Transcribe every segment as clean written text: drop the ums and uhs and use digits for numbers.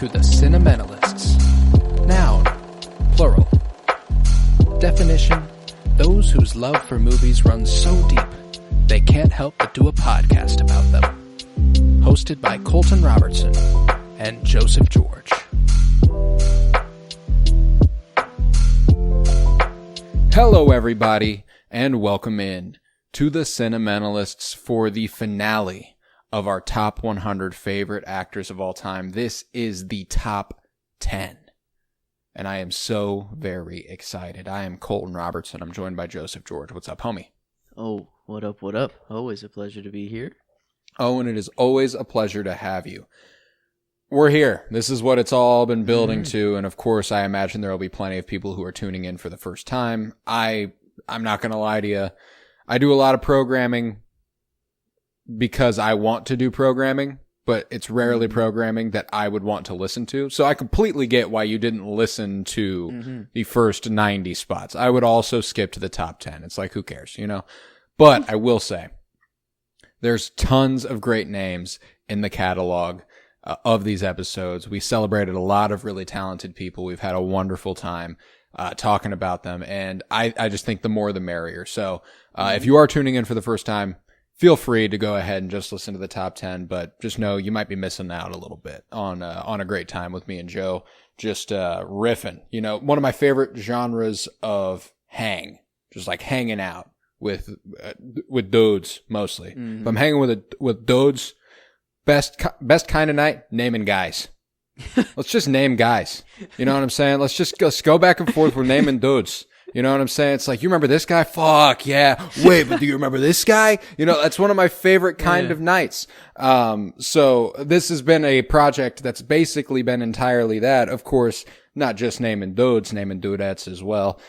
to the Cinementalists. Noun, plural. Definition, those whose love for movies runs so deep, they can't help but do a podcast about them. Hosted by Colton Robertson and Joseph George. Hello everybody, and welcome in to the Cinementalists for the finale of our top 100 favorite actors of all time. This is the top 10. And I am so very excited. I am Colton Robertson. I'm joined by Joseph George. What's up, homie? Oh, what up, what up? Always a pleasure to be here. Oh, and it is always a pleasure to have you. We're here. This is what it's all been building to. And of course, I imagine there will be plenty of people who are tuning in for the first time. I'm not going to lie to you. I do a lot of programming because I want to do programming, but it's rarely programming that I would want to listen to. So I completely get why you didn't listen to the first 90 spots. I would also skip to the top 10. It's like, who cares, you know? But I will say, there's tons of great names in the catalog of these episodes. We celebrated a lot of really talented people. We've had a wonderful time talking about them, and I just think the more the merrier. So if you are tuning in for the first time, feel free to go ahead and just listen to the top 10, but just know you might be missing out a little bit on a great time with me and Joe, just riffing. You know, one of my favorite genres of just like hanging out with dudes mostly. If I'm hanging with dudes, best kind of night, naming guys. Let's just name guys. You know what I'm saying? Let's go back and forth with naming dudes. You know what I'm saying? It's like, you remember this guy? Fuck, yeah. Wait, but do you remember this guy? You know, that's one of my favorite kind of nights. So this has been a project that's basically been entirely that. Of course, not just naming dudes, naming dudettes as well.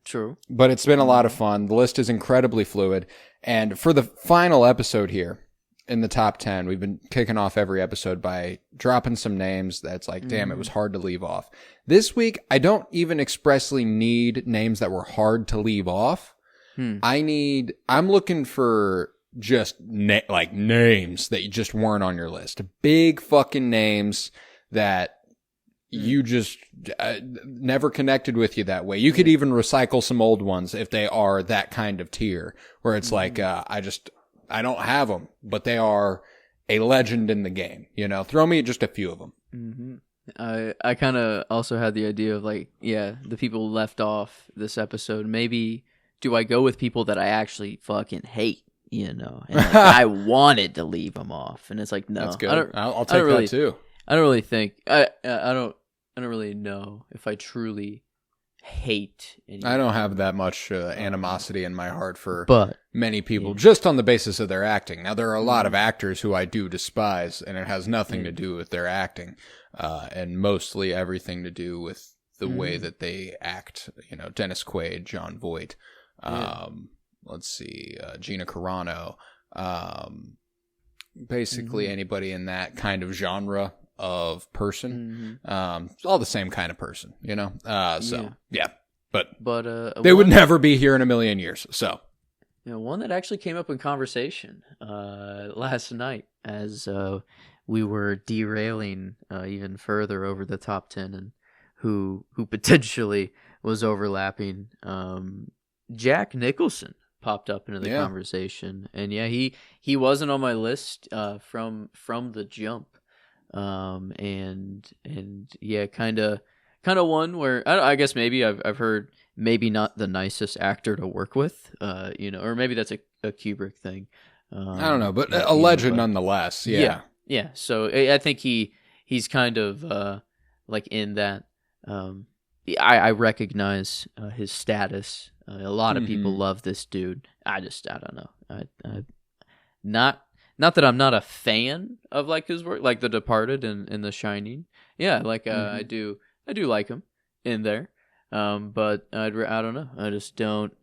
True. But it's been a lot of fun. The list is incredibly fluid. And for the final episode here, in the top 10, we've been kicking off every episode by dropping some names that's like, damn, it was hard to leave off. This week, I don't even expressly need names that were hard to leave off. I'm looking for just names that just weren't on your list. Big fucking names that you just never connected with you that way. You could even recycle some old ones if they are that kind of tier where it's like, I don't have them, but they are a legend in the game. You know, throw me just a few of them. I kind of also had the idea of like, yeah, the people left off this episode. Maybe do I go with people that I actually fucking hate? You know, and like, I wanted to leave them off, and it's like, no, that's good. I'll take that too. I don't really think I don't really know if I truly hate anyone. I don't have that much animosity in my heart for many people, yeah, just on the basis of their acting. Now, there are a lot of actors who I do despise, and it has nothing to do with their acting, and mostly everything to do with the way that they act. You know, Dennis Quaid, Jon Voight, let's see, Gina Carano, basically anybody in that kind of genre of person, all the same kind of person, you know. But they would never be here in a million years. So, you know, one that actually came up in conversation last night as we were derailing even further over the top 10 and who potentially was overlapping. Jack Nicholson popped up into the conversation, and yeah, he wasn't on my list from the jump. And yeah, kind of one where I guess maybe I've heard maybe not the nicest actor to work with, you know, or maybe that's a Kubrick thing. I don't know, but a legend nonetheless. Yeah. So I think he's kind of like in that. I recognize his status. A lot of people love this dude. I don't know. Not that I'm not a fan of like his work, like The Departed and The Shining. Yeah, like I do like him in there. But I don't know. I just don't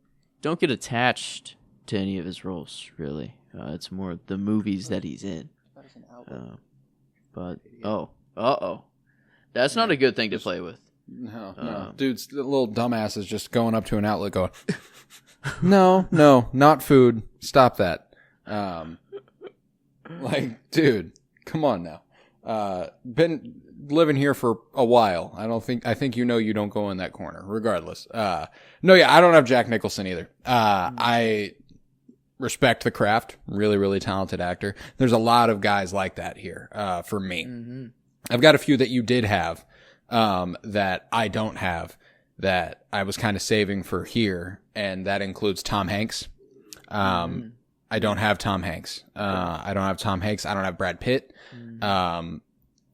get attached to any of his roles really. It's more the movies that he's in. But that's not a good thing to play with. No. Dude's the little dumbass is just going up to an outlet going, no, not food. Stop that. Like, dude, come on now. Been living here for a while. I think you don't go in that corner, regardless. No, yeah, I don't have Jack Nicholson either. I respect the craft. Really, really talented actor. There's a lot of guys like that here, for me. Mm-hmm. I've got a few that you did have, that I don't have, that I was kind of saving for here, and that includes Tom Hanks. I don't have Tom Hanks. I don't have Brad Pitt.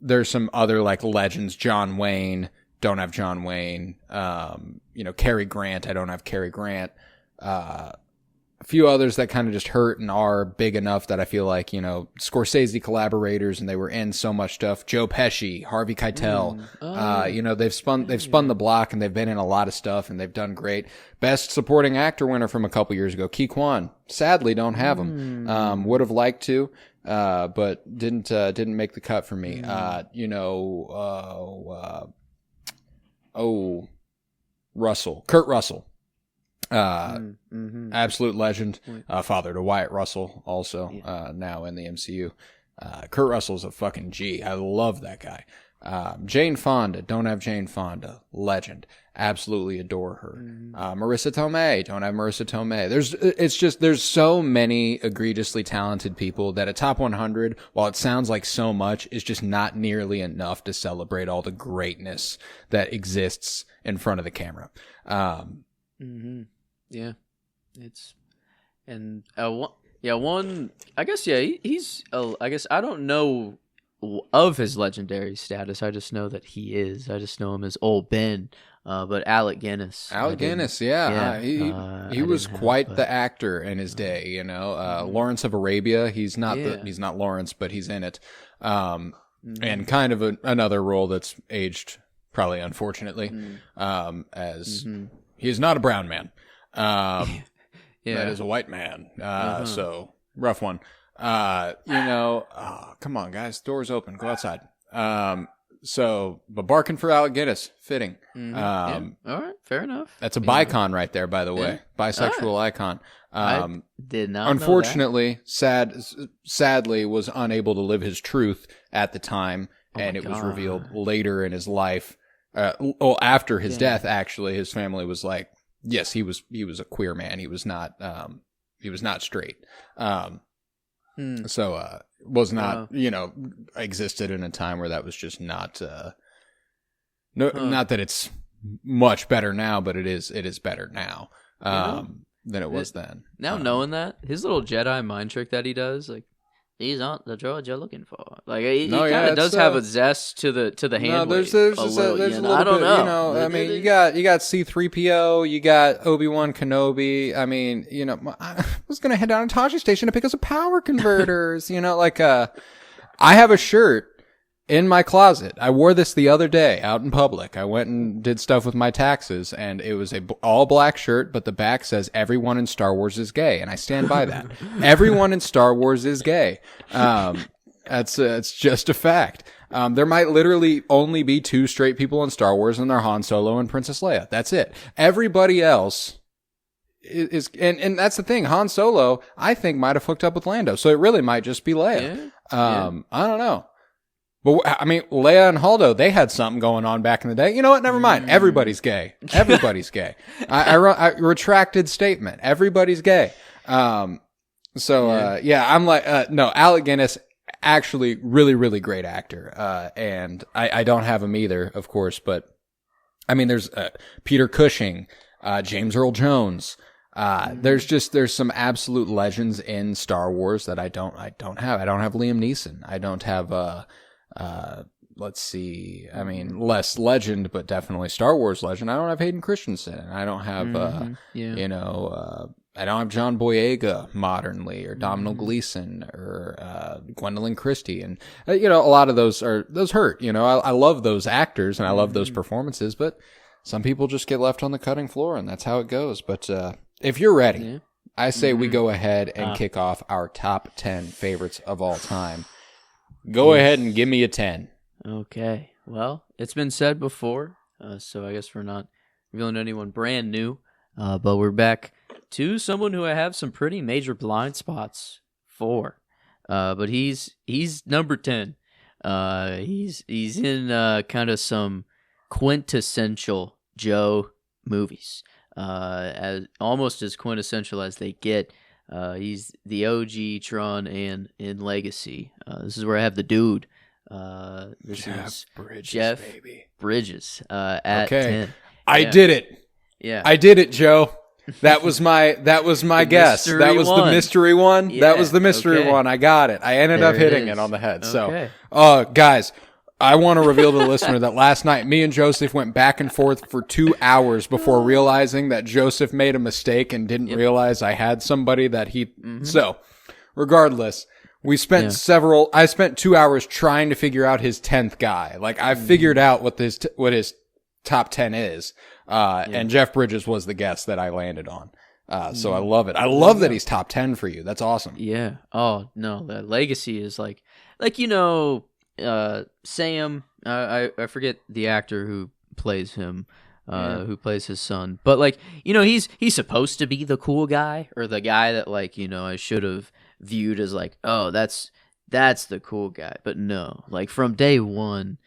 There's some other like legends. John Wayne. Don't have John Wayne. Cary Grant. I don't have Cary Grant. A few others that kind of just hurt and are big enough that I feel like, Scorsese collaborators, and they were in so much stuff. Joe Pesci, Harvey Keitel, they've spun the block, and they've been in a lot of stuff, and they've done great. Best supporting actor winner from a couple years ago, Ki Kwan. Sadly, don't have him. Would have liked to, but didn't make the cut for me. Kurt Russell. Absolute legend. Father to Wyatt Russell, also, now in the MCU. Kurt Russell's a fucking G. I love that guy. Jane Fonda, don't have Jane Fonda. Legend. Absolutely adore her. Marissa Tomei, don't have Marissa Tomei. There's so many egregiously talented people that a top 100, while it sounds like so much, is just not nearly enough to celebrate all the greatness that exists in front of the camera. Yeah, it's, and one. I guess he's. I guess I don't know of his legendary status. I just know that he is. I just know him as Old Ben. But Alec Guinness. He was quite the actor in his day. Lawrence of Arabia. He's not he's not Lawrence, but he's in it. And kind of another role that's aged probably unfortunately, as he is not a brown man. That is a white man. So rough one. Come on, guys, doors open, go outside. But barking for Alec Guinness, fitting. All right, fair enough. That's a bicon right there, by the way. Bisexual icon. I did not. Unfortunately, sadly, was unable to live his truth at the time, and it was revealed later in his life. After his death, actually, his family was like, yes, he was a queer man. He was not straight. Was not, existed in a time where that was just not, not that it's much better now, but it is better now, than it was then. Now knowing that, his little Jedi mind trick that he does, like, these aren't the droids you're looking for. Like, he kind of does have a zest to the hand. No, there's a little bit, I don't know. I mean, you got C-3PO, you got Obi-Wan Kenobi. I mean, I was gonna head down to Taji Station to pick up some power converters. I have a shirt in my closet. I wore this the other day out in public. I went and did stuff with my taxes, and it was a all black shirt, but the back says everyone in Star Wars is gay, and I stand by that. Everyone in Star Wars is gay. It's just a fact. There might literally only be 2 straight people in Star Wars, and they're Han Solo and Princess Leia. That's it. Everybody else is and that's the thing. Han Solo, I think, might have hooked up with Lando, so it really might just be Leia. I don't know. But, I mean, Leia and Holdo, they had something going on back in the day. You know what? Never mind. Everybody's gay. Everybody's gay. I retracted statement. Everybody's gay. I'm like, no, Alec Guinness, actually really, really great actor. And I don't have him either, of course, but I mean, there's, Peter Cushing, James Earl Jones. There's some absolute legends in Star Wars that I don't have. I don't have Liam Neeson. I don't have, let's see. I mean, less legend, but definitely Star Wars legend. I don't have Hayden Christensen. I don't have, I don't have John Boyega modernly, or Domhnall Gleeson, or Gwendolyn Christie, and a lot of those hurt. I love those actors and I love those performances, but some people just get left on the cutting floor, and that's how it goes. But if you're ready, I say we go ahead and kick off our top 10 favorites of all time. Go ahead and give me a 10. Okay. Well, it's been said before, so I guess we're not revealing anyone brand new, but we're back to someone who I have some pretty major blind spots for. But he's number 10. He's in kind of some quintessential Joe movies. As almost as quintessential as they get. He's the OG Tron and in Legacy. This is where I have the dude. This is Jeff baby. Bridges at 10. I did it. Yeah, I did it, Joe. That was my guess. That was the mystery one. Yeah, that was the mystery one. I got it. I ended up hitting it on the head. Okay. So, guys, I want to reveal to the listener that last night me and Joseph went back and forth for 2 hours before realizing that Joseph made a mistake and didn't realize I had somebody that he. Mm-hmm. So, regardless, we spent I spent 2 hours trying to figure out his 10th guy. Like I figured out what his top 10 is. And Jeff Bridges was the guest that I landed on. So I love it. I love that he's top 10 for you. That's awesome. Yeah. Oh no, the Legacy is like Sam. I forget the actor who plays him. Who plays his son, but like he's supposed to be the cool guy or the guy that I should have viewed as like, oh, that's the cool guy, but no, like from day one,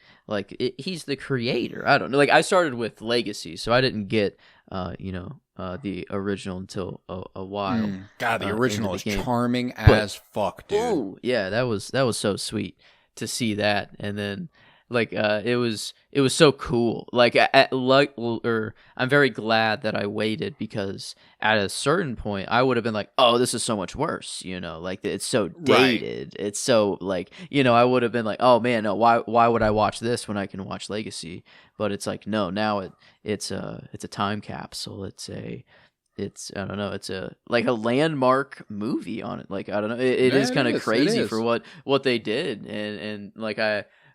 he's the creator. I don't know, like I started with Legacy, so I didn't get the original until a while. God, the original is charming as fuck, dude. Oh yeah, that was so sweet to see that, and then it was so cool. I'm very glad that I waited, because at a certain point I would have been like, oh, this is so much worse, it's so dated. Right. It's so I would have been like, oh man, no, why would I watch this when I can watch Legacy? But it's like, no, now it's a time capsule. It's I don't know, it's a landmark movie on it. I don't know, it is kind of crazy for what they did, and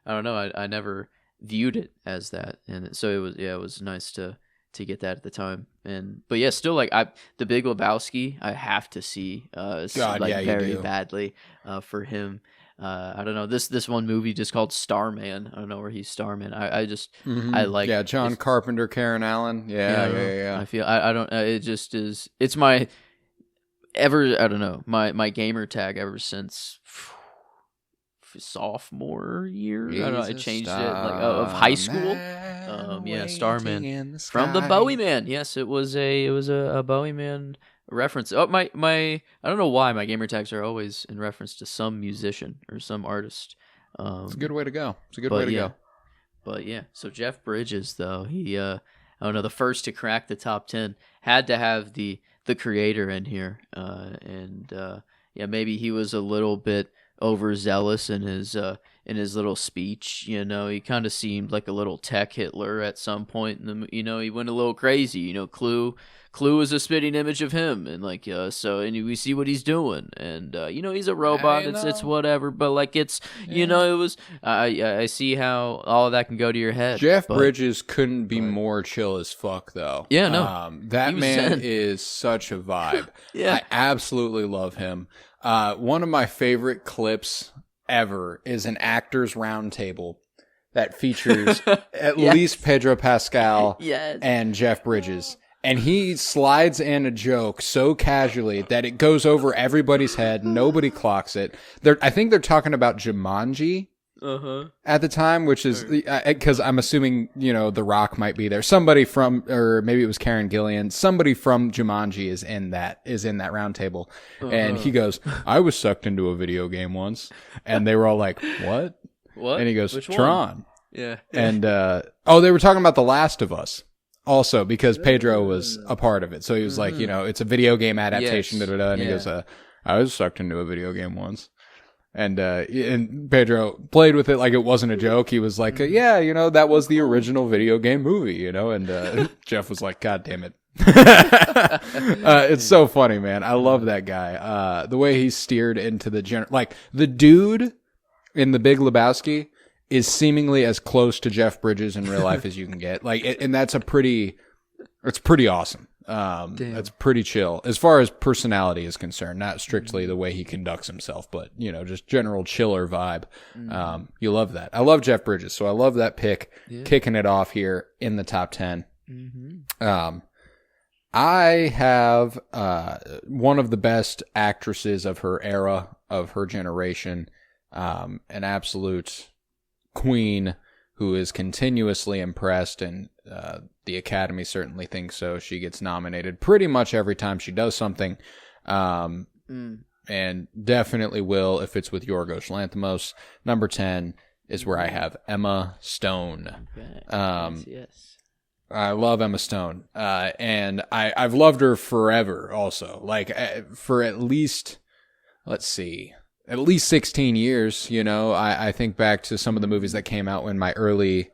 I don't know. I never viewed it as that, and so it was nice to get that at the time. But yeah, still The Big Lebowski, I have to see very badly for him. I don't know, this one movie just called Starman. I don't know where he's Starman. I just I like John Carpenter, Karen Allen. Yeah. I feel I don't. It just is. It's my I don't know, my gamer tag ever since sophomore year. I don't know, I changed it of high school. Starman from the Bowie Man. Yes, it was a Bowie Man reference. Oh, my I don't know why my gamer tags are always in reference to some musician or some artist. It's a good way to go. Go. But yeah, so Jeff Bridges, though, he I don't know, the first to crack the top 10, had to have the creator in here, and maybe he was a little bit overzealous in his little speech. He kind of seemed like a little tech Hitler at some point. He went a little crazy. Clue is a spitting image of him, and we see what he's doing, and he's a robot. It's whatever, but it was. I see how all of that can go to your head. Jeff Bridges couldn't be more chill as fuck, though. Yeah, no, that man is such a vibe. Yeah, I absolutely love him. One of my favorite clips ever is an actors roundtable that features at least Pedro Pascal and Jeff Bridges. And he slides in a joke so casually that it goes over everybody's head. Nobody clocks it. I think they're talking about Jumanji at the time, which is because I'm assuming, The Rock might be there. Somebody from, or maybe it was Karen Gillian. Somebody from Jumanji is in that round table. And he goes, I was sucked into a video game once. And they were all like, what? What? And he goes, Which Tron. One? Yeah. And, they were talking about The Last of Us. Also, because Pedro was a part of it. So he was like, it's a video game adaptation, Yes. and he goes, I was sucked into a video game once. And Pedro played with it like it wasn't a joke. He was like, that was the original video game movie, and Jeff was like, God damn it. It's so funny, man. I love that guy. The way he steered into the dude in The Big Lebowski is seemingly as close to Jeff Bridges in real life as you can get. And that's it's pretty awesome. That's pretty chill as far as personality is concerned, not strictly the way he conducts himself, but just general chiller vibe. You love that. I love Jeff Bridges, so I love that pick, kicking it off here in the top 10. I have one of the best actresses of her era, of her generation, an absolute queen who is continuously impressed, and the Academy certainly thinks so. She gets nominated pretty much every time she does something, and definitely will if it's with Yorgos Lanthimos. Number 10 is where I have Emma Stone. Okay. Yes. I love Emma Stone, and I've loved her forever also. Like, for at least 16 years, you know. I think back to some of the movies that came out in my early,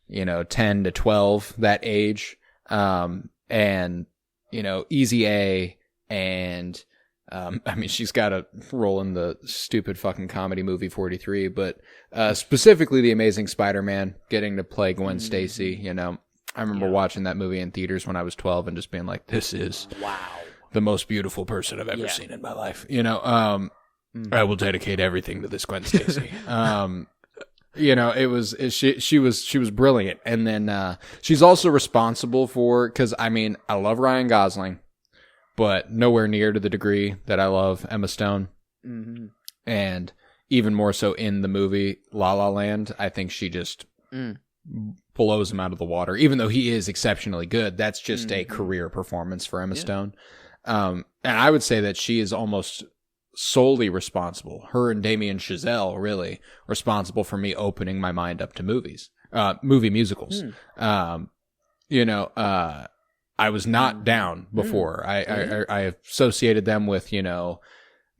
10 to 12, that age. And, Easy A, and, she's got a role in the stupid fucking comedy movie 43, but, specifically The Amazing Spider-Man, getting to play Gwen Stacy, I remember watching that movie in theaters when I was 12 and just being like, this is the most beautiful person I've ever seen in my life. I will dedicate everything to this Gwen Stacy. She was brilliant. And then she's also responsible for, because I love Ryan Gosling, but nowhere near to the degree that I love Emma Stone. Mm-hmm. And even more so in the movie La La Land, I think she just blows him out of the water. Even though he is exceptionally good, that's just a career performance for Emma Stone. And I would say that she is almost solely responsible, her and Damien Chazelle, really responsible for me opening my mind up to movie musicals. I was not down before. I associated them with,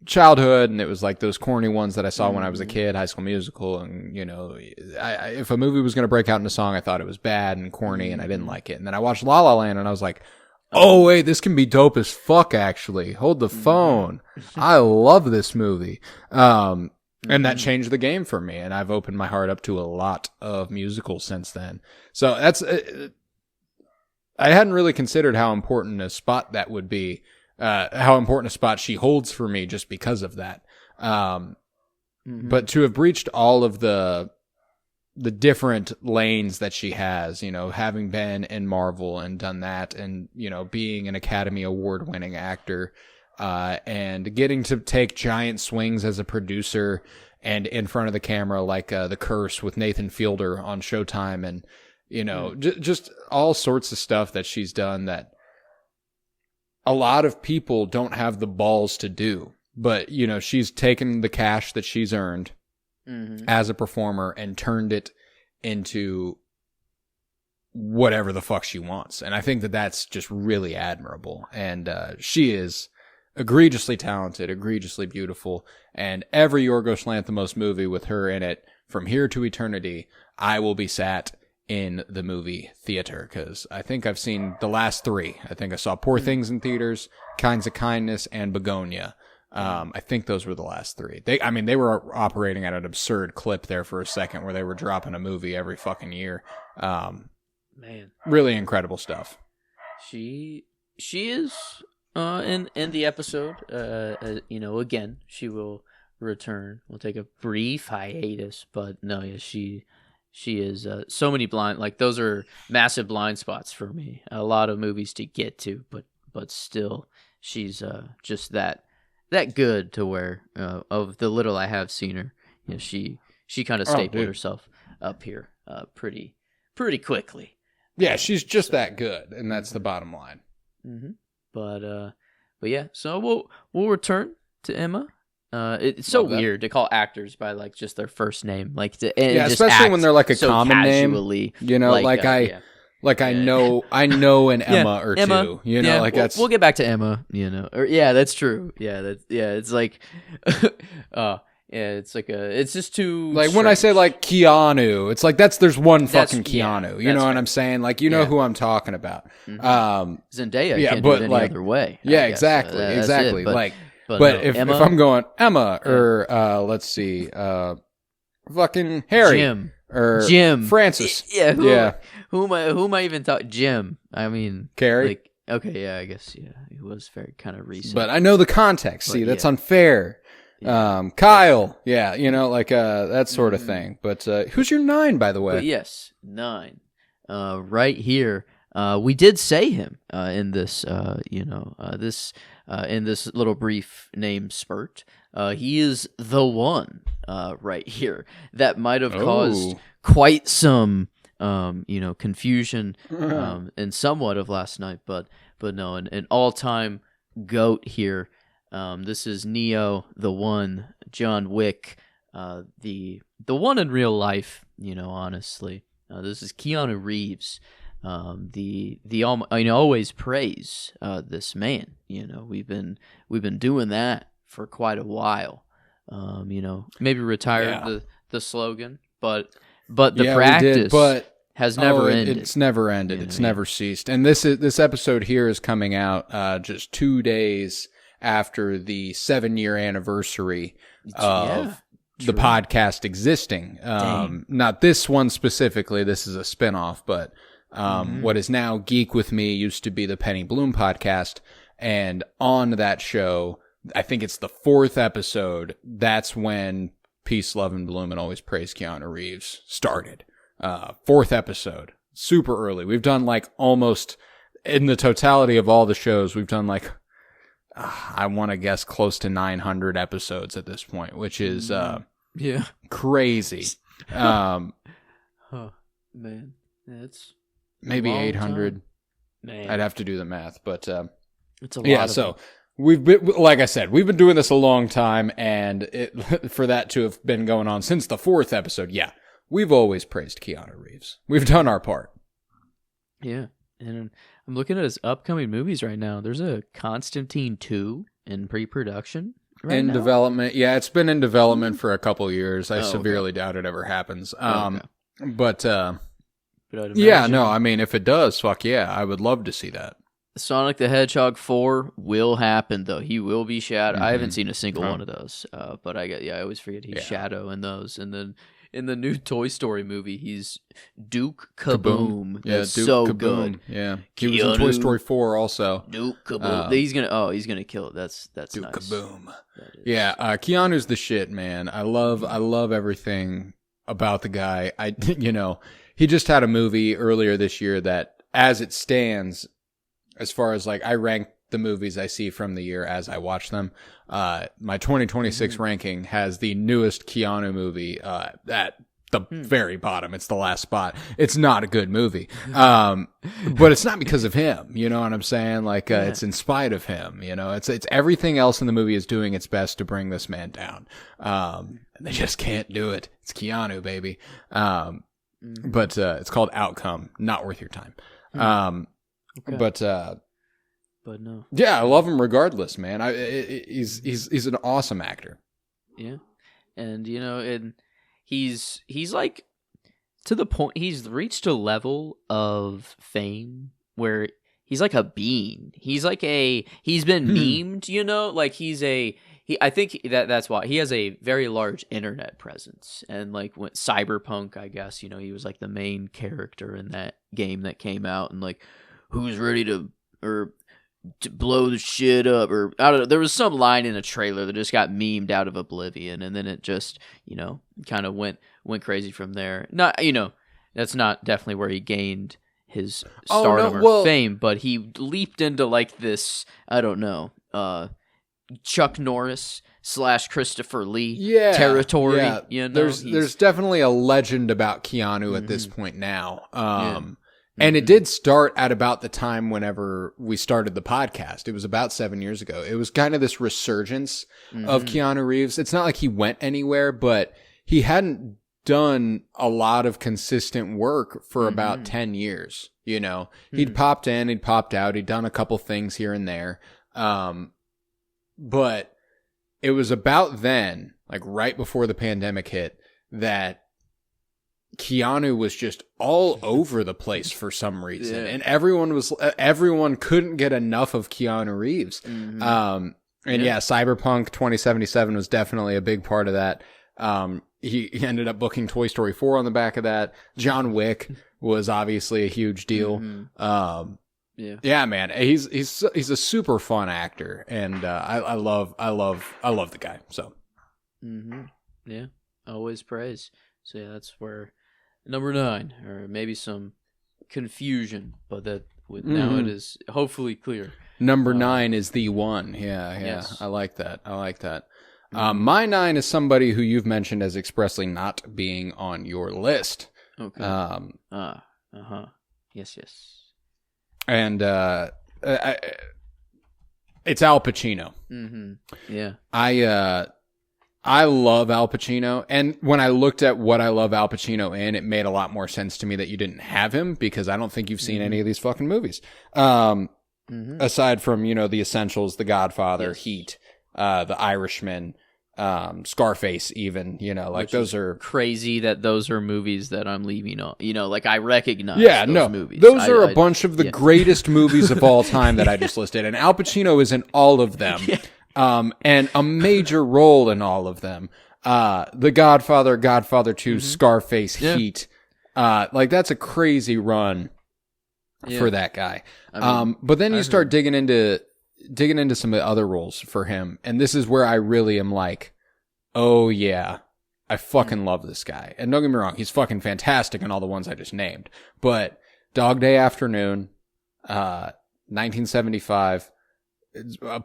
childhood, and it was like those corny ones that I saw when I was a kid, High School Musical, and if a movie was going to break out into song, I thought it was bad and corny, and I didn't like it. And then I watched La La Land, and I was like, oh wait, this can be dope as fuck, actually. Hold the phone. I love this movie. And that changed the game for me, and I've opened my heart up to a lot of musicals since then. So that's I hadn't really considered how important a spot that would be. How important a spot she holds for me just because of that. But to have breached all of the different lanes that she has, having been in Marvel and done that, and, being an Academy Award winning actor, and getting to take giant swings as a producer and in front of the camera, like The Curse with Nathan Fielder on Showtime, and, just all sorts of stuff that she's done that a lot of people don't have the balls to do. But, she's taken the cash that she's earned as a performer and turned it into whatever the fuck she wants. And I think that that's just really admirable. And she is egregiously talented, egregiously beautiful. And every Yorgos Lanthimos movie with her in it, from here to eternity, I will be sat in the movie theater, because I think I've seen the last 3. I think I saw Poor Things in theaters, Kinds of Kindness, and Begonia. I think those were the last 3. They were operating at an absurd clip there for a second, where they were dropping a movie every fucking year. Man, really incredible stuff. She is in the episode. Again, she will return. We'll take a brief hiatus, but no, yeah, she is so many blind, like, those are massive blind spots for me. A lot of movies to get to, but still, she's just that good to where of the little I have seen her, she kind of stapled herself up here pretty quickly. Yeah, she's just that good, and that's the bottom line. Mm-hmm. But yeah, so we'll return to Emma. It's so weird to call actors by, like, just their first name, like, especially when they're like a so common casually, name. I know an Emma or Emma, two. That's. We'll get back to Emma. That's true. It's like, it's like it's just too. Like, strange. when I say, like, Keanu, it's like there's one fucking Keanu. You know what I'm saying? Like, who I'm talking about. Zendaya can't do it any other way. Yeah, exactly. But if I'm going Emma or let's see, fucking Harry, Jim, Francis, who am I even talking? Jim, Carrie. Like, okay, yeah, I guess, yeah, it was very kind of recent. But I know the context. See, that's unfair. Kyle, that sort of thing. But who's your 9, by the way? But yes, 9, right here. we did say him in this, in this little brief name spurt. He is the one right here that might have caused quite some, confusion and somewhat of last night, but no, an all-time GOAT here. This is Neo, the one, John Wick, the one in real life. Honestly, this is Keanu Reeves. Always praise this man. We've been doing that for quite a while. Maybe retired the slogan, but the practice has never ended. It's never ended. It's never ceased. And this episode here is coming out just 2 days after the 7-year anniversary of the podcast existing. Not this one specifically. This is a spinoff, but what is now Geek With Me used to be the Penny Bloom podcast. And on that show, I think it's the 4th episode. That's when Peace, Love, and Bloom and Always Praise Keanu Reeves started. 4th episode. Super early. We've done almost, in the totality of all the shows, we've done I want to guess close to 900 episodes at this point, which is crazy. Man, that's maybe 800. Man. I'd have to do the math, but it's a lot. So we've been, like I said, we've been doing this a long time, and for that to have been going on since the 4th episode, we've always praised Keanu Reeves. We've done our part. Yeah, and I'm looking at his upcoming movies right now. There's a Constantine 2 in pre-production right now. Development. Yeah, it's been in development for a couple years. I severely doubt it ever happens. But I mean, if it does, fuck yeah, I would love to see that. Sonic the Hedgehog 4 will happen, though. He will be Shadow. I haven't seen a single one of those, but I always forget he's Shadow in those. And then in the new Toy Story movie, he's Duke Kaboom. Yeah, That's Duke so Kaboom. good. Yeah, he was in Toy Story 4 also. Duke Kaboom. He's gonna kill it. That's Duke nice. Kaboom. Yeah, Keanu's the shit, man. I love everything about the guy. He just had a movie earlier this year that, as it stands, as far as I rank the movies I see from the year as I watch them, my 2026 ranking has the newest Keanu movie at the very bottom. It's the last spot. It's not a good movie, but it's not because of him. You know what I'm saying? It's in spite of him. It's everything else in the movie is doing its best to bring this man down. And they just can't do it. It's Keanu, baby. But it's called Outcome. Not worth your time. Okay. But no. Yeah, I love him regardless, man. He's an awesome actor. Yeah, and and he's to the point. He's reached a level of fame where he's like a bean. He's he's been memed. I think that's why he has a very large internet presence, and when Cyberpunk, I guess he was the main character in that game that came out, and who's ready to blow the shit up, or I don't know. There was some line in a trailer that just got memed out of oblivion, and then it just kind of went crazy from there. Not that's not definitely where he gained his stardom or fame, but he leaped into this, I don't know, Chuck Norris / Christopher Lee territory. Yeah. There's definitely a legend about Keanu at this point now. And it did start at about the time whenever we started the podcast. It was about 7 years ago. It was kind of this resurgence of Keanu Reeves. It's not like he went anywhere, but he hadn't done a lot of consistent work for about 10 years. He'd popped in, he'd popped out, he'd done a couple things here and there. But it was about then, right before the pandemic hit, that Keanu was just all over the place for some reason, and everyone couldn't get enough of Keanu Reeves. Cyberpunk 2077 was definitely a big part of that. He ended up booking Toy Story 4 on the back of that. John Wick was obviously a huge deal. Yeah, man, he's a super fun actor, and I love the guy. So, always praise. So that's where number 9, or maybe some confusion, but that now it is hopefully clear. Number 9 is the one. Yeah. Yes. I like that. My 9 is somebody who you've mentioned as expressly not being on your list. Okay. Yes. And it's Al Pacino. Mm-hmm. Yeah. I love Al Pacino, and when I looked at what I love Al Pacino in, it made a lot more sense to me that you didn't have him, because I don't think you've seen any of these fucking movies. Aside from, The Essentials, The Godfather, Heat, The Irishman, Scarface even, Which those are crazy that those are movies that I'm leaving on. I recognize those movies. Those are a bunch of the greatest movies of all time that I just listed, and Al Pacino is in all of them. And a major role in all of them. The Godfather, Godfather 2, Scarface, Heat. That's a crazy run for that guy. But then you start digging into some of the other roles for him, and this is where I really am like, oh yeah, I fucking love this guy. And don't get me wrong, he's fucking fantastic in all the ones I just named. But Dog Day Afternoon, 1975, it's a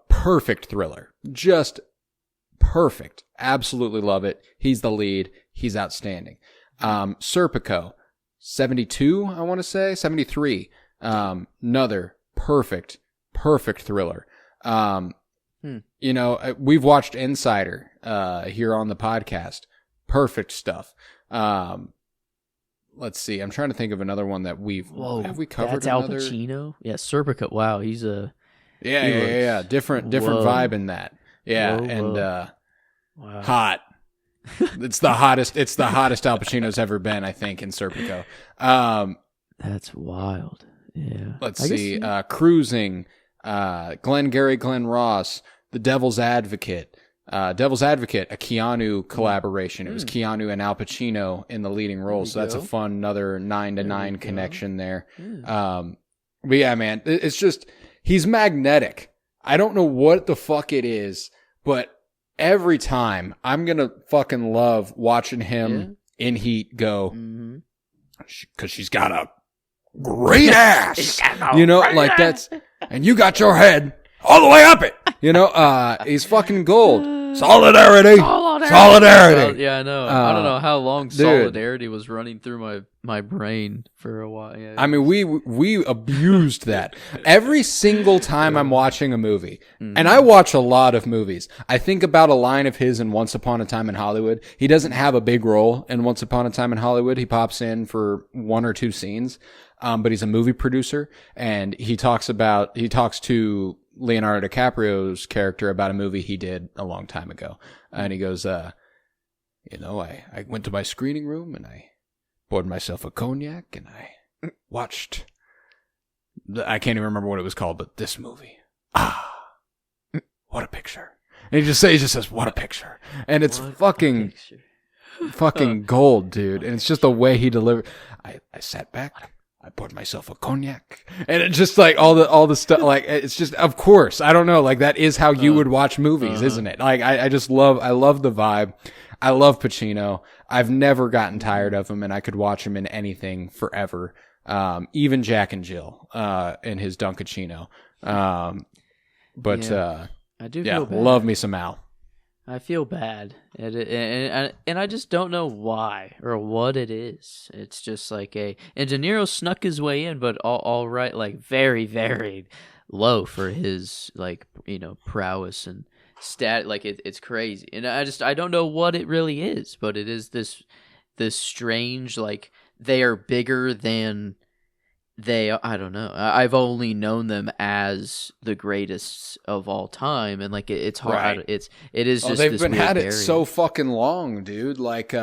perfect thriller. Just perfect. Absolutely love it. He's the lead. He's outstanding. Serpico, 72, I want to say, 73. Another perfect thriller. We've watched Insider here on the podcast. Perfect stuff. Let's see. I'm trying to think of another one that have we covered. That's Al Pacino. Yeah, Serpico. Wow, he's a different vibe in that. Yeah, wow. Hot. It's the hottest Al Pacino's ever been, I think, in Serpico. That's wild. Yeah. Let's see. Cruising. Glengarry Glen Ross. The Devil's Advocate. A Keanu collaboration. It was Keanu and Al Pacino in the leading roles. So that's a fun, another 9 to 9 connection there. But yeah, man, it's just, he's magnetic. I don't know what the fuck it is, but every time I'm going to fucking love watching him in Heat go, because she's got a great ass, that's, and you got your head all the way up it, he's fucking gold. Solidarity. Yeah, I know. I don't know how long Solidarity was running through my brain for a while. Yeah, I mean, we abused that. Every single time I'm watching a movie, and I watch a lot of movies, I think about a line of his in Once Upon a Time in Hollywood. He doesn't have a big role in Once Upon a Time in Hollywood. He pops in for 1 or 2 scenes, but he's a movie producer, and he talks to Leonardo DiCaprio's character about a movie he did a long time ago. And he goes, I went to my screening room and I poured myself a cognac and I watched, I can't even remember what it was called, but this movie. What a picture. And he just says, what a picture. And it's fucking gold, dude. And it's just the way he delivered. I sat back. I poured myself a cognac, and it's just like all the stuff. Like, it's just, of course, I don't know. Like, that is how you would watch movies, isn't it? Like, I love the vibe. I love Pacino. I've never gotten tired of him, and I could watch him in anything forever. Even Jack and Jill, in his Dunkachino. I do feel bad. Love me some Al. I feel bad, and I just don't know why or what it is. It's just like and De Niro snuck his way in, but all right, like very, very low for his prowess and stat. Like it's crazy, and I don't know what it really is, but it is this strange, like, they are bigger than I don't know. I've only known them as the greatest of all time, and like it's hard. Right. It is just they've been at it so fucking long, dude. Like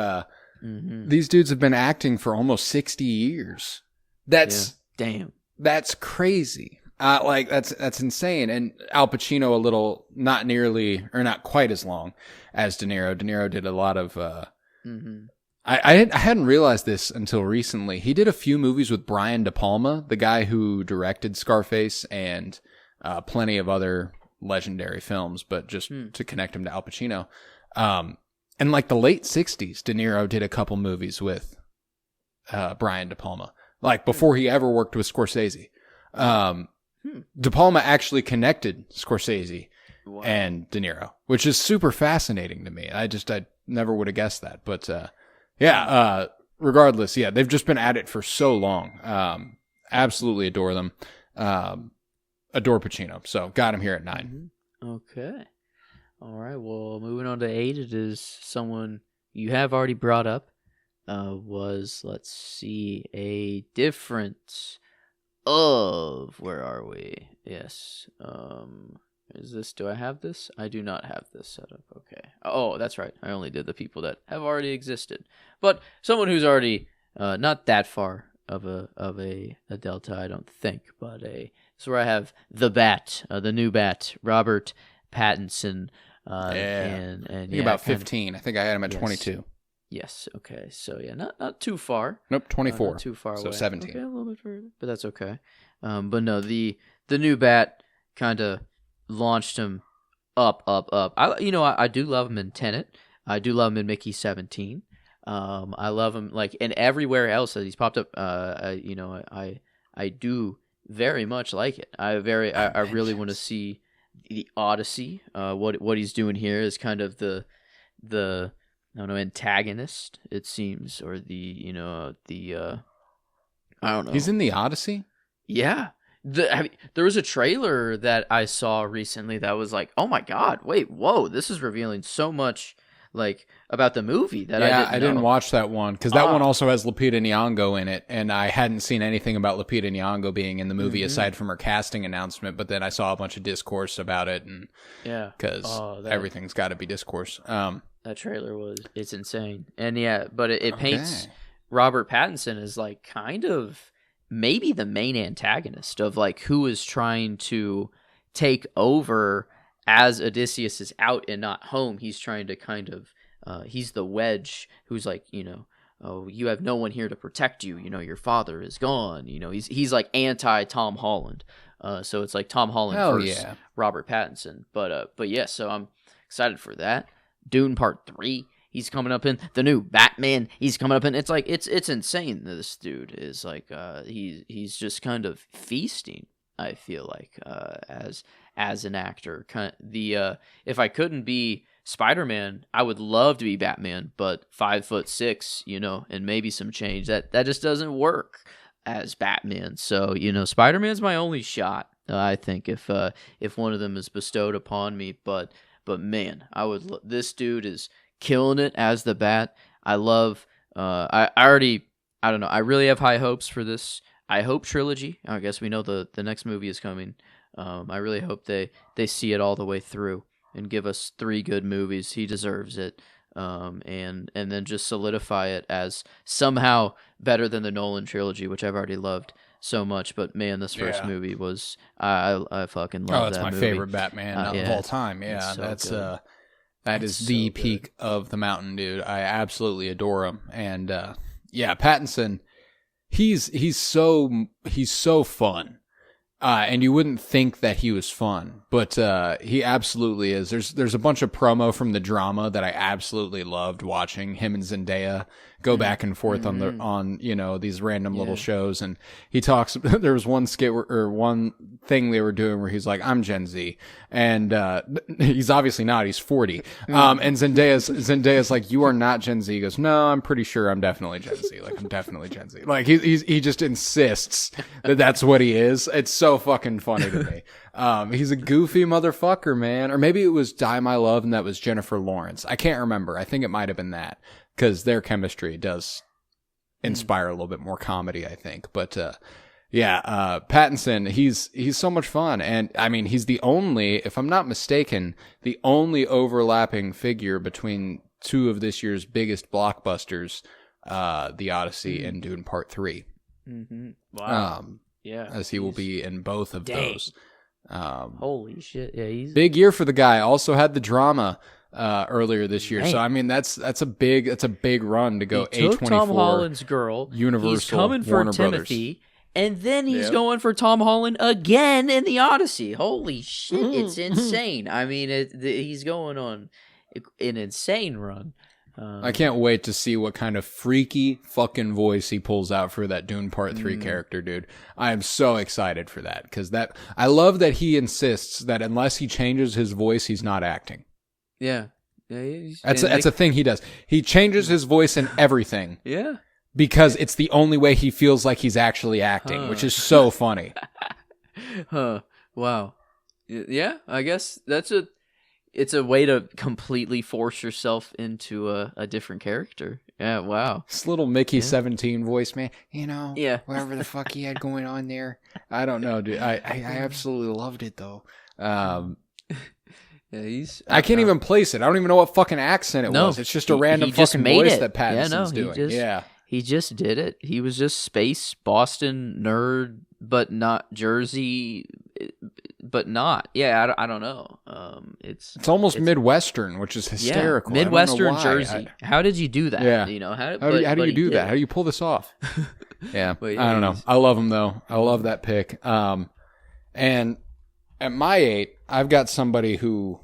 these dudes have been acting for almost 60 years. That's damn. That's crazy. That's insane. And Al Pacino not nearly or not quite as long as De Niro. De Niro did a lot of I hadn't realized this until recently. He did a few movies with Brian De Palma, the guy who directed Scarface and plenty of other legendary films, but just to connect him to Al Pacino. In like the late 60s, De Niro did a couple movies with Brian De Palma. like before he ever worked with Scorsese. De Palma actually connected Scorsese and De Niro, which is super fascinating to me. I never would have guessed that. But regardless, they've just been at it for so long. Absolutely adore them. Adore Pacino. So got him here at 9. Okay. All right. Well, moving on to 8, it is someone you have already brought up. Let's see, a difference of, where are we? Yes. Do I have this? I do not have this set up. Okay. Oh, that's right. I only did the people that have already existed. But someone who's already not that far of a delta, I don't think. But this is where I have the Bat, the new Bat, Robert Pattinson. And about 15. I think I had him at 22. Yes. Okay. So not too far. Nope, 24. Not too far away. So 17. Okay, a little bit further, but that's okay. But no, the new Bat kind of launched him up. I do love him in Tenet. I do love him in Mickey 17. I love him and everywhere else that he's popped up. I do very much like it. I really want to see the Odyssey. What he's doing here is kind of the I don't know, antagonist, it seems, or I don't know. He's in the Odyssey? Yeah. There was a trailer that I saw recently that was like, oh my God, wait, whoa, this is revealing so much about the movie that I didn't watch that one because that one also has Lupita Nyong'o in it, and I hadn't seen anything about Lupita Nyong'o being in the movie aside from her casting announcement. But then I saw a bunch of discourse about it, and because everything's got to be discourse. That trailer it's insane, and but it paints Robert Pattinson as kind of maybe the main antagonist of who is trying to take over. As Odysseus is out and not home, he's trying to kind of, he's the wedge who's oh, you have no one here to protect you. Your father is gone. He's anti Tom Holland. So it's Tom Holland versus Robert Pattinson. But yeah, so I'm excited for that. Dune Part 3, he's coming up in the new Batman. He's coming up in. It's insane. This dude is he's just kind of feasting. I feel as an actor, if I couldn't be Spider-Man, I would love to be Batman, but 5'6", and maybe some change that just doesn't work as Batman. So Spider-Man's my only shot. I think if one of them is bestowed upon me, but man, this dude is killing it as the Bat. I love. I don't know. I really have high hopes for this. I hope trilogy. I guess we know the next movie is coming. I really hope they see it all the way through and give us 3 good movies. He deserves it. And then just solidify it as somehow better than the Nolan trilogy, which I've already loved so much. But man, this first movie was I fucking love that movie. Oh, it's my favorite Batman of all time. Yeah, that is the peak of the mountain, dude. I absolutely adore him. And Pattinson. He's so fun, and you wouldn't think that he was fun, but he absolutely is. There's a bunch of promo from the drama that I absolutely loved watching him and Zendaya go back and forth on these random little shows, and he talks. There was one skit or one thing they were doing where he's like, "I'm Gen Z," and he's obviously not. He's 40, and Zendaya's like, "You are not Gen Z." He goes, "No, I'm pretty sure I'm definitely Gen Z. I'm definitely Gen Z." He just insists that that's what he is. It's so fucking funny to me. He's a goofy motherfucker, man. Or maybe it was Die My Love, and that was Jennifer Lawrence. I can't remember. I think it might have been that. Because their chemistry does inspire a little bit more comedy, I think. But Pattinson, he's so much fun, and I mean, he's the only, if I'm not mistaken, the only overlapping figure between 2 of this year's biggest blockbusters, The Odyssey and Dune Part 3. Wow. As he will be in both of those. Holy shit! Yeah, he's big year for the guy. Also had the drama. Earlier this year, so I mean that's a big run to go. He took Tom Holland's girl. Universal, he's coming for Warner Timothy, Brothers. And then he's going for Tom Holland again in the Odyssey. Holy shit! It's insane. I mean, he's going on an insane run. I can't wait to see what kind of freaky fucking voice he pulls out for that Dune Part 3 character, dude. I am so excited for that, because I love that he insists that unless he changes his voice, he's not acting. Yeah. That's a thing he does. He changes his voice in everything. Yeah. Because it's the only way he feels like he's actually acting, which is so funny. Wow. Yeah, I guess it's a way to completely force yourself into a different character. Yeah, wow. This little Mickey 17 voice, man. You know, Yeah. whatever the fuck he had going on there. I don't know, dude. I absolutely loved it, though. Yeah, I can't even place it. I don't even know what fucking accent it was. It's just a random fucking voice that Pattinson's doing. He just did it. He was just space Boston nerd, but not Jersey, but not. Yeah, I don't know. It's almost Midwestern, which is hysterical. Yeah, Midwestern Jersey. How did you do that? Yeah. You know, how do you do that? How do you pull this off? Yeah, I don't know. I love him though. I love that pick. And at my 8, I've got somebody who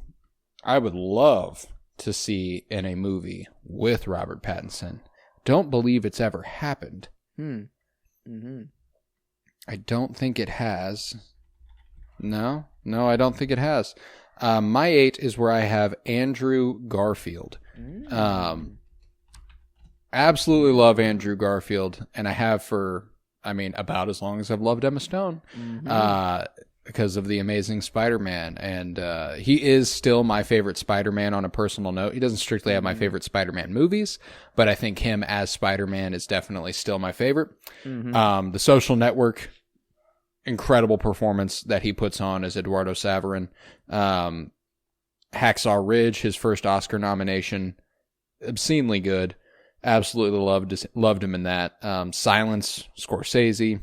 I would love to see in a movie with Robert Pattinson. Don't believe it's ever happened. Mm-hmm. I don't think it has. No, I don't think it has. My 8 is where I have Andrew Garfield. Absolutely love Andrew Garfield, and I have for, about as long as I've loved Emma Stone. Because of The Amazing Spider-Man, and he is still my favorite Spider-Man on a personal note. He doesn't strictly have my favorite Spider-Man movies, but I think him as Spider-Man is definitely still my favorite. The Social Network, incredible performance that he puts on as Eduardo Saverin. Hacksaw Ridge, his first Oscar nomination, obscenely good. Absolutely loved him in that. Silence, Scorsese.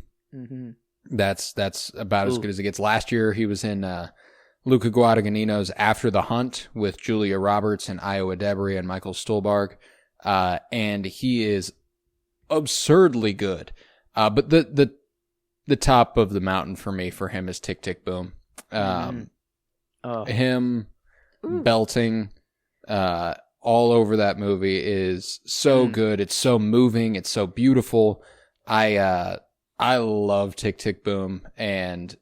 That's about as good as it gets. Last year, he was in Luca Guadagnino's After the Hunt with Julia Roberts and Iowa Debris and Michael Stuhlbarg, and he is absurdly good. But the top of the mountain for him is Tick, Tick, Boom. Him belting all over that movie is so good. It's so moving. It's so beautiful. I love Tick, Tick, Boom, and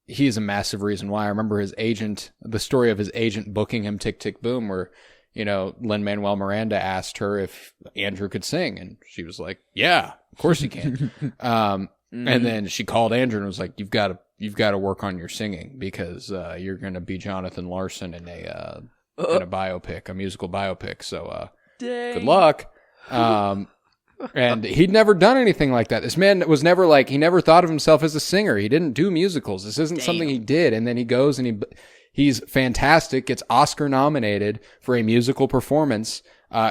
he's a massive reason why. I remember the story of his agent booking him Tick, Tick, Boom, where, Lin-Manuel Miranda asked her if Andrew could sing, and she was like, yeah, of course he can. And then she called Andrew and was like, you've got to work on your singing, because you're going to be Jonathan Larson in a biopic, a musical biopic, so good luck. And he'd never done anything like that. This man was never he never thought of himself as a singer. He didn't do musicals. This isn't something he did. And then he goes and he's fantastic, gets Oscar nominated for a musical performance,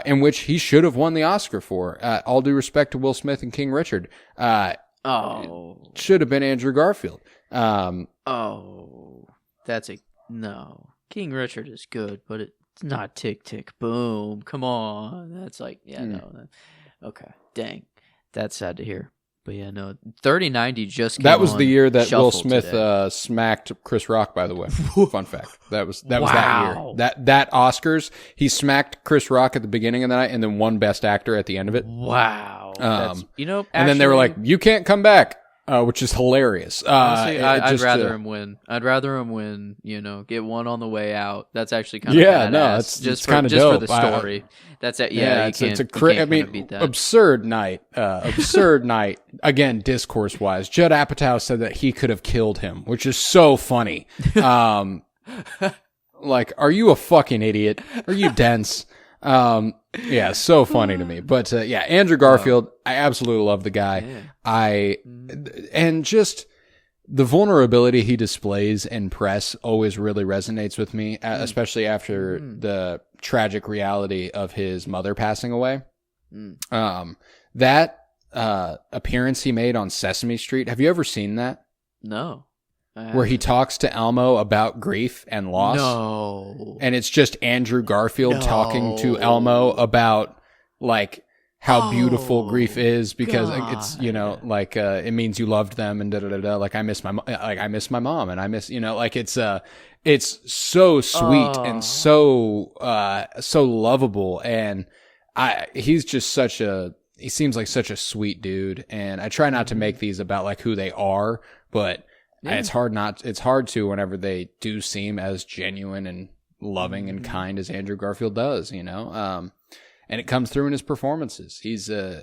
in which he should have won the Oscar for. All due respect to Will Smith and King Richard. Should have been Andrew Garfield. No. King Richard is good, but it's not Tick, Tick, Boom. Come on. That's no. Okay, dang, that's sad to hear. But yeah, no, 3090 just came That was on the year that Will Shuffle Smith smacked Chris Rock, by the way. Fun fact. That was that year. That Oscars, he smacked Chris Rock at the beginning of the night and then won Best Actor at the end of it. Wow. And then they were like, you can't come back. Which is hilarious. Honestly, I'd rather him win. I'd rather him win. Get one on the way out. That's actually kind of badass. No, it's kind of dope. For the story. That's it. Yeah, it's a beat that. Absurd night. Absurd night. Again, discourse wise, Judd Apatow said that he could have killed him, which is so funny. Are you a fucking idiot? Are you dense? Yeah, so funny to me. But Andrew Garfield, I absolutely love the guy. And just the vulnerability he displays in press always really resonates with me, especially after the tragic reality of his mother passing away. That appearance he made on Sesame Street, have you ever seen that? No. Where he talks to Elmo about grief and loss. No. And it's just Andrew Garfield talking to Elmo about how beautiful grief is, because it's, it means you loved them and I miss my mom and I miss, it's so sweet and so lovable. And He's just he seems like such a sweet dude, and I try not to make these about like who they are, but it's hard to whenever they do seem as genuine and loving and kind as Andrew Garfield does, you know? And it comes through in his performances. He's a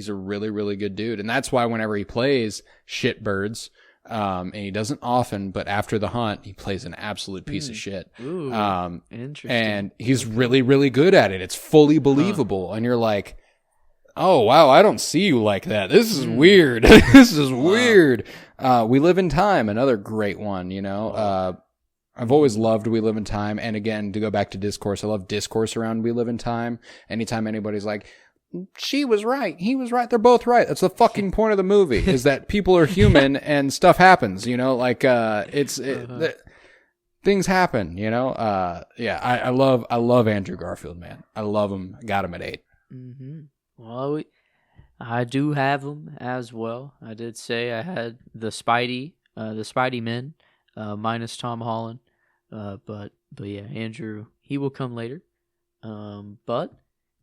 really, really good dude. And that's why whenever he plays Shitbirds, and he doesn't often, but after The Hunt, he plays an absolute piece of shit. Ooh, interesting. And he's really, really good at it. It's fully believable. And you're like, oh, wow, I don't see you like that. This is weird. This is weird. We Live in Time, another great one, you know. I've always loved We Live in Time. And again, to go back to discourse, I love discourse around We Live in Time. Anytime anybody's like, she was right, he was right, they're both right. That's the fucking point of the movie, is that people are human and stuff happens, you know, like, things happen, you know? I love Andrew Garfield, man. I love him. I got him at 8. Mm-hmm. Well, I do have him as well. I did say I had the Spidey men, minus Tom Holland. But yeah, Andrew, he will come later. But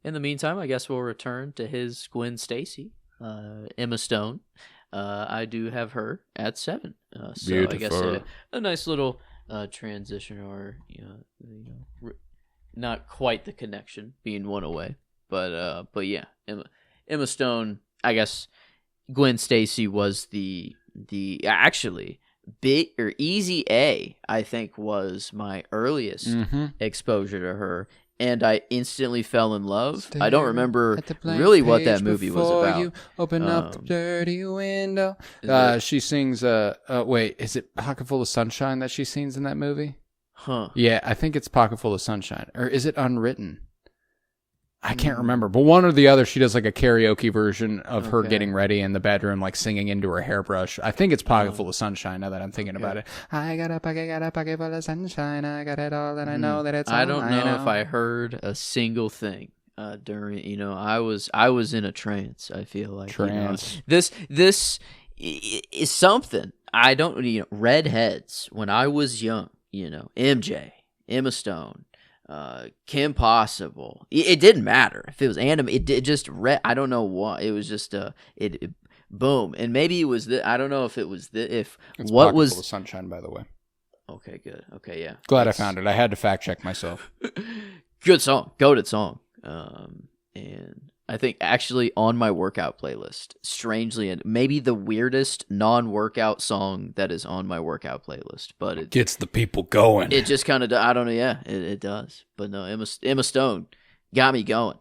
in the meantime, I guess we'll return to his Gwen Stacy, Emma Stone. I do have her at 7. So beautiful. I guess a nice little transition, or not quite the connection, being one away. But yeah, Emma Stone. I guess Gwen Stacy was the actually big or easy A. I think was my earliest exposure to her. And I instantly fell in love. I don't remember really what that movie was about. You open up the dirty window. She sings, wait, is it Pocket Full of Sunshine that she sings in that movie? Huh. Yeah, I think it's Pocket Full of Sunshine. Or is it Unwritten? I can't remember. But one or the other, she does like a karaoke version of her getting ready in the bedroom, like singing into her hairbrush. I think it's Pocket Full of Sunshine, now that I'm thinking about it. I got a pocket full of sunshine. I got it all, and I know that it's all I don't know if I heard a single thing during, I was in a trance, I feel like. Trance. This is something. I don't, redheads, when I was young, MJ, Emma Stone, Kim Possible. It didn't matter if it was anime. It just I don't know what. It was just it boom. And maybe it was I don't know if it was it's what Pocket was Full of Sunshine, by the way. Okay, good. Okay, yeah. Glad I found it. I had to fact check myself. Good song, goated song. And I think actually on my workout playlist, strangely, and maybe the weirdest non-workout song that is on my workout playlist, but it gets the people going. It just kind of, I don't know, yeah, it does. But no, Emma Stone got me going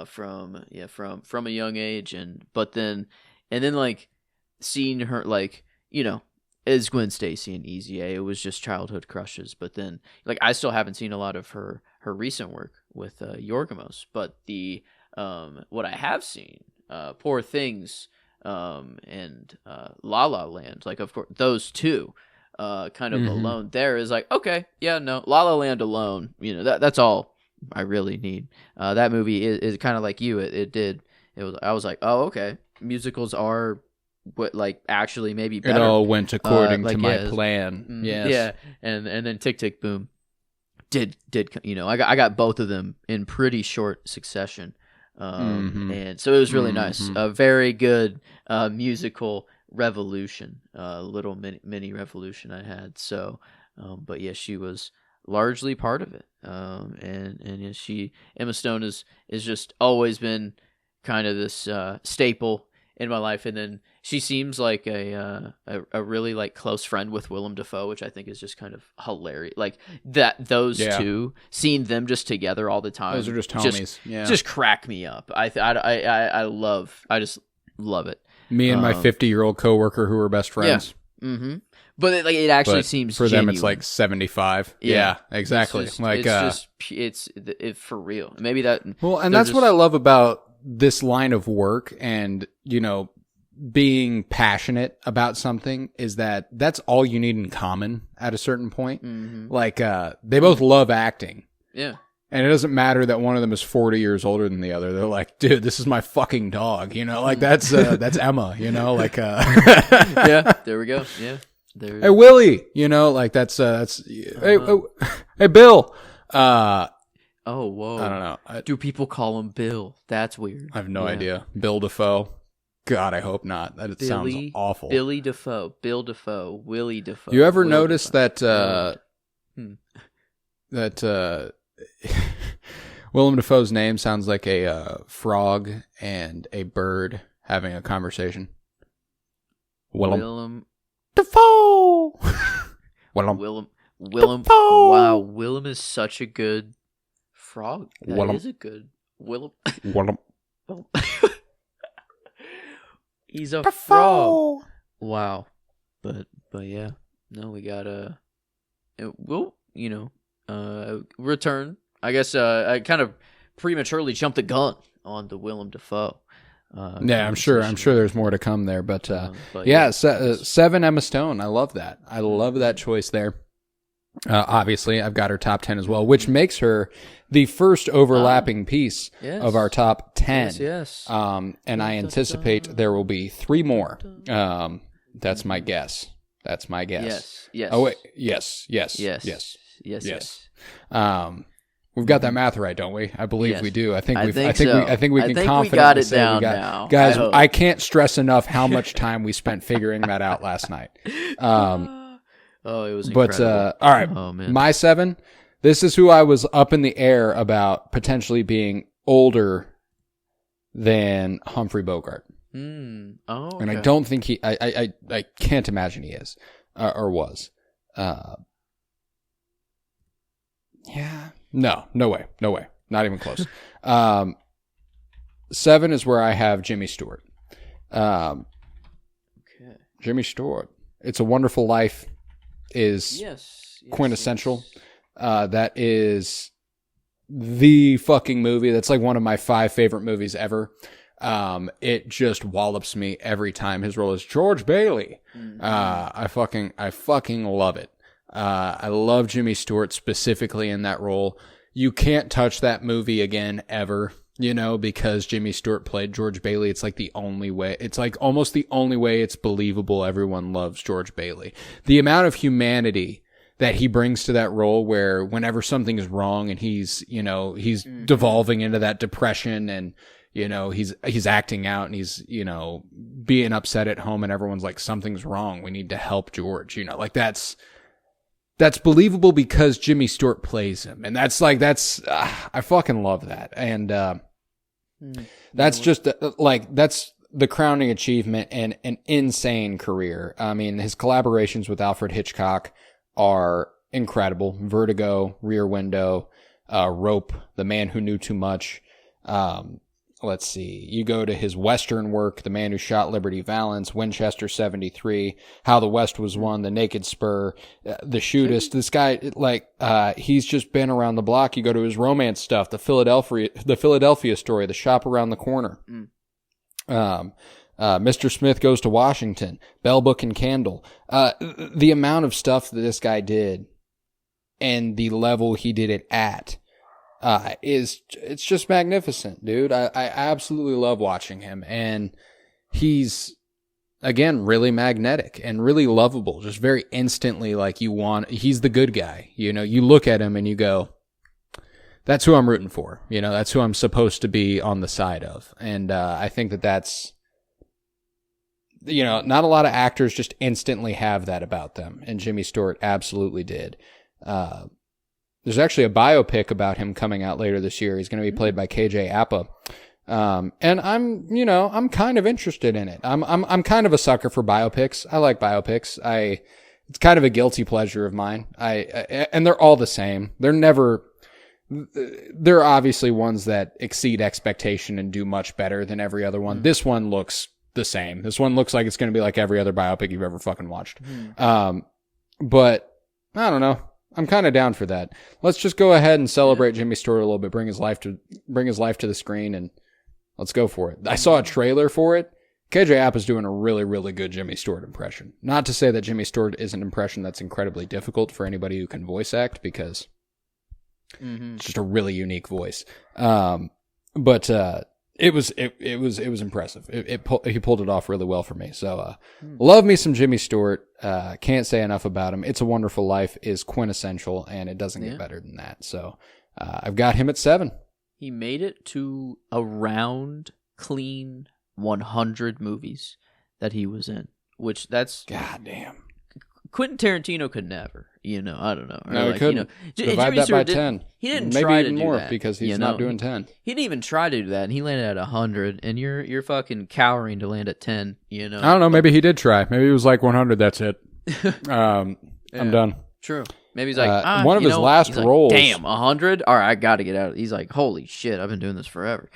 from a young age, and then like seeing her as Gwen Stacy and Easy A, it was just childhood crushes. But then like I still haven't seen a lot of her recent work with Yorgos, but the what I have seen, Poor Things, and La La Land, like of course those two, kind of alone there is like, okay, yeah, no, La La Land alone, that's all I really need. That movie is kind of like you. I was like, oh, okay, musicals are what like actually maybe better. It all went according to my plan. Yes. Yeah, and then Tick Tick Boom did I got both of them in pretty short succession. And so it was really nice. A very good musical revolution, little mini revolution I had. So, but yeah, she was largely part of it. And Emma Stone is just always been kind of this staple in my life. And then she seems like a really like close friend with Willem Dafoe, which I think is just kind of hilarious. Like those two, seeing them just together all the time. Those are just homies. Just crack me up. I just love it. Me and my 50-year-old coworker who are best friends. Yeah. Mm-hmm. But it actually seems for genuine. them it's like 75. Yeah, exactly. It's for real. Maybe that. Well, and that's what I love about this line of work, and being passionate about something, is that that's all you need in common at a certain point. Like they both love acting. Yeah. And it doesn't matter that one of them is 40 years older than the other. They're like, dude, this is my fucking dog. Like that's Emma, like yeah, there we go. Yeah. Hey Willie, like that's hey Bill. Oh, whoa. I don't know. Do people call him Bill? That's weird. I have no idea. Bill Defoe. God, I hope not. That sounds awful. Billy Defoe, Bill Defoe, Willie Defoe. You ever Will notice Defoe. that Willem Dafoe's name sounds like a frog and a bird having a conversation? Willem Dafoe. Willem. Defoe. Wow, Willem is such a good frog. That is a good Willem. He's a frog. Wow. But yeah. No, we got we'll, return. I guess I kind of prematurely jumped the gun on the Willem Dafoe. I'm sure there's more to come there, but yeah, 7 Emma Stone. I love that. I love that choice there. Obviously, I've got her top 10 as well, which makes her the first overlapping piece of our top 10. Yes. And I anticipate there will be 3 more. That's my guess. Yes. Oh wait, yes. We've got that math right, don't we? I believe we do. I think we can confidently got it say down we got now. guys. I can't stress enough how much time we spent figuring that out last night. It was incredible. But all right, my 7. This is who I was up in the air about potentially being older than Humphrey Bogart. Okay. And I don't think he. I can't imagine he is or was. Yeah. No way. Not even close. 7 is where I have Jimmy Stewart. Okay. Jimmy Stewart. It's a Wonderful Life is quintessential. That is the fucking movie. That's like one of my 5 favorite movies ever. It just wallops me every time. His role is George Bailey. I fucking love it. I love Jimmy Stewart specifically in that role. You can't touch that movie again ever, because Jimmy Stewart played George Bailey. It's like the only way. It's like almost the only way it's believable everyone loves George Bailey. The amount of humanity that he brings to that role, where whenever something is wrong and he's devolving into that depression and, he's acting out and he's, being upset at home and everyone's like, something's wrong. We need to help George, that's believable because Jimmy Stewart plays him. And I fucking love that. And, that's just that's the crowning achievement and an insane career. I mean, his collaborations with Alfred Hitchcock are incredible. Vertigo, Rear Window, Rope, The Man Who Knew Too Much. Let's see. You go to his Western work, The Man Who Shot Liberty Valance, Winchester 73, How the West Was Won, The Naked Spur, The Shootist. This guy, he's just been around the block. You go to his romance stuff, the Philadelphia Story, The Shop Around the Corner. Mr. Smith Goes to Washington, Bell Book and Candle. The amount of stuff that this guy did and the level he did it at, it's just magnificent, dude. I absolutely love watching him, and he's again really magnetic and really lovable, just very instantly he's the good guy. You look at him and you go, that's who I'm rooting for. That's who I'm supposed to be on the side of. And I think that's not a lot of actors just instantly have that about them, and Jimmy Stewart absolutely did. There's actually a biopic about him coming out later this year. He's going to be played by KJ Apa. And I'm kind of interested in it. I'm kind of a sucker for biopics. I like biopics. It's kind of a guilty pleasure of mine. And they're all the same. There are obviously ones that exceed expectation and do much better than every other one. This one looks the same. This one looks like it's going to be like every other biopic you've ever fucking watched. But I don't know. I'm kind of down for that. Let's just go ahead and celebrate Jimmy Stewart a little bit, bring his life to the screen, and let's go for it. I saw a trailer for it. KJ Appa's doing a really, really good Jimmy Stewart impression. Not to say that Jimmy Stewart is an impression that's incredibly difficult for anybody who can voice act, because it's just a really unique voice. But it was impressive. He pulled it off really well for me. So love me some Jimmy Stewart. Can't say enough about him. It's a Wonderful Life is quintessential, and it doesn't get better than that. So I've got him at 7. He made it to around clean 100 movies that he was in, which that's goddamn. Quentin Tarantino could never, I don't know. No, he couldn't. Divide that by 10. He didn't Maybe try even to do more that, because he's not doing 10. He didn't even try to do that, and he landed at 100, and you're fucking cowering to land at 10, I don't know. Maybe he did try. Maybe he was like 100. That's it. I'm done. True. Maybe he's like, one of his last roles. Like, damn, 100? All right, I got to get out. He's like, holy shit, I've been doing this forever.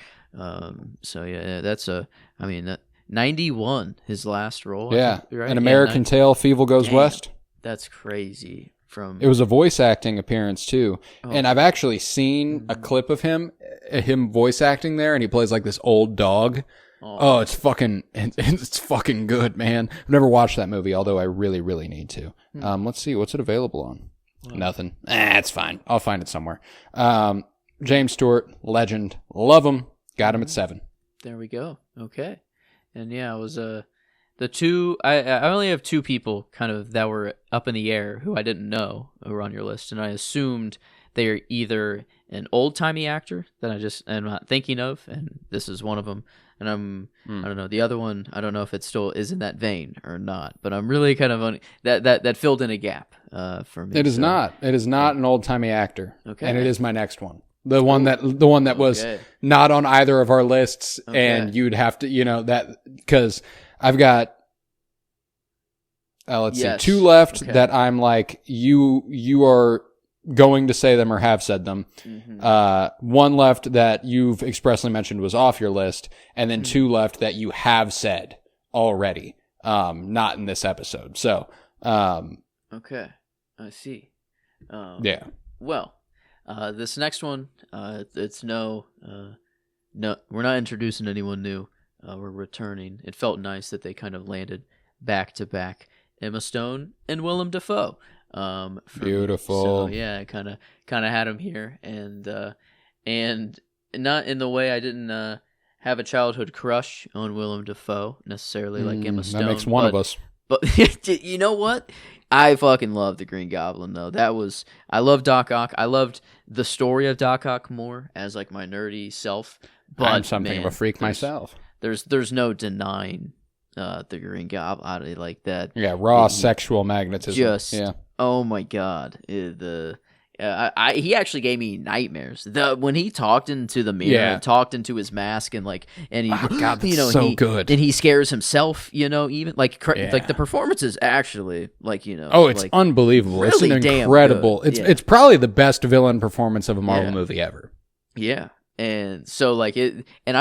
So yeah, that's 91, his last role. Yeah, think, right? An American Tale, Fievel Goes West. That's crazy. It was a voice acting appearance too, and I've actually seen a clip of him voice acting there, and he plays like this old dog. Oh, it's fucking good, man. I've never watched that movie, although I really, really need to. Let's see, what's it available on? Nothing. It's fine. I'll find it somewhere. James Stewart, legend, love him. Got him at 7. There we go. Okay, and yeah, it was the two. I only have 2 people kind of that were up in the air who I didn't know were on your list, and I assumed they are either an old timey actor that I'm not thinking of, and this is one of them. And I don't know, the other one, I don't know if it still is in that vein or not, but I'm really kind of that filled in a gap for me. It is not. It is not an old timey actor. Okay. And it is my next one. The one that was not on either of our lists, and you'd have to, that because I've got let's see, 2 left that I'm like you are going to say them or have said them. 1 left that you've expressly mentioned was off your list, and then 2 left that you have said already, not in this episode. So, okay, I see. Yeah. Well, this next one, it's no, we're not introducing anyone new. We're returning. It felt nice that they kind of landed back to back. Emma Stone and Willem Dafoe. Beautiful. So yeah, kind of had him here, and not in the way I didn't have a childhood crush on Willem Dafoe necessarily like Emma Stone. That makes one of us. But you know what? I fucking love the Green Goblin though. I love Doc Ock. I loved the story of Doc Ock more as like my nerdy self. But I'm something of a freak myself. There's no denying the Green Goblin out of like that. Yeah, raw sexual magnetism. Oh my god, he actually gave me nightmares. When he talked into the mirror, and talked into his mask, and he, God, that's so good. And he scares himself, even like the performances actually, Oh, it's like, unbelievable! Really it's an incredible. It's probably the best villain performance of a Marvel movie ever. Yeah. And so like it, and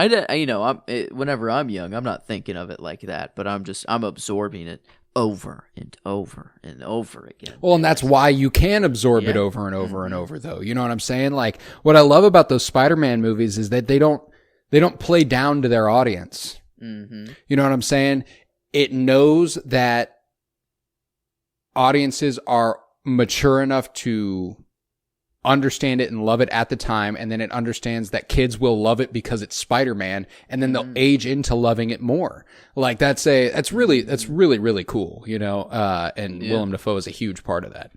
whenever I'm young, I'm not thinking of it like that, but I'm absorbing it over and over and over again. Well, and that's why you can absorb it over and over and over, though. You know what I'm saying? Like, what I love about those Spider-Man movies is that they don't play down to their audience. Mm-hmm. You know what I'm saying? It knows that audiences are mature enough to understand it and love it at the time, and then it understands that kids will love it because it's Spider-Man, and then they'll age into loving it more. Like that's really really cool, and Willem Dafoe is a huge part of that.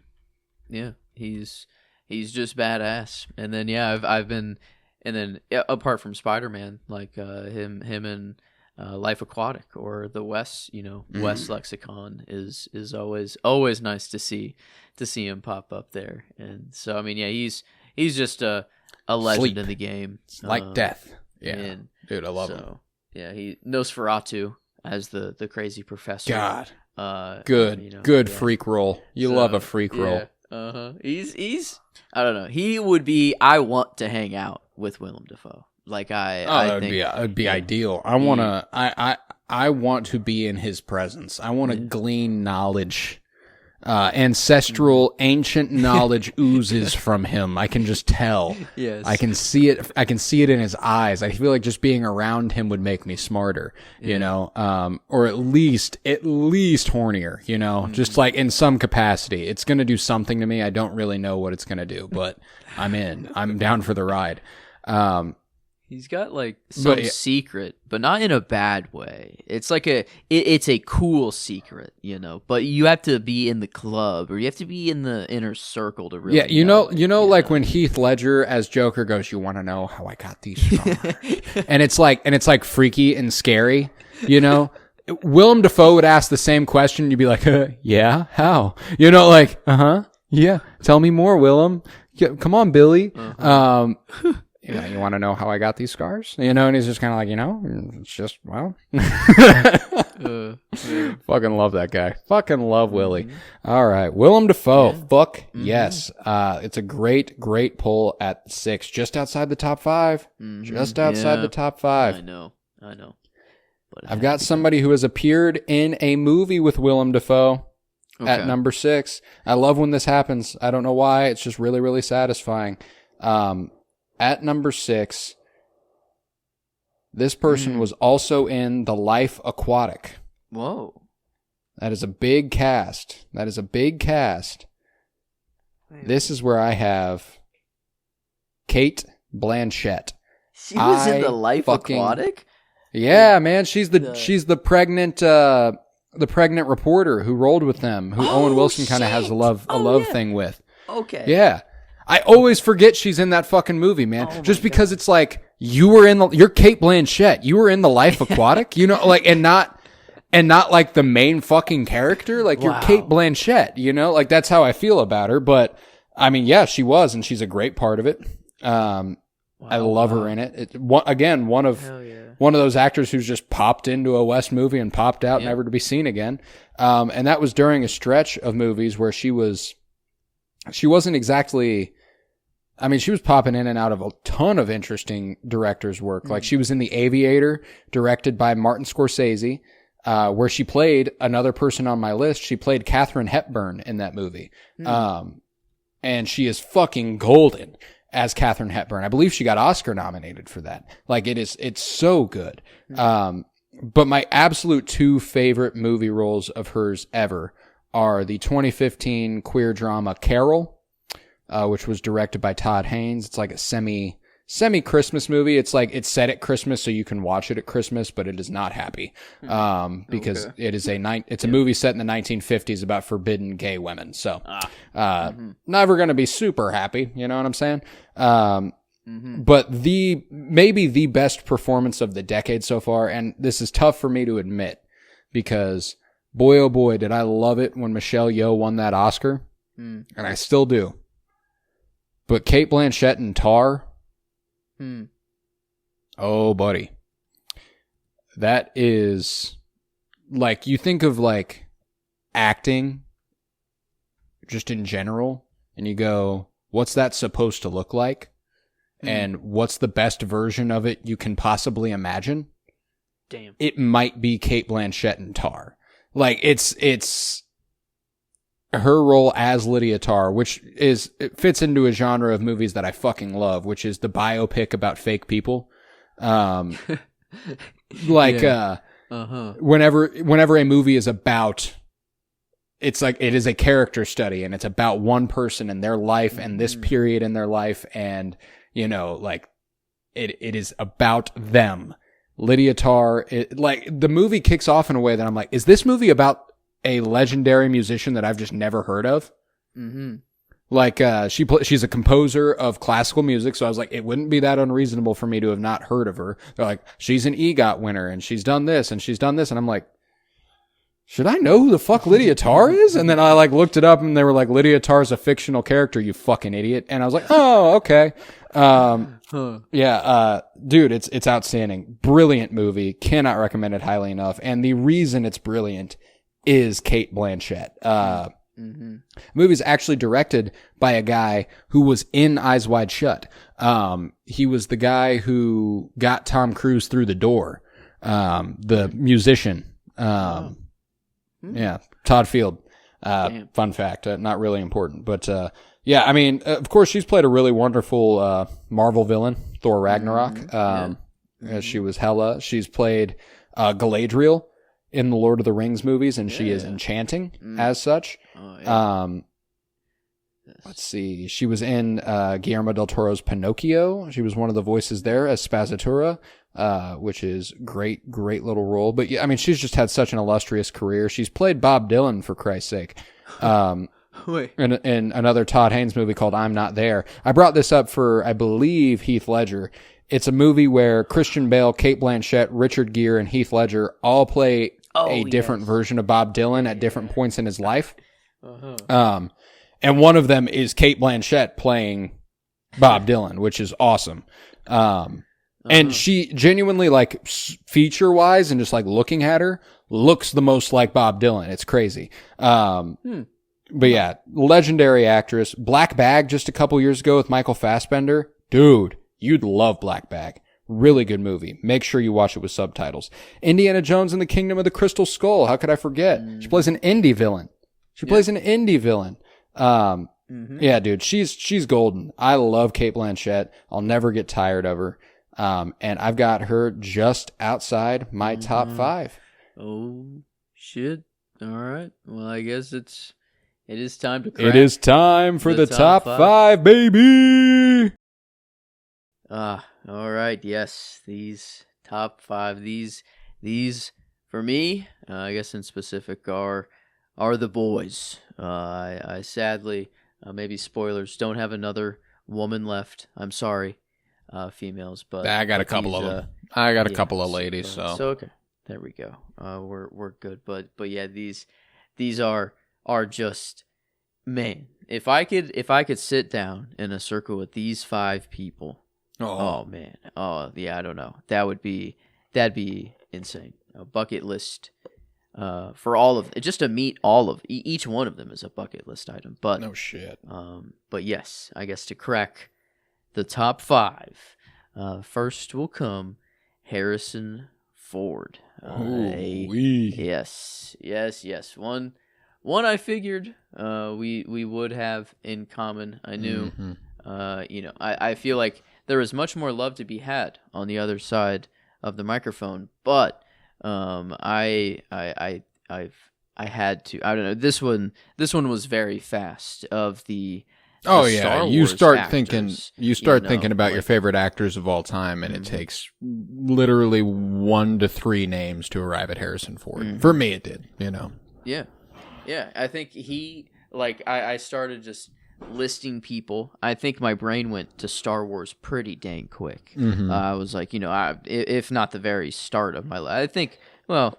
Yeah, he's just badass. And then I've been, and then apart from Spider-Man, like him in Life Aquatic or the West, West Lexicon is always nice to see him pop up there. And so I mean, he's just a legend in the game. It's like death. Yeah, and dude, I love him. Yeah, he Nosferatu as the crazy professor. God, good freak role. You love a freak role. He's I don't know. He would be. I want to hang out with Willem Dafoe. Like I think it would be ideal. I want to be in his presence. I want to glean knowledge. Ancestral, ancient knowledge oozes from him. I can just tell. Yes. I can see it. I can see it in his eyes. I feel like just being around him would make me smarter, or at least hornier, just like in some capacity. It's going to do something to me. I don't really know what it's going to do, but I'm in. I'm down for the ride. He's got like some secret, but not in a bad way. It's like it's a cool secret, you know. But you have to be in the club, or you have to be in the inner circle to really. Yeah, you know, like when Heath Ledger as Joker goes, "You want to know how I got these scars?" and it's like freaky and scary, you know. Willem Dafoe would ask the same question. You'd be like, "Yeah, how?" You know, like, yeah. Tell me more, Willem. Yeah, come on, Billy. You know, you want to know how I got these scars? You know, and he's just kind of like, you know, it's just, well. Fucking love that guy. Fucking love Willie. All right. Willem Dafoe. Yeah. Fuck yes. It's a great, great pull at 6. Just outside the top 5. Just outside the top 5. I know. But I've got somebody who has appeared in a movie with Willem Dafoe at number 6. I love when this happens. I don't know why. It's just really, really satisfying. At number 6, this person was also in The Life Aquatic. Whoa. That is a big cast. This is where I have Cate Blanchett. She was in The Life Aquatic? Yeah, man. She's the pregnant reporter who rolled with them, who Owen Wilson kind of has a love thing with. Okay. Yeah. I always forget she's in that fucking movie, man. Just because it's like you're Cate Blanchett. You were in The Life Aquatic, you know, like and not like the main fucking character. Like you're Cate Blanchett, you know, like that's how I feel about her. But I mean, yeah, she was, and she's a great part of it. I love her in it. One of those actors who's just popped into a West movie and popped out, never to be seen again. And that was during a stretch of movies where she wasn't exactly, I mean, she was popping in and out of a ton of interesting directors' work. Like she was in The Aviator, directed by Martin Scorsese, where she played another person on my list. She played Katharine Hepburn in that movie. And she is fucking golden as Katharine Hepburn. I believe she got Oscar nominated for that. Like it's so good. But my absolute 2 favorite movie roles of hers ever are the 2015 queer drama Carol, which was directed by Todd Haynes. It's like a semi-Christmas movie. It's like it's set at Christmas, so you can watch it at Christmas, but it is not happy because it is it's a movie set in the 1950s about forbidden gay women. So never going to be super happy. You know what I'm saying? But maybe the best performance of the decade so far, and this is tough for me to admit because boy, oh boy, did I love it when Michelle Yeoh won that Oscar. And I still do. But Cate Blanchett in Tar. Oh, buddy. That is, like, you think of, like, acting just in general, and you go, what's that supposed to look like? And what's the best version of it you can possibly imagine? Damn. It might be Cate Blanchett in Tar. Like, it's her role as Lydia Tarr, which it fits into a genre of movies that I fucking love, which is the biopic about fake people. Whenever a movie is about, it's like, it is a character study and it's about one person and their life and this period in their life. And, you know, like it is about them. Lydia Tarr, the movie kicks off in a way that I'm like, is this movie about a legendary musician that I've just never heard of? Like, she's a composer of classical music, so I was like, it wouldn't be that unreasonable for me to have not heard of her. They're like, she's an EGOT winner, and she's done this, and she's done this, and I'm like, should I know who the fuck Lydia Tarr is? And then I like looked it up, and they were like, Lydia Tarr's a fictional character, you fucking idiot. And I was like, oh, okay. Dude, it's outstanding. Brilliant movie. Cannot recommend it highly enough. And the reason it's brilliant is Cate Blanchett. The movie is actually directed by a guy who was in Eyes Wide Shut. He was the guy who got Tom Cruise through the door. The musician. Yeah, Todd Field. Fun fact, not really important, but I mean, of course, she's played a really wonderful Marvel villain, Thor Ragnarok. She was Hela. She's played Galadriel in the Lord of the Rings movies, and she is enchanting as such. let's see. She was in Guillermo del Toro's Pinocchio. She was one of the voices there as Spazzatura, which is great little role. But yeah, I mean, she's just had such an illustrious career. She's played Bob Dylan, for Christ's sake. Wait. In another Todd Haynes movie called I'm Not There. I brought this up for, I believe, Heath Ledger. It's a movie where Christian Bale, Cate Blanchett, Richard Gere, and Heath Ledger all play a different version of Bob Dylan at different points in his life. Uh-huh. And one of them is Cate Blanchett playing Bob Dylan, which is awesome. And she genuinely, like, feature-wise and just, like, looking at her, looks the most like Bob Dylan. It's crazy. But yeah, legendary actress. Black Bag just a couple years ago with Michael Fassbender. Dude, you'd love Black Bag. Really good movie. Make sure you watch it with subtitles. Indiana Jones and the Kingdom of the Crystal Skull. How could I forget? She plays an indie villain. Yeah, dude, she's golden. I love Cate Blanchett. I'll never get tired of her. And I've got her just outside my top 5. Oh, shit. All right. Well, I guess it is time to crack. It is time for the top 5, baby! All right. Yes, these top 5. These for me, I guess in specific, are the boys. I sadly, maybe spoilers, don't have another woman left. I'm sorry, females, but I got a couple of them. I got a couple of ladies, so okay. There we go. We're good, but yeah, these are just, man. If I could sit down in a circle with these 5 people, oh man, oh yeah, I don't know, that'd be insane. A bucket list, for all of just to meet all of each one of them is a bucket list item. But no shit. But yes, I guess to crack the top 5, first will come Harrison Ford. Yes. One I figured we would have in common. I knew, I feel like there is much more love to be had on the other side of the microphone, but I had to. I don't know. This one was very fast. Of the Star you Wars start actors, thinking about your favorite actors of all time, and it takes literally 1 to 3 names to arrive at Harrison Ford. For me, it did. Yeah. I think I started just listing people. I think my brain went to Star Wars pretty dang quick. I was like, if not the very start of my life, I think. Well,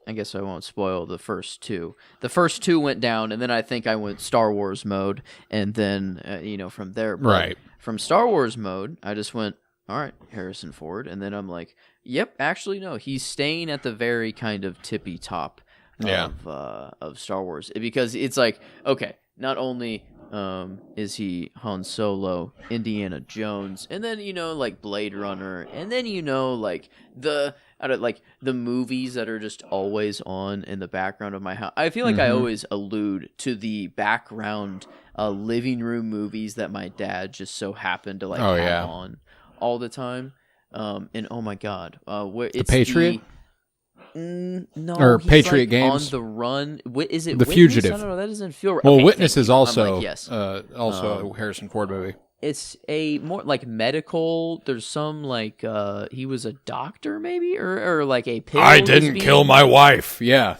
I guess I won't spoil the first 2. The first 2 went down, and then I think I went Star Wars mode, and then from there, right? From Star Wars mode, I just went, all right, Harrison Ford, and then I'm like, yep, actually no, he's staying at the very kind of tippy top of Star Wars, because it's like, okay, not only is he Han Solo, Indiana Jones, and then like Blade Runner, and then like the movies that are just always on in the background of my house. I feel like I always allude to the background living room movies that my dad just so happened to have on all the time. And oh my god, where it's the Patriot. No, or he's Patriot like Games on the run. Is it The Witness? Fugitive? I don't know. That doesn't feel right. Well, Okay, Witness thank is you. I'm also like, yes. also a Harrison Ford movie. It's a more like medical. There's some like he was a doctor maybe or like a pill. I didn't kill my wife. Yeah.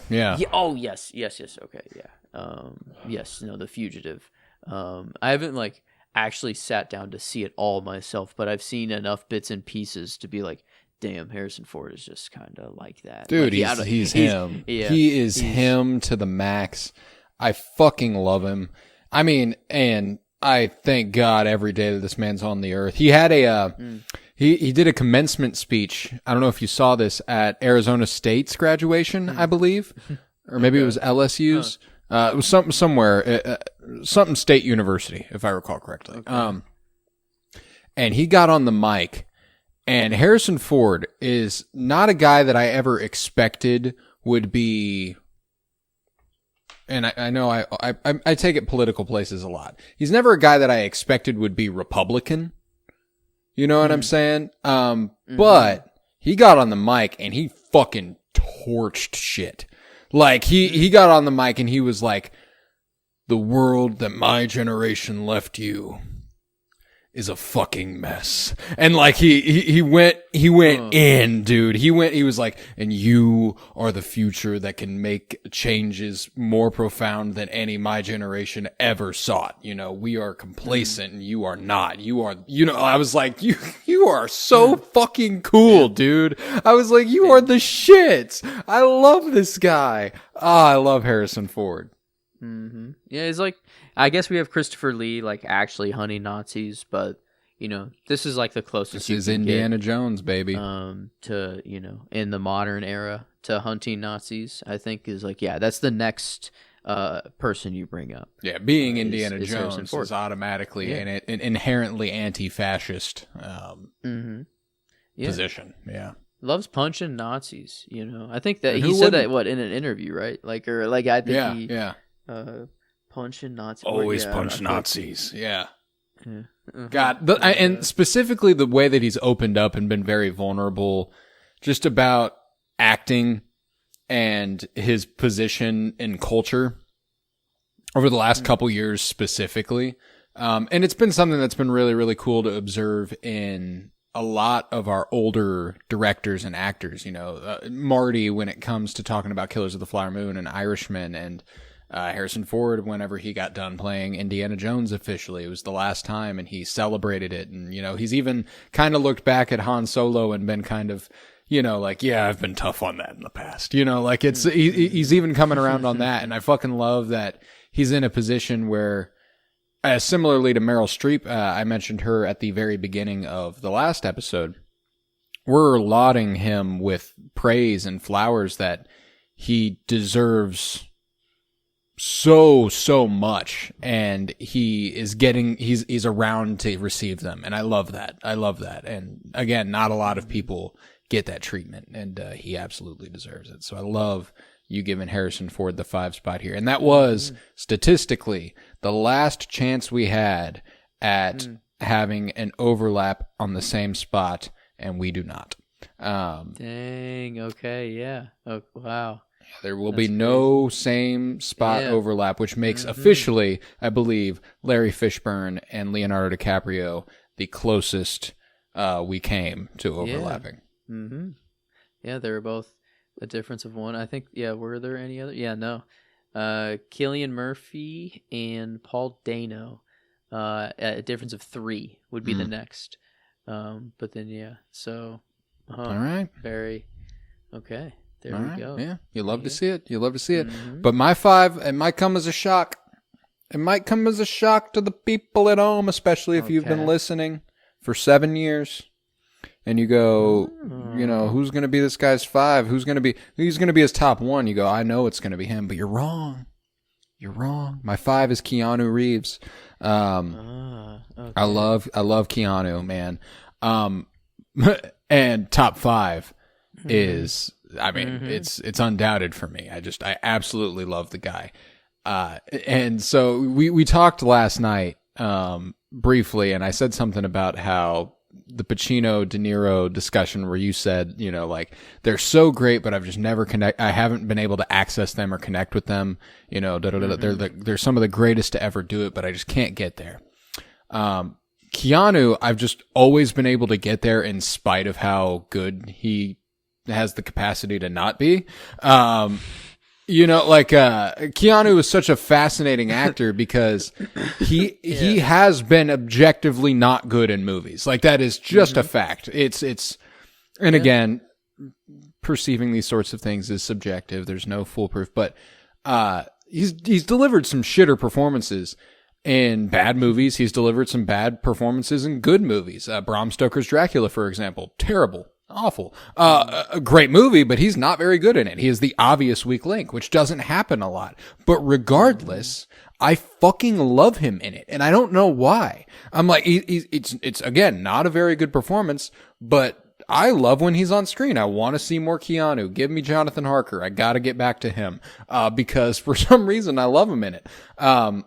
Oh yes. Okay, yeah. Yes. No, The Fugitive. I haven't actually sat down to see it all myself, but I've seen enough bits and pieces to be like, damn, Harrison Ford is just kind of like that. Dude, he's him. Yeah, he is him to the max. I fucking love him. I mean, and I thank God every day that this man's on the earth. He had he did a commencement speech. I don't know if you saw this at Arizona State's graduation, I believe, or maybe it was LSU's. It was something State University, if I recall correctly. Okay. And he got on the mic. And Harrison Ford is not a guy that I ever expected would be, and I know I take it political places a lot. He's never a guy that I expected would be Republican. You know what I'm saying? But he got on the mic and he fucking torched shit. Like he got on the mic and he was like, the world that my generation left you is a fucking mess. And like he went in, dude. He was like, and you are the future that can make changes more profound than any my generation ever sought. You know, we are complacent and you are not. You are, you know, I was like, you are so fucking cool, dude. I was like, you are the shit. I love this guy. I love Harrison Ford. Mm-hmm. Yeah, it's like, I guess we have Christopher Lee like actually hunting Nazis, but you know, this is like the closest This you is can Indiana get, Jones, baby. to, you know, in the modern era to hunting Nazis. I think is like, yeah, that's the next person you bring up. Yeah, being Indiana is Jones is automatically an inherently anti-fascist position. Yeah. Loves punching Nazis, you know. I think that And he who said wouldn't? that in an interview, right? Like, or like I think Yeah. punching Nazis. Always punch Nazis. Yeah. Yeah. God, and specifically the way that he's opened up and been very vulnerable just about acting and his position in culture over the last couple years specifically. And it's been something that's been really, really cool to observe in a lot of our older directors and actors, you know, Marty, when it comes to talking about Killers of the Flower Moon and Irishman, and Harrison Ford, whenever he got done playing Indiana Jones officially, it was the last time, and he celebrated it. And, you know, he's even kind of looked back at Han Solo and been kind of, you know, like, yeah, I've been tough on that in the past, you know, like he's even coming around on that. And I fucking love that he's in a position where, similarly to Meryl Streep, I mentioned her at the very beginning of the last episode, we're lauding him with praise and flowers that he deserves so much, and he's around to receive them, and I love that. And again, not a lot of people get that treatment, and he absolutely deserves it. So I love you giving Harrison Ford the 5 spot here, and that was statistically the last chance we had at having an overlap on the same spot, and we do not. Dang. Okay. Yeah. Oh, wow. There will be no same spot overlap, which makes officially, I believe, Larry Fishburne and Leonardo DiCaprio the closest we came to overlapping. Yeah. Mm-hmm. Yeah, they were both a difference of 1. I think, were there any other? Yeah, no. Cillian Murphy and Paul Dano, a difference of 3 would be the next. But then, so. All right. Very, okay. There All we right. go. Yeah, you love to see it. But my 5, it might come as a shock. It might come as a shock to the people at home, especially if you've been listening for 7 years. And you go, you know, who's going to be this guy's 5? Who's going to be his top 1? You go, I know it's going to be him, but you're wrong. My 5 is Keanu Reeves. Okay. I love Keanu, man. And top 5 is, I mean, it's undoubted for me. I absolutely love the guy. And so we talked last night, briefly, and I said something about how the Pacino De Niro discussion where you said, you know, like, they're so great, but I've just never I haven't been able to access them or connect with them. You know, they're some of the greatest to ever do it, but I just can't get there. Keanu, I've just always been able to get there in spite of how good he has the capacity to not be. You know, like, Keanu is such a fascinating actor because he has been objectively not good in movies. Like, that is just a fact. And again, perceiving these sorts of things is subjective. There's no foolproof, but, he's delivered some shitter performances in bad movies. He's delivered some bad performances in good movies. Bram Stoker's Dracula, for example, terrible. Awful. A great movie, but he's not very good in it. He is the obvious weak link, which doesn't happen a lot. But regardless, I fucking love him in it. And I don't know why. I'm like, it's again, not a very good performance, but I love when he's on screen. I want to see more Keanu. Give me Jonathan Harker. I got to get back to him, because for some reason I love him in it. And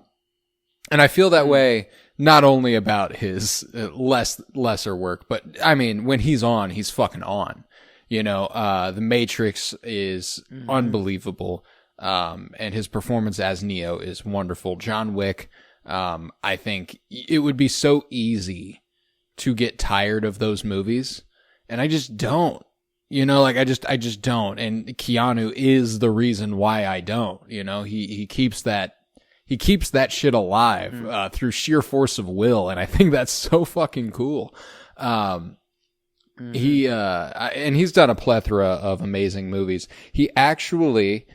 I feel that way not only about his lesser work, but I mean, when he's on, he's fucking on. You know, The Matrix is unbelievable. And his performance as Neo is wonderful. John Wick, I think it would be so easy to get tired of those movies, and I just don't. Like I just don't. And Keanu is the reason why I don't. He keeps that shit alive through sheer force of will, and I think that's so fucking cool. And he's done a plethora of amazing movies. He actually,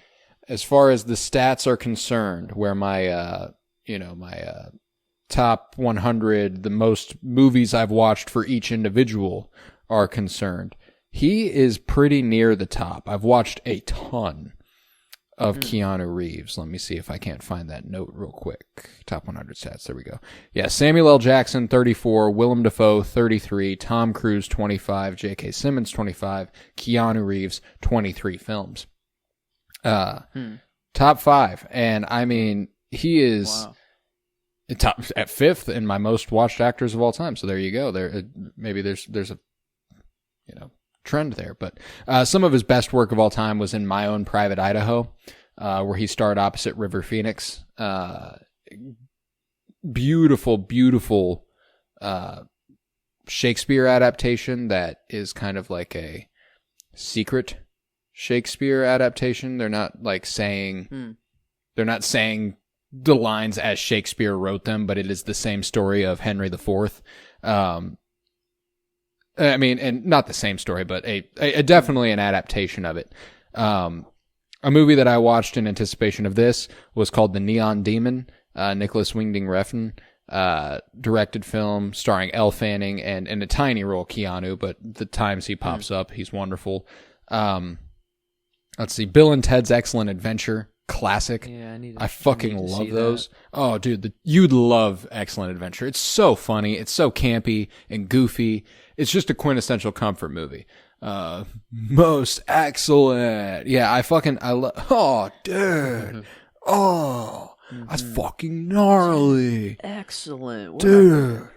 as far as the stats are concerned, where my top 100, the most movies I've watched for each individual are concerned, he is pretty near the top. I've watched a ton of Keanu Reeves. Let me see if I can't find that note real quick. Top 100 stats. There we go. Yeah, Samuel L. Jackson, 34. Willem Dafoe, 33. Tom Cruise, 25. J.K. Simmons, 25. Keanu Reeves, 23 films. Top 5. And, I mean, he is top at 5th in my most watched actors of all time. So there you go. Maybe there's a, trend there, but some of his best work of all time was in My Own Private Idaho, where he starred opposite River Phoenix. Beautiful Shakespeare adaptation that is kind of like a secret Shakespeare adaptation. They're not like saying the lines as Shakespeare wrote them, but it is the same story of Henry IV. And not the same story, but a definitely an adaptation of it. A movie that I watched in anticipation of this was called The Neon Demon, Nicholas Winding Refn, directed film starring Elle Fanning and in a tiny role Keanu, but the times he pops up, he's wonderful. Let's see, Bill and Ted's Excellent Adventure, classic. Yeah, I fucking love those. That. Oh, dude, you'd love Excellent Adventure. It's so funny. It's so campy and goofy. It's just a quintessential comfort movie. Most excellent. Yeah, I love. Oh, dude. Oh, that's fucking gnarly. Excellent. Dude.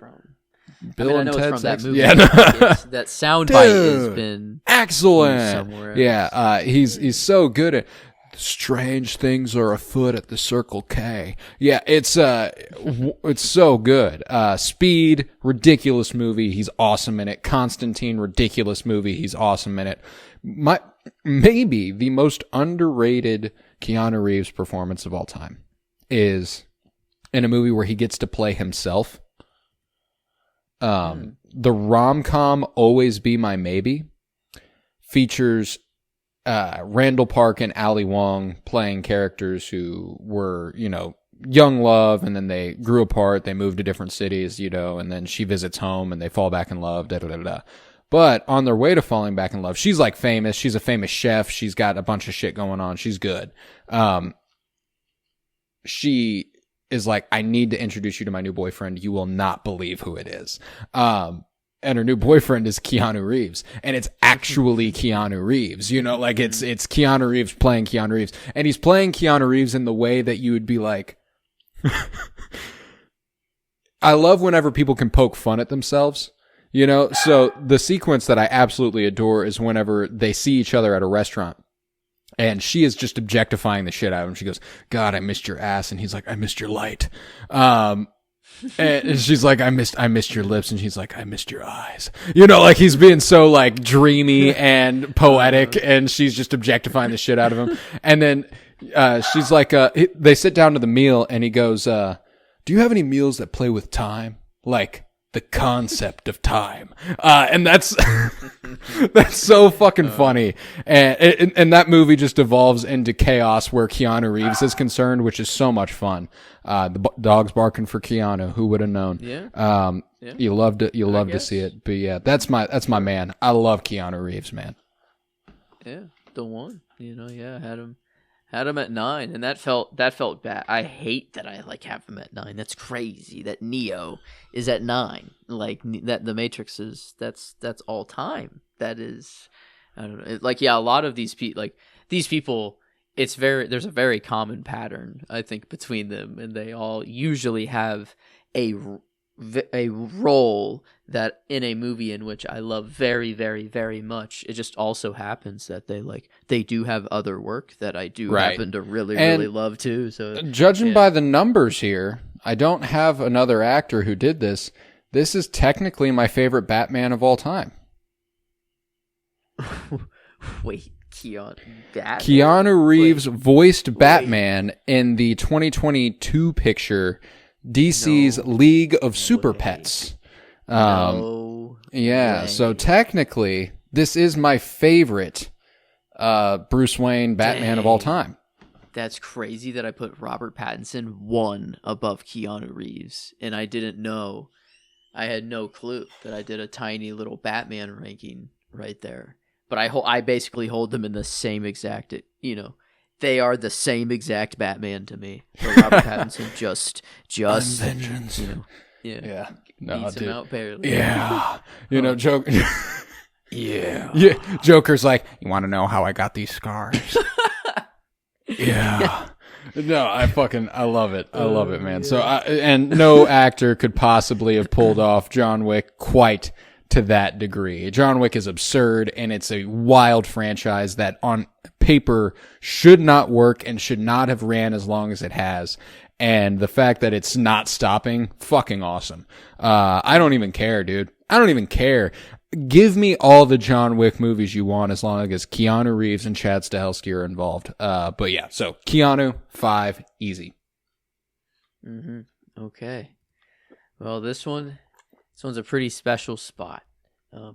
Bill and Ted's from that movie. Yeah, that soundbite has been excellent. Somewhere else. Yeah, he's so good at. Strange things are afoot at the Circle K. Yeah, it's so good. Speed, ridiculous movie. He's awesome in it. Constantine, ridiculous movie. He's awesome in it. Maybe the most underrated Keanu Reeves performance of all time is in a movie where he gets to play himself. The rom-com Always Be My Maybe features Randall Park and Ali Wong playing characters who were, young love, and then they grew apart, they moved to different cities, and then she visits home and they fall back in love, da-da-da-da. But on their way to falling back in love, she's like famous, she's a famous chef, she's got a bunch of shit going on, she's good. She is like, I need to introduce you to my new boyfriend, you will not believe who it is. And her new boyfriend is Keanu Reeves, and it's actually Keanu Reeves, it's Keanu Reeves playing Keanu Reeves, and he's playing Keanu Reeves in the way that you would be like, I love whenever people can poke fun at themselves, so the sequence that I absolutely adore is whenever they see each other at a restaurant, and she is just objectifying the shit out of him. She goes, God, I missed your ass, and he's like, I missed your light. And she's like, I missed your lips. And she's like, I missed your eyes. He's being so like dreamy and poetic, and she's just objectifying the shit out of him. And then, she's like, they sit down to the meal, and he goes, do you have any meals that play with time? Like the concept of time. And that's, that's so fucking funny. And that movie just evolves into chaos where Keanu Reeves is concerned, which is so much fun. The dog's barking for Keanu. Who would have known? Yeah. You love to see it. But yeah, that's my man. I love Keanu Reeves, man. Yeah. The one, had him at 9, and that felt bad. I hate that I have him at 9. That's crazy that Neo is at 9. That the Matrix is that's all time. That is, I don't know. A lot of these people, there's a very common pattern I think between them, and they all usually have a a role that in a movie in which I love very, very, very much. It just also happens that they do have other work that I do happen to really, really love too. So judging by the numbers here, I don't have another actor who did this. This is technically my favorite Batman of all time. Wait, Keanu Reeves voiced Batman in the 2022 picture DC's League of Super Pets. So technically, this is my favorite Bruce Wayne Batman of all time. That's crazy that I put Robert Pattinson 1 above Keanu Reeves, and I didn't know. I had no clue that I did a tiny little Batman ranking right there. But I basically hold them in the same exact, they are the same exact Batman to me. So Robert Pattinson just vengeance. Yeah. No, beats dude. him out barely. Yeah. Joker. Yeah. Joker's like, you want to know how I got these scars? Yeah. No, I love it. I love it, man. So, and no actor could possibly have pulled off John Wick quite to that degree. John Wick is absurd, and it's a wild franchise that on paper should not work and should not have ran as long as it has. And the fact that it's not stopping, fucking awesome. I don't even care, dude. I don't even care. Give me all the John Wick movies you want as long as Keanu Reeves and Chad Stahelski are involved. But yeah, so Keanu, 5, easy. Mm-hmm. Okay. Well, this one's a pretty special spot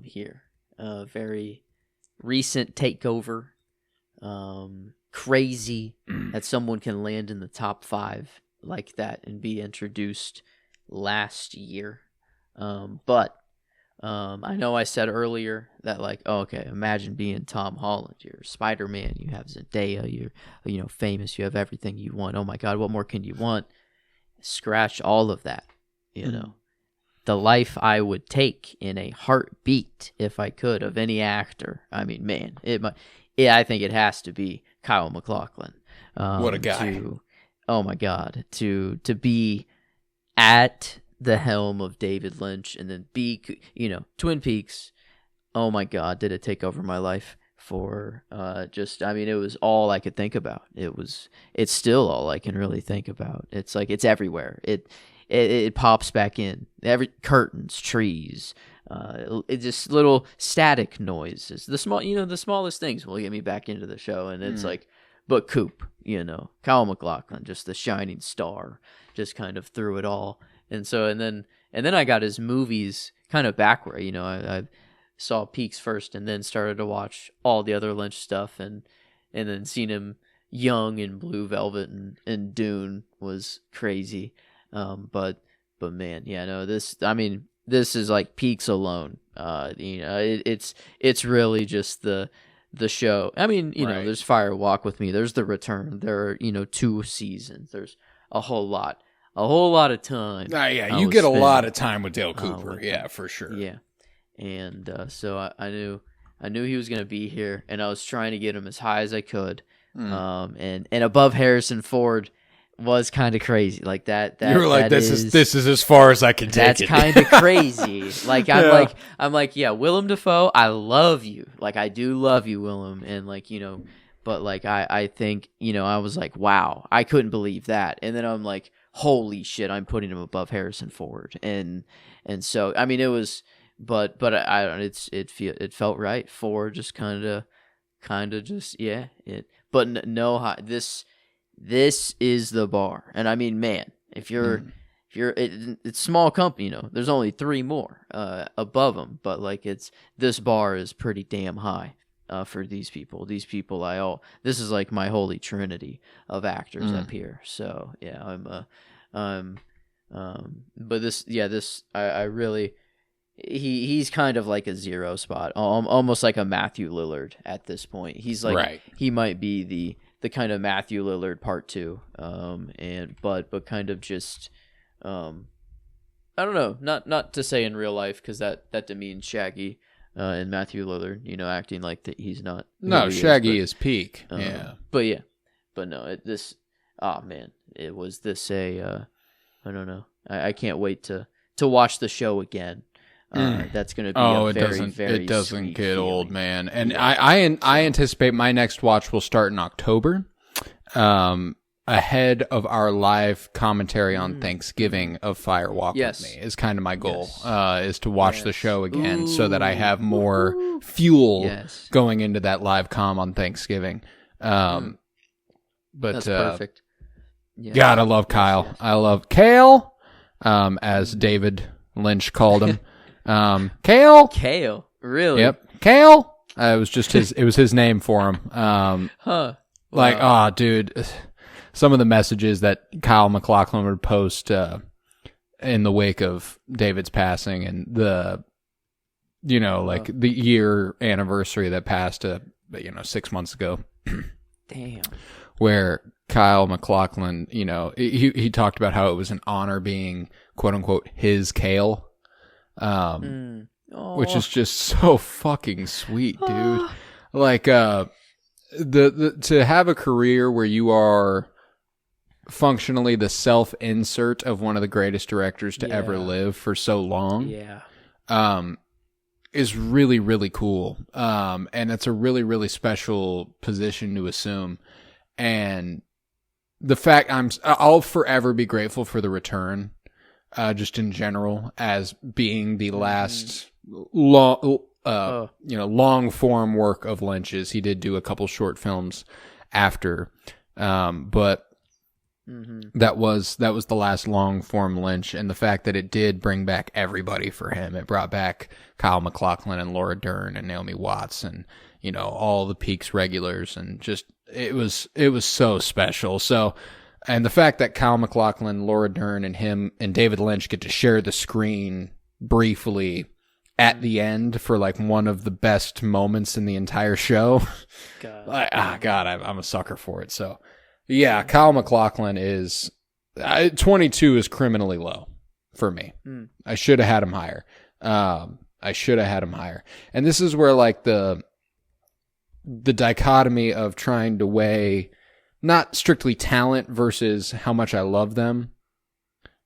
here. Very recent takeover. Crazy that someone can land in the top 5 like that and be introduced last year. But I know I said earlier that imagine being Tom Holland. You're Spider-Man. You have Zendaya. You're famous. You have everything you want. Oh my God, what more can you want? Scratch all of that. The life I would take in a heartbeat if I could of any actor. I mean, man, I think it has to be Kyle MacLachlan. What a guy! Oh my God, to be at the helm of David Lynch and then be, Twin Peaks. Oh my God, did it take over my life for it was all I could think about. It's still all I can really think about. It's like, it's everywhere. It pops back in. Every curtains, trees, it's just little static noises. The smallest things will get me back into the show. And it's but Coop, Kyle MacLachlan, just the shining star, just kind of through it all. And so, and then I got his movies kind of backward. I saw Peaks first, and then started to watch all the other Lynch stuff, and then seen him young in Blue Velvet and Dune was crazy. But man, this is like Peaks alone. It's really just the show. I mean, there's Fire Walk with Me. There's The Return. There are 2 seasons. There's a whole lot of time. You get a lot of time with Dale Cooper. For sure. Yeah, and so I knew he was gonna be here, and I was trying to get him as high as I could, and above Harrison Ford was kind of crazy. Like that. You were like, this is as far as I can take it. That's kind of crazy. Like I'm like, yeah, Willem Dafoe, I love you. Like I do love you, Willem, and but I think I was like, wow, I couldn't believe that, and then I'm like, holy shit, I'm putting him above Harrison Ford, and so I mean it was, but I don't. It felt right. Ford just kind of just but no, this is the bar, and I mean, man, if you're it's small company, there's only 3 more above them, but this bar is pretty damn high. For these people, this is like my holy trinity of actors up here. So yeah, but this, I really, he's kind of like a 0 spot, almost like a Matthew Lillard at this point. He's like, he might be the kind of Matthew Lillard part 2, but kind of just, I don't know, not to say in real life, because that demeans Shaggy. And Matthew Lillard, acting like that he's not. No, Shaggy is peak. But no, it was this I don't know. I can't wait to to watch the show again. That's going to be a very, very it doesn't sweet get feeling. old, man. And I anticipate my next watch will start in October, ahead of our live commentary on Thanksgiving of Fire Walk With Me is kind of my goal, is to watch the show again so that I have more fuel going into that live comm on Thanksgiving. But that's perfect. Yes. God, I love Kyle. Yes. I love Kale, as David Lynch called him. Kale, really? Yep, Kale. It was just his. It was his name for him. Like, Wow. Dude, some of the messages that Kyle MacLachlan would post in the wake of David's passing, and the year anniversary that passed, 6 months ago. Damn. Where Kyle MacLachlan, he talked about how it was an honor being quote unquote his Kale, which is just so fucking sweet, dude. Like, to have a career where you are functionally the self-insert of one of the greatest directors to ever live for so long, is really, really cool. And it's a really, really special position to assume. And the fact I'll forever be grateful for The Return, just in general, as being the last long form work of Lynch's. He did do a couple short films after, but that was the last long form Lynch. And the fact that it did bring back everybody for him, it brought back Kyle MacLachlan and Laura Dern and Naomi Watts and all the Peaks regulars, and just it was so special. So, and the fact that Kyle MacLachlan, Laura Dern, and him and David Lynch get to share the screen briefly at the end for like one of the best moments in the entire show. I'm a sucker for it. So yeah, Kyle MacLachlan is 22 is criminally low for me. I should have had him higher. And this is where like the dichotomy of trying to weigh not strictly talent versus how much I love them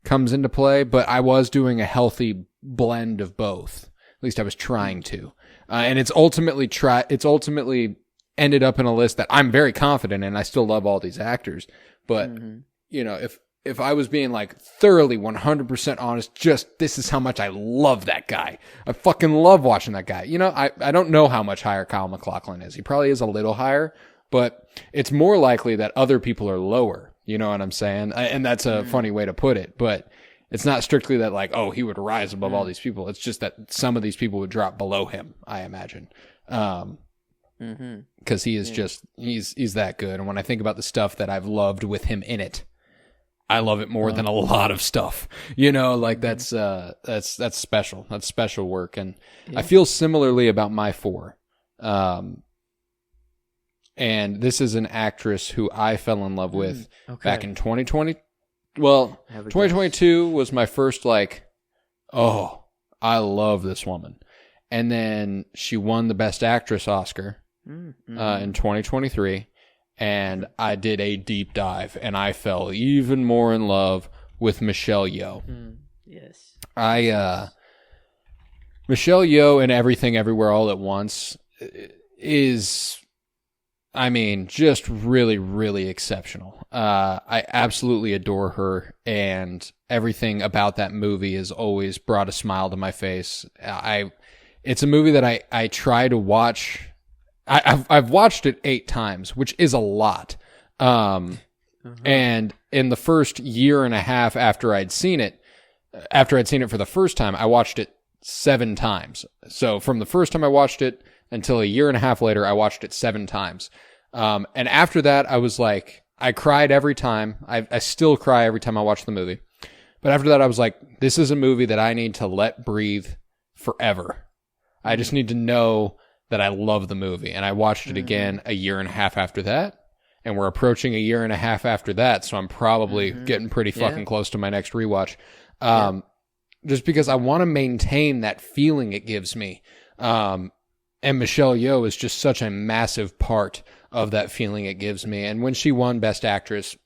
comes into play, but I was doing a healthy blend of both. At least I was trying to. And it's ultimately ended up in a list that I'm very confident in. I still love all these actors, but if I was being like thoroughly 100% honest, just this is how much I love that guy. I fucking love watching that guy. I don't know how much higher Kyle MacLachlan is. He probably is a little higher, but it's more likely that other people are lower. You know what I'm saying? And that's a funny way to put it, but it's not strictly that like, oh, he would rise above all these people. It's just that some of these people would drop below him, I imagine. Cause he is just, he's that good. And when I think about the stuff that I've loved with him in it, I love it more than a lot of stuff, like that's special. That's special work. And I feel similarly about my four. And this is an actress who I fell in love with back in 2020. Well, 2022 was my first like, oh, I love this woman. And then she won the Best Actress Oscar in 2023. And I did a deep dive, and I fell even more in love with Michelle Yeoh. Yes. Michelle Yeoh in Everything Everywhere All at Once is, just really, really exceptional. I absolutely adore her, and everything about that movie has always brought a smile to my face. It's a movie that I try to watch. I've watched it 8 times, which is a lot. And in the first year and a half after I'd seen it for the first time, I watched it 7 times. So from the first time I watched it until a year and a half later, I watched it 7 times. And after that, I was like, I cried every time. I still cry every time I watch the movie. But after that, I was like, this is a movie that I need to let breathe forever. I just need to know that I love the movie. And I watched it again a year and a half after that. And we're approaching a year and a half after that. So I'm probably getting pretty fucking close to my next rewatch. Just because I want to maintain that feeling it gives me. And Michelle Yeoh is just such a massive part of that feeling it gives me. And when she won Best Actress,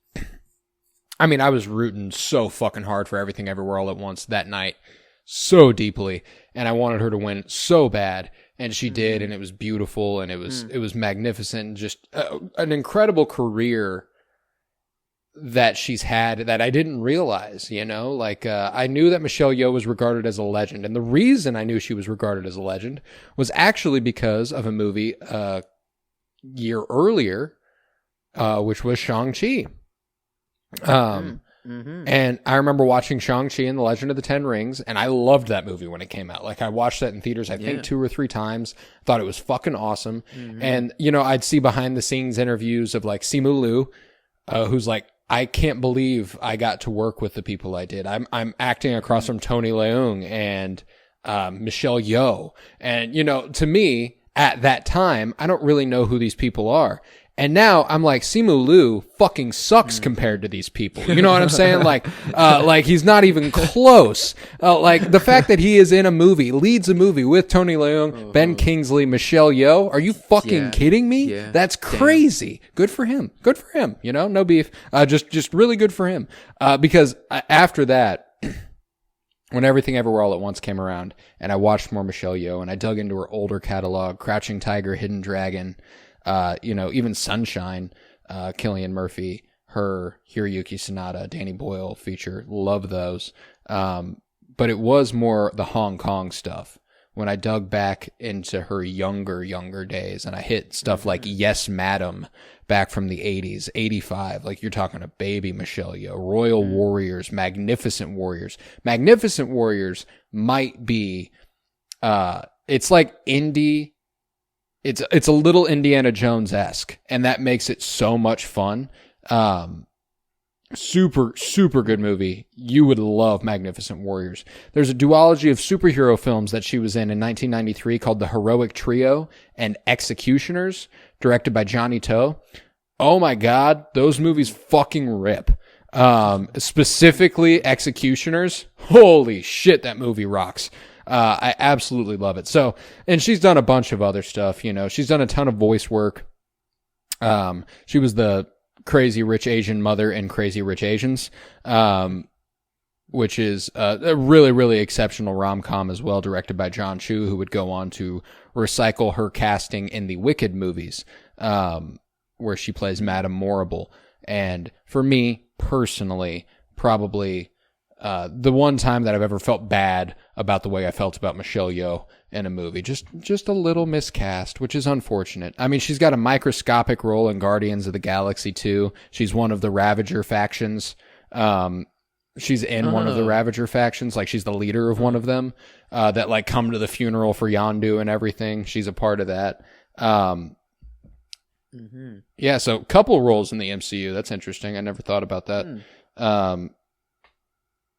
I mean, I was rooting so fucking hard for Everything Everywhere All at Once that night, so deeply, and I wanted her to win so bad, and she did, and it was beautiful, and it was magnificent, and just an incredible career that she's had that I didn't realize, you know, like, I knew that Michelle Yeoh was regarded as a legend. And the reason I knew she was regarded as a legend was actually because of a movie, year earlier, which was Shang-Chi. And I remember watching Shang-Chi and the Legend of the Ten Rings, and I loved that movie when it came out. Like, I watched that in theaters, I think 2 or 3 times, thought it was fucking awesome. And, you know, I'd see behind the scenes interviews of like Simu Liu, who's like, I can't believe I got to work with the people I did. I'm acting across from Tony Leung and Michelle Yeoh. And, you know, to me, at that time, I don't really know who these people are. And now I'm like, Simu Liu fucking sucks compared to these people. You know what I'm saying? Like he's not even close. Like the fact that he is in a movie, leads a movie with Tony Leung, Ben Kingsley, Michelle Yeoh. Are you fucking kidding me? Yeah. That's crazy. Damn. Good for him. Good for him. You know, no beef. Just really good for him. Because after that, when Everything Everywhere All at Once came around, and I watched more Michelle Yeoh, and I dug into her older catalog, Crouching Tiger, Hidden Dragon, you know, even Sunshine, Cillian Murphy, her, Hiroyuki Sanada, Danny Boyle feature, love those. But it was more the Hong Kong stuff when I dug back into her younger days, and I hit stuff like Yes Madam back from the 80s, 85, like you're talking a baby Michelle Yeoh, Royal Warriors, Magnificent Warriors. Magnificent Warriors might be, it's like indie. It's a little Indiana Jones-esque, and that makes it so much fun. Super good movie. You would love Magnificent Warriors. There's a duology of superhero films that she was in 1993 called The Heroic Trio and Executioners, directed by Johnny To. Oh my God, those movies fucking rip. Specifically Executioners. Holy shit, that movie rocks. I absolutely love it. So, and she's done a bunch of other stuff, you know, she's done a ton of voice work. She was the Crazy Rich Asian mother in Crazy Rich Asians, which is a really exceptional rom-com as well, directed by John Chu, who would go on to recycle her casting in the Wicked movies, where she plays Madame Morrible. And for me personally, probably the one time that I've ever felt bad about the way I felt about Michelle Yeoh in a movie. Just a little miscast, which is unfortunate. I mean, she's got a microscopic role in Guardians of the Galaxy 2. She's one of the Ravager factions. She's in one of the Ravager factions. Like, she's the leader of one of them, that like come to the funeral for Yondu and everything. She's a part of that. Yeah, so a couple roles in the MCU. That's interesting. I never thought about that.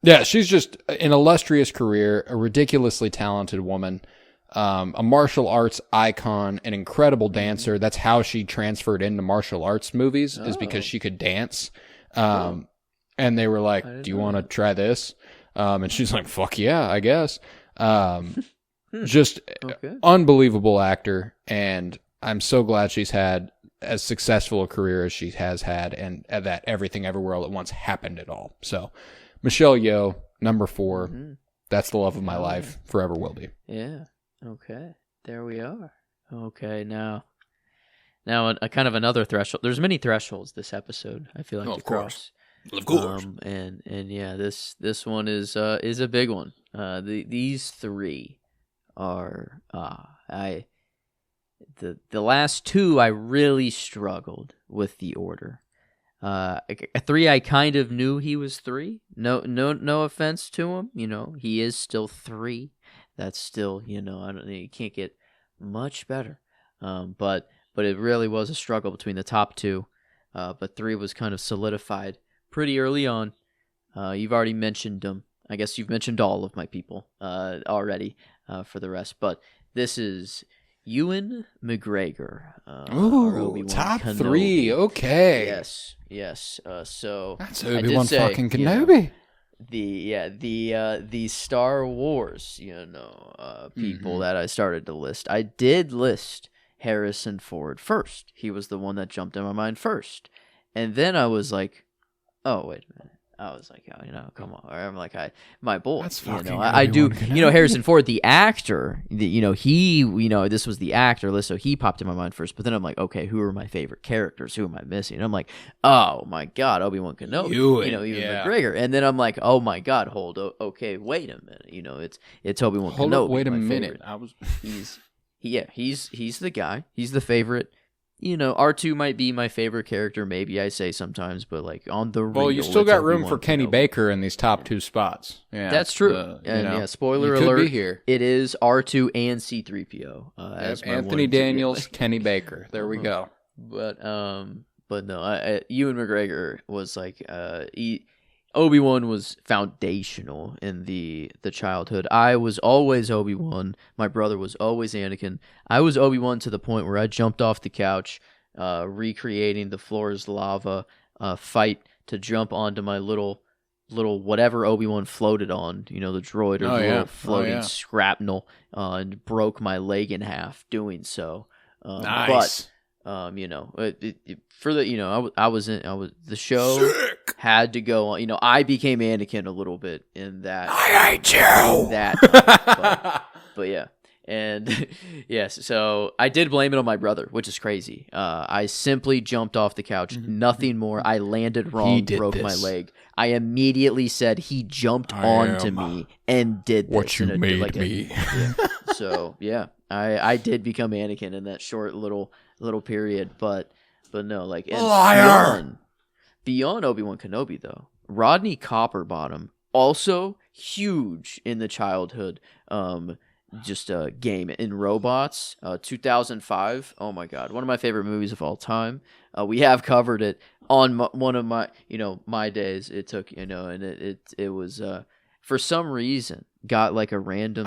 Yeah, she's just an illustrious career, a ridiculously talented woman, a martial arts icon, an incredible dancer. That's how she transferred into martial arts movies, is because she could dance. And they were like, do you want to try this? And she's like, fuck yeah, I guess. Just unbelievable actor. And I'm so glad she's had as successful a career as she has had, and that Everything Everywhere All at Once happened at all. So, Michelle Yeoh, number 4. That's the love of my life. Forever will be. Yeah. Okay. There we are. Okay. Now a kind of another threshold. There's many thresholds this episode, I feel like, to cross. Of course. And yeah, this one is a big one. These 3 are the last 2 I really struggled with the order. 3, I kind of knew he was 3. No offense to him. You know, he is still 3. That's still, you know, you can't get much better. But it really was a struggle between the top 2. But 3 was kind of solidified pretty early on. You've already mentioned them. I guess you've mentioned all of my people already for the rest. But this is Ewan McGregor. Ooh, top Kenobi. 3. Okay. Yes. So that's Obi-Wan fucking Kenobi. The Star Wars, people that I started to list. I did list Harrison Ford first. He was the one that jumped in my mind first. And then I was like, oh, wait a minute. I was like, oh, come on. Or I'm like, my boy, That's fucking I do, Obi-Wan Kenobi. Harrison Ford, the actor, he, this was the actor list, so he popped in my mind first. But then I'm like, okay, who are my favorite characters? Who am I missing? And I'm like, oh my God, Obi-Wan Kenobi, Ewan McGregor. And then I'm like, oh my God, okay, wait a minute, it's Obi-Wan Kenobi. Hold up, wait a minute. He's the guy. He's the favorite. R2 might be my favorite character, maybe I say sometimes, but like on the real, you still got room Obi-Wan for Kenny Kenobi. Baker in these top 2 spots. Yeah, that's true. And spoiler you alert, could be here. it is R2 and C-3PO. As my Anthony one, two, Daniels, Kenny Baker. There we go. But no, Ewan McGregor was like Obi-Wan was foundational in the childhood. I was always Obi-Wan. My brother was always Anakin. I was Obi-Wan to the point where I jumped off the couch, recreating the floor is lava fight to jump onto my little whatever Obi-Wan floated on, the droid or little floating scrapnel, and broke my leg in half doing so. Nice. But the show Sick. had to go on. I became Anakin a little bit in that. I hate you. In that, but yeah, and yes. So I did blame it on my brother, which is crazy. I simply jumped off the couch, nothing more. I landed wrong, broke my leg. I immediately said he jumped onto me and did this. What you made me. So yeah, I did become Anakin in that short little period, but no, like beyond Obi-Wan Kenobi though, Rodney Copperbottom also huge in the childhood just a game in robots. 2005, oh my God, one of my favorite movies of all time. We have covered it on one of my my days. It took and it was for some reason got like a random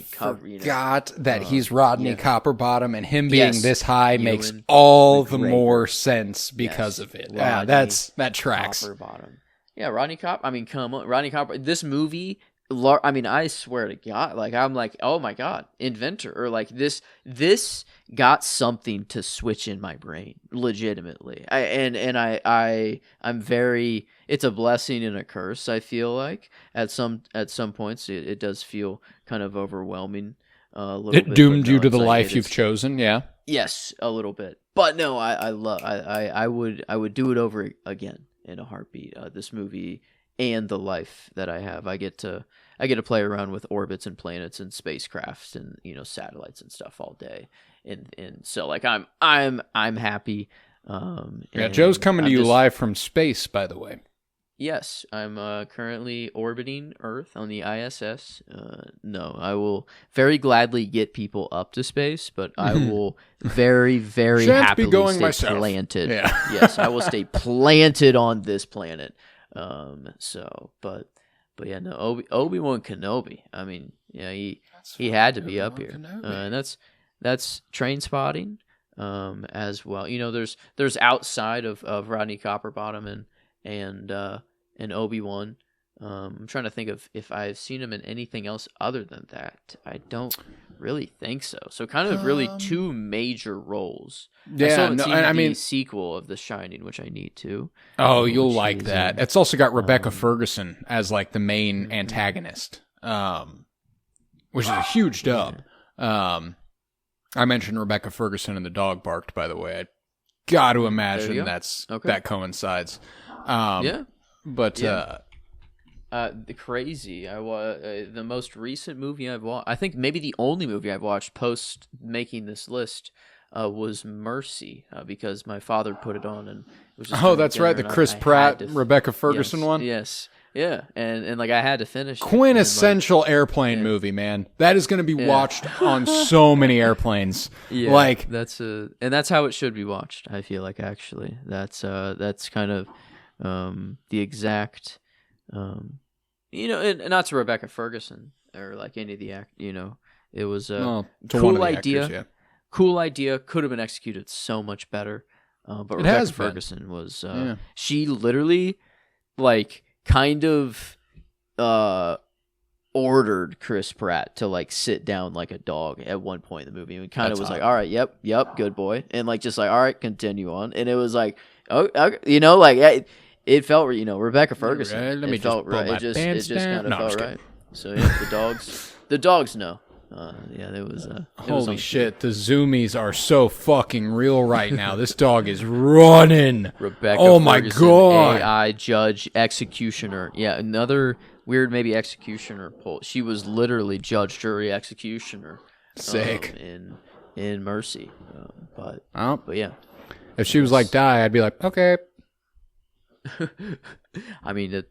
forgot that he's Rodney Copperbottom, and him being this high makes Ewan all McGregor. the more sense because of it. Yeah, that tracks. Copperbottom. Yeah, Rodney Cop. I mean, come on, Rodney Copper. This movie. I mean, I swear to God, like I'm like, oh my God, inventor, or like this got something to switch in my brain, legitimately. I'm very. It's a blessing and a curse. I feel like at some points it does feel kind of overwhelming. A little bit. It doomed you to the life you've chosen. Yeah. Yes, a little bit, but no, I would do it over again in a heartbeat. This movie. And the life that I have, I get to play around with orbits and planets and spacecrafts and satellites and stuff all day, and so like I'm happy. Joe's coming to you live from space, by the way. Yes, I'm currently orbiting Earth on the ISS. No, I will very gladly get people up to space, but I will very, very happily stay planted. Yeah. Yes, I will stay planted on this planet. But yeah, no, Obi-Wan Kenobi. I mean, yeah, he had to be up here, and that's Train Spotting, as well. There's outside of Rodney Copperbottom and Obi-Wan. I'm trying to think of if I've seen him in anything else other than that. I don't really think so. So kind of really 2 major roles. Yeah, I mean, the sequel of The Shining, which I need to. Oh, you'll like that. It's also got Rebecca Ferguson as like the main antagonist, which is a huge dub. Yeah. I mentioned Rebecca Ferguson and The Dog Barked, by the way. I got to imagine that coincides. But crazy. The most recent movie I've watched, I think maybe the only movie I've watched post making this list was Mercy, because my father put it on, and it was just that's right, the Chris Pratt, Rebecca Ferguson one. Yes, yeah, and like I had to finish quintessential airplane movie, man. That is going to be watched on so many airplanes. Yeah, like that's how it should be watched. I feel like actually that's kind of the exact. And not to Rebecca Ferguson or like any of the it was a cool idea. Actors, yeah. Cool idea, could have been executed so much better. But Rebecca Ferguson was she literally like kind of ordered Chris Pratt to like sit down like a dog at one point in the movie, and kind of was like, all right, yep, good boy, and like just like, all right, continue on, and it was like, oh, like it felt, Rebecca Ferguson. Let me it felt just pull right. my It just pants down. kind of No, I'm felt just right. So yeah, the dogs know. Yeah, there was Holy shit, the zoomies are so fucking real right now. This dog is running. Rebecca oh my Ferguson, god. AI judge executioner. Yeah, another weird maybe executioner poll. She was literally judge, jury, executioner. Sick. In Mercy. But yeah. If she was like, die, I'd be like, okay. I mean,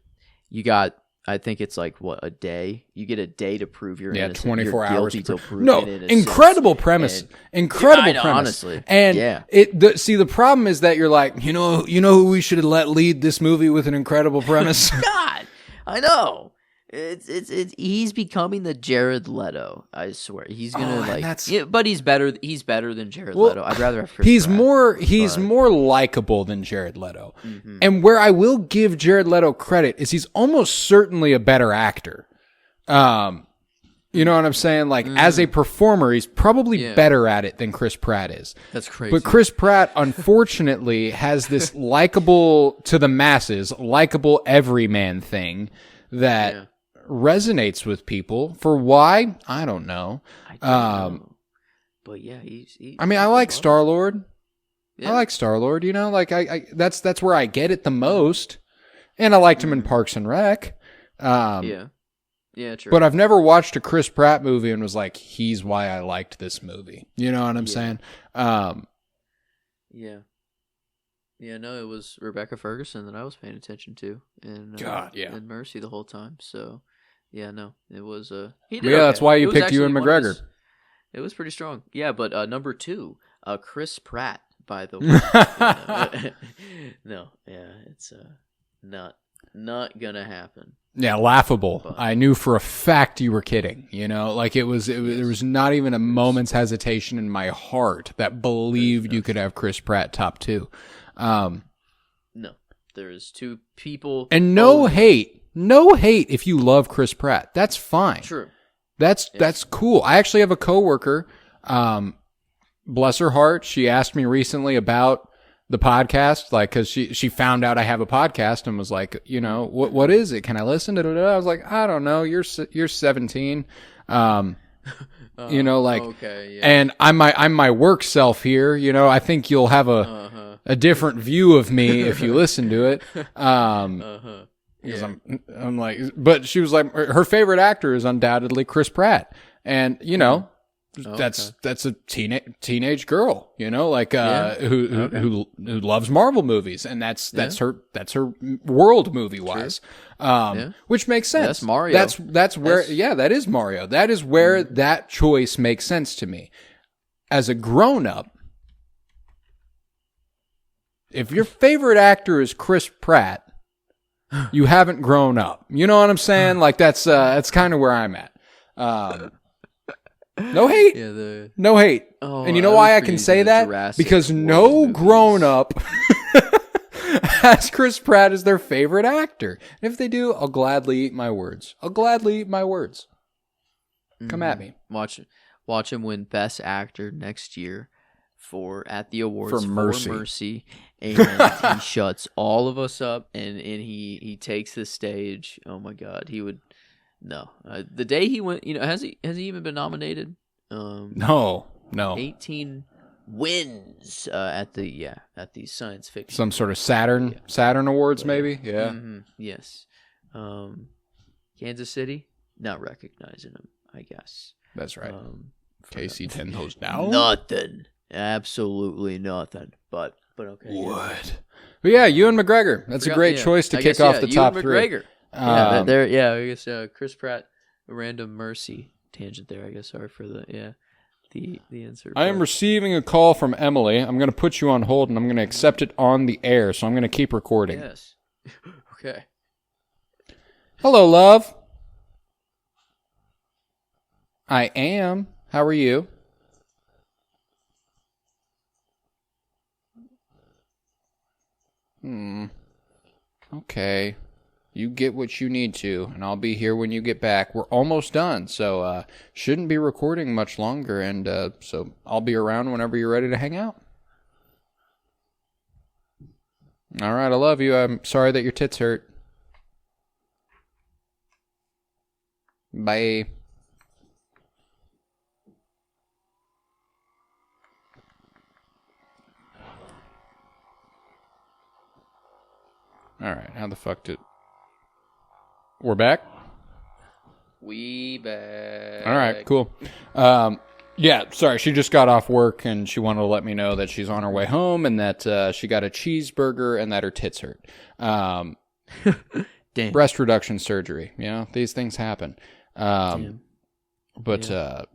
you got, I think it's like, what, a day? You get a day to prove you're innocent. 24 you're hours. To prove innocence. Incredible premise. Incredible premise. Honestly. And yeah. the problem is that you're like, you know who we should have let lead this movie with an incredible premise? God, I know. It's he's becoming the Jared Leto. I swear he's gonna but he's better. He's better than Jared Leto. I'd rather have Chris Pratt. He's more likable than Jared Leto. Mm-hmm. And where I will give Jared Leto credit is he's almost certainly a better actor. You know what I'm saying? Like as a performer, he's probably better at it than Chris Pratt is. That's crazy. But Chris Pratt, unfortunately, has this likable to the masses, likable everyman thing that resonates with people. For why? I don't know. But yeah, he's I mean, I like Star-Lord. Yeah. I like Star-Lord, like I that's where I get it the most. And I liked him in Parks and Rec. Yeah, true. But I've never watched a Chris Pratt movie and was like, he's why I liked this movie. You know what I'm saying? Yeah. Yeah, no, it was Rebecca Ferguson that I was paying attention to in Mercy the whole time. So, yeah, no, it was that's why you picked Ewan McGregor. It was pretty strong. Yeah, but number 2, Chris Pratt, by the way. No, yeah, it's not gonna happen. Yeah, laughable. But I knew for a fact you were kidding. Like there was not even a moment's hesitation in my heart that believed you could have Chris Pratt top 2. No, there's 2 people. And no hate if you love Chris Pratt. That's fine. True. That's cool. I actually have a coworker, bless her heart. She asked me recently about the podcast, like, cause she found out I have a podcast and was like, what is it? Can I listen to it? I was like, I don't know. You're 17. Okay, yeah. And I'm my work self here. I think you'll have a different view of me if you listen to it. Because I'm like, but she was like, her favorite actor is undoubtedly Chris Pratt, and that's a teenage girl, who loves Marvel movies, and that's her world movie wise, which makes sense. That's Mario. That's where that is Mario. That is where that choice makes sense to me. As a grown up, if your favorite actor is Chris Pratt, you haven't grown up. You know what I'm saying? Like that's kind of where I'm at. No hate. No hate. Oh, and you know why I can say that? Because no grown up has Chris Pratt as their favorite actor. And if they do, I'll gladly eat my words. Come at me. Watch him win Best Actor next year at the awards for Mercy. And he shuts all of us up and he takes the stage. Oh my God, he would. No, the day he went, has he even been nominated? No. 18 wins at the science fiction. Some sort of Saturn Awards, maybe. Yeah. Mm-hmm. Yes. Kansas City, not recognizing him, I guess. That's right. Casey 10 toes down. Nothing. Absolutely nothing. But okay. What? But yeah, Ewan McGregor. That's a great choice to kick off the top 3. McGregor. I guess Chris Pratt, a random Mercy tangent there. I guess sorry for the insert. I am receiving a call from Emily. I'm going to put you on hold and I'm going to accept it on the air. So I'm going to keep recording. Yes. Okay. Hello, love. I am. How are you? Okay. You get what you need to, and I'll be here when you get back. We're almost done, so shouldn't be recording much longer, and so I'll be around whenever you're ready to hang out. All right, I love you. I'm sorry that your tits hurt. Bye. All right, how the fuck did... We're back? We back. All right, cool. Yeah, sorry, she just got off work and she wanted to let me know that she's on her way home and that she got a cheeseburger and that her tits hurt. Damn. Breast reduction surgery, you know, these things happen. Damn. But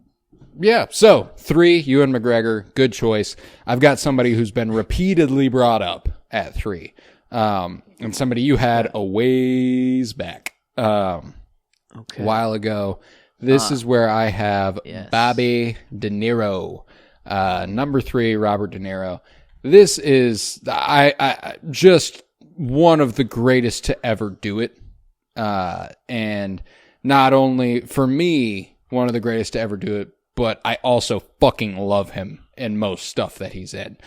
yeah, so 3, Ewan McGregor, good choice. I've got somebody who's been repeatedly brought up at 3, and somebody you had a ways back, a while ago. This is where I have Bobby De Niro, number 3, Robert De Niro. This is I just one of the greatest to ever do it, and not only for me one of the greatest to ever do it, but I also fucking love him in most stuff that he's in.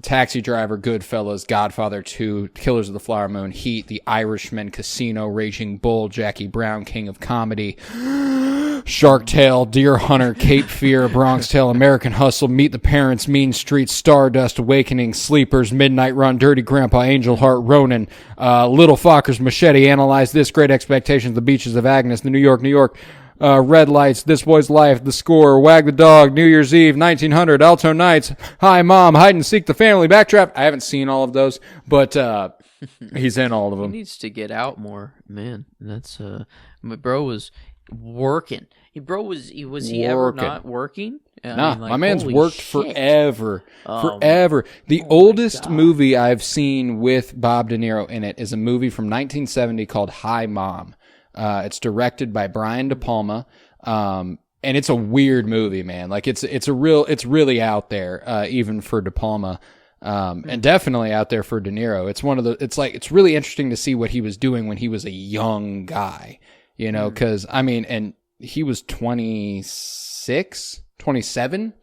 Taxi Driver, Goodfellas, Godfather 2, Killers of the Flower Moon, Heat, The Irishman, Casino, Raging Bull, Jackie Brown, King of Comedy, Shark Tale, Deer Hunter, Cape Fear, Bronx Tale, American Hustle, Meet the Parents, Mean Streets, Stardust, Awakening, Sleepers, Midnight Run, Dirty Grandpa, Angel Heart, Ronin, Little Fockers, Machete, Analyze This, Great Expectations, The Beaches of Agnes, The New York, New York, Red Lights, This Boy's Life, The Score, Wag the Dog, New Year's Eve, 1900, Alto Nights, Hi Mom, Hide and Seek, The Family, Backdraft. I haven't seen all of those, but he's in all of them. He needs to get out more, man. That's my bro was working. Was he ever not working? Nah, my man's worked shit. Forever. Forever. The oldest movie I've seen with Bob De Niro in it is a movie from 1970 called Hi Mom. It's directed by Brian De Palma, and it's a weird movie, man. Like it's really out there, even for De Palma, and definitely out there for De Niro. It's really interesting to see what he was doing when he was a young guy, you know, because and he was 26, 27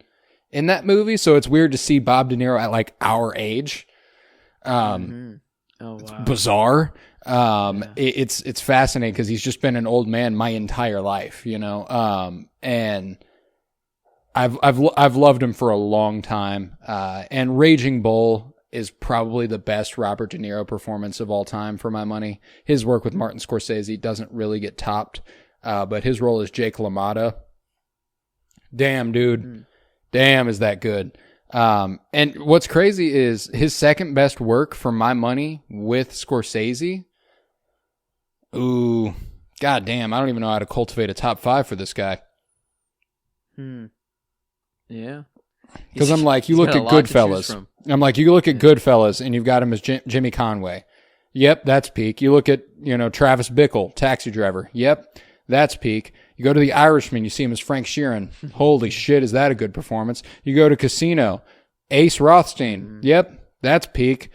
in that movie, so it's weird to see Bob De Niro at like our age. Oh wow, it's bizarre. It's fascinating because he's just been an old man my entire life, you know. And I've loved him for a long time. And Raging Bull is probably the best Robert De Niro performance of all time for my money. His work with Martin Scorsese doesn't really get topped. But his role as Jake LaMotta, damn dude, damn is that good. And what's crazy is his second best work for my money with Scorsese. Ooh, god damn, I don't even know how to cultivate a top 5 for this guy. Yeah. Because I'm like, you look at Goodfellas. I'm like, you look at Goodfellas and you've got him as Jimmy Conway. Yep, that's peak. You look at, Travis Bickle, Taxi Driver. Yep, that's peak. You go to The Irishman, you see him as Frank Sheeran. Holy shit, is that a good performance? You go to Casino, Ace Rothstein. Yep, that's peak.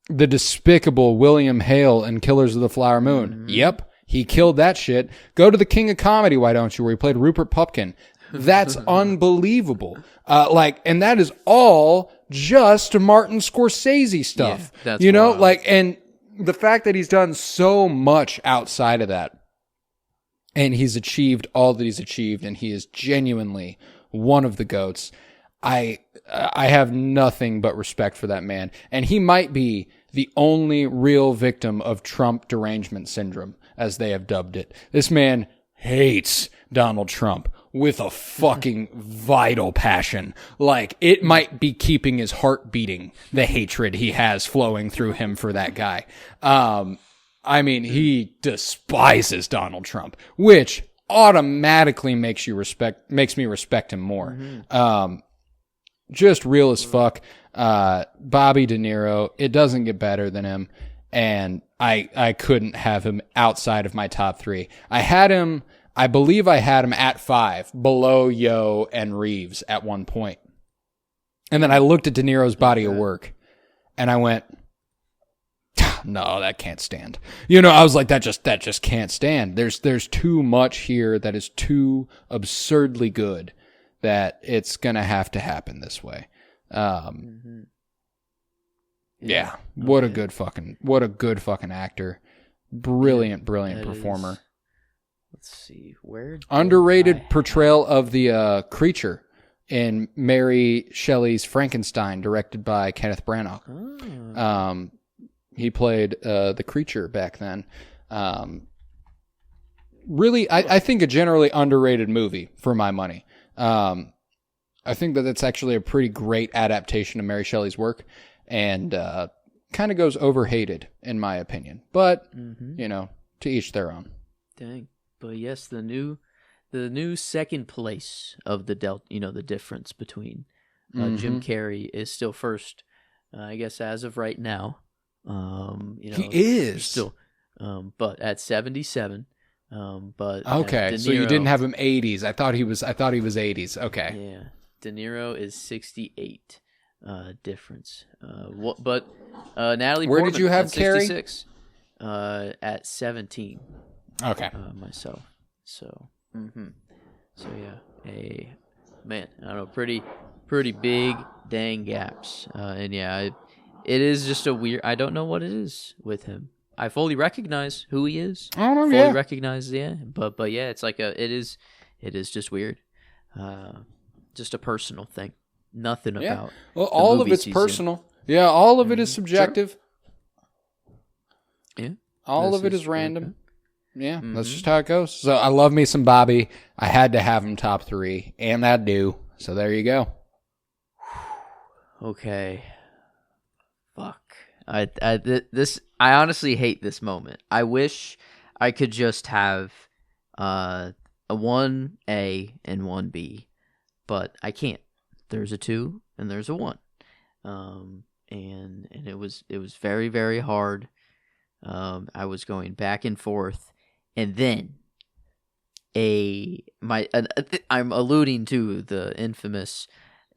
The despicable William Hale in Killers of the Flower Moon. Yep, he killed that shit. Go to The King of Comedy, why don't you, where he played Rupert Pupkin. That's unbelievable. And that is all just Martin Scorsese stuff. Yeah, that's wild. And the fact that he's done so much outside of that, and he's achieved all that he's achieved, and he is genuinely one of the GOATs. I have nothing but respect for that man. And he might be the only real victim of Trump derangement syndrome, as they have dubbed it. This man hates Donald Trump with a fucking vital passion. Like, it might be keeping his heart beating, the hatred he has flowing through him for that guy. He despises Donald Trump, which automatically makes me respect him more. Just real as fuck. Bobby De Niro, it doesn't get better than him, and I couldn't have him outside of my top 3. I believe I had him at 5, below Yo and Reeves at one point. And then I looked at De Niro's body of work, and I went, no, that can't stand. I was like, that just can't stand. There's too much here that is too absurdly good that it's gonna have to happen this way. Yeah. What a good fucking actor. Brilliant performer. Let's see, where underrated portrayal of the creature in Mary Shelley's Frankenstein, directed by Kenneth Branagh. Oh. He played the creature back then. Really, I think a generally underrated movie for my money. I think that it's actually a pretty great adaptation of Mary Shelley's work, and kind of goes overhated in my opinion. But to each their own. Dang. But yes, the new second place of the the difference between Jim Carrey is still first, I guess, as of right now. He is still, but at 77. But okay, so you didn't have him 80s. I thought he was 80s. Okay. Yeah, De Niro is 68. Difference. But Natalie Where Portman did you have at Carey? 66. At 17. Okay. Myself. So. So yeah, man, I don't know, pretty big dang gaps. And yeah, it is just a weird. I don't know what it is with him. I fully recognize who he is. I don't know. Fully recognize, but yeah, it's like it is just weird. Just a personal thing. Nothing about. Well, all of it's personal. Yeah, all of it is subjective. Sure. Yeah. All of it is random. Yeah, that's just how it goes. So I love me some Bobby. I had to have him top 3, and that do. So there you go. Okay. Fuck. I honestly hate this moment. I wish I could just have a 1A and 1B, but I can't. There's a 2 and there's a 1. And it was very, very hard. I was going back and forth. And then I'm alluding to the infamous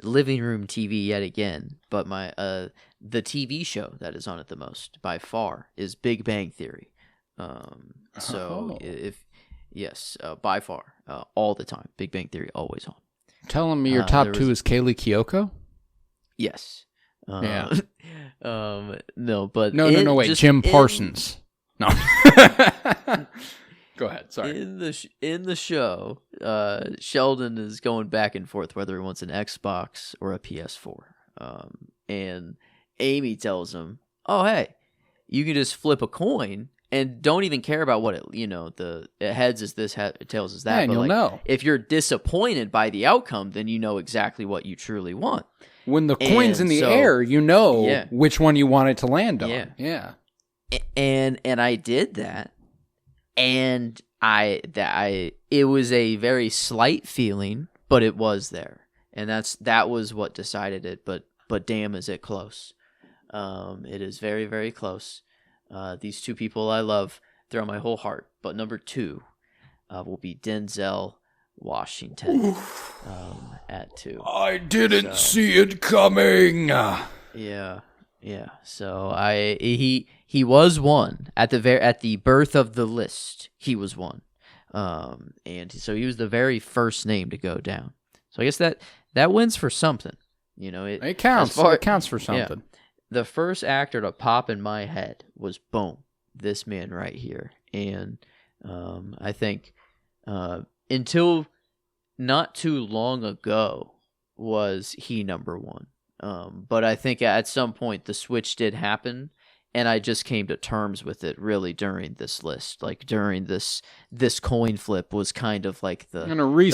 living room TV yet again, but the TV show that is on it the most by far is Big Bang Theory. So by far, all the time, Big Bang Theory always on. Telling me your top 2 is Kaylee Kiyoko? Yes. Yeah. No, but no. Wait, Jim Parsons. No. Go ahead. Sorry. In the show, Sheldon is going back and forth whether he wants an Xbox or a PS4. And Amy tells him, "Oh, hey, you can just flip a coin and don't even care about what the heads is this, tails is that. Yeah, and you'll know. If you're disappointed by the outcome, then you know exactly what you truly want. When the coin's in the air, you know which one you want it to land on. Yeah. And I did that. And it was a very slight feeling, but it was there, and that was what decided it. But damn, is it close? It is very, very close. These 2 people I love throughout my whole heart, but number 2 will be Denzel Washington at 2. I didn't see it coming. Yeah. So he was 1 at the birth of the list. He was 1, and so he was the very first name to go down. So I guess that wins for something. It counts. It counts for something. Yeah, the first actor to pop in my head was boom, this man right here, and I think until not too long ago was he number 1. But I think at some point the switch did happen, and I just came to terms with it really during this list. Like during this coin flip was kind of like the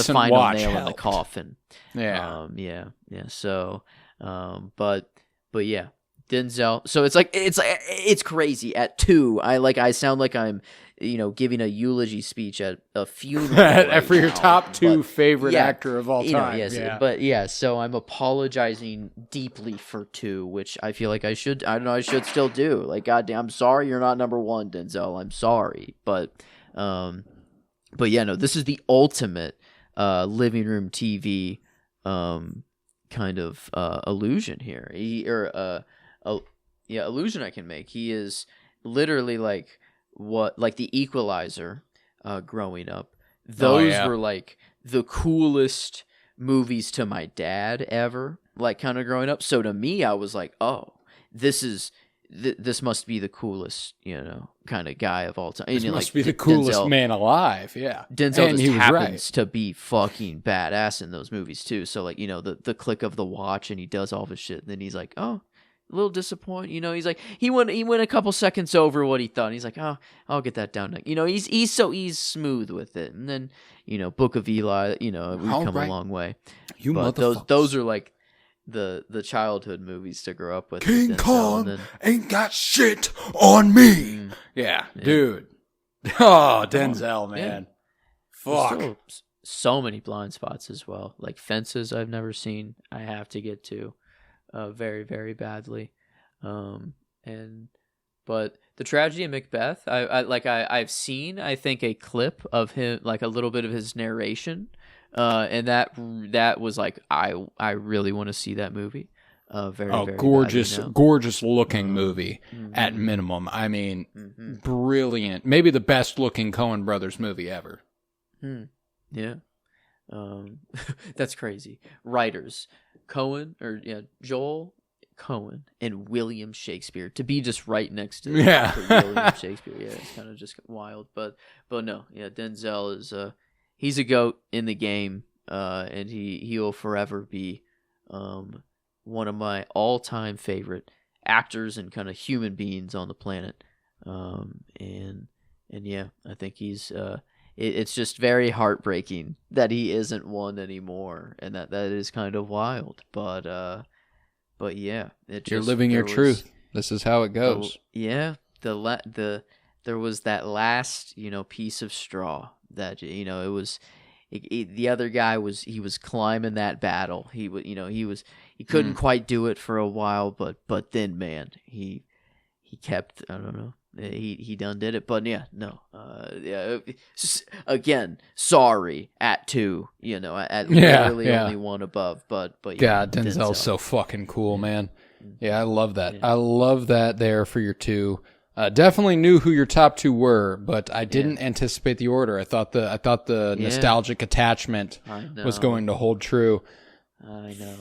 final nail in the coffin. Yeah. Yeah. So, but yeah, Denzel. So it's crazy at 2. I sound like I'm giving a eulogy speech at a funeral for your top 2 favorite actor of all time. Yes, but yeah, so I'm apologizing deeply for 2, which I feel like I should still do. Like, goddamn, I'm sorry you're not number 1, Denzel. I'm sorry, but yeah, no, this is the ultimate living room TV kind of illusion here. Illusion I can make. He is literally like the Equalizer growing up. Those were like the coolest movies to my dad ever, like kind of growing up. So to me, I was like, oh, this is this must be the coolest, kind of guy of all time. This must be the coolest man alive. Yeah. Denzel and just happens to be fucking badass in those movies too. So like, the click of the watch and he does all of his shit. And then he's like, oh, a little disappointed. He's like, he went a couple seconds over what he thought. And he's like, oh, I'll get that down. He's smooth with it. And then, Book of Eli, we've come a long way. You but motherfuckers. Those are like the childhood movies to grow up with. King Kong ain't got shit on me. Yeah, dude. Oh, Denzel, man. Fuck. Still so many blind spots as well. Like Fences I've never seen. I have to get to very, very badly. But the tragedy of Macbeth, I've seen, I think, a clip of him, like a little bit of his narration. And that was like, I really want to see that movie. Very gorgeous, badly now. Gorgeous looking movie at minimum. I mean, brilliant. Maybe the best looking Coen Brothers movie ever. Yeah. That's crazy. Writers, Joel Coen and William Shakespeare to be just right next to William Shakespeare. Yeah, it's kind of just wild. But no, yeah, Denzel is he's a GOAT in the game, and he will forever be one of my all-time favorite actors and kind of human beings on the planet. And yeah, I think he's it's just very heartbreaking that he isn't one anymore, and that is kind of wild. But yeah, you're living your truth. This is how it goes. There was that last piece of straw that it was. The other guy was climbing that battle. He couldn't quite do it for a while, but then man, he kept. I don't know. He done did it, but yeah, no, again, sorry at 2, at literally only one above, but yeah, God, Denzel's so fucking cool, man. Yeah, I love that. I love that there for your 2. Definitely knew who your top 2 were, but I didn't anticipate the order. I thought the nostalgic attachment was going to hold true. I know.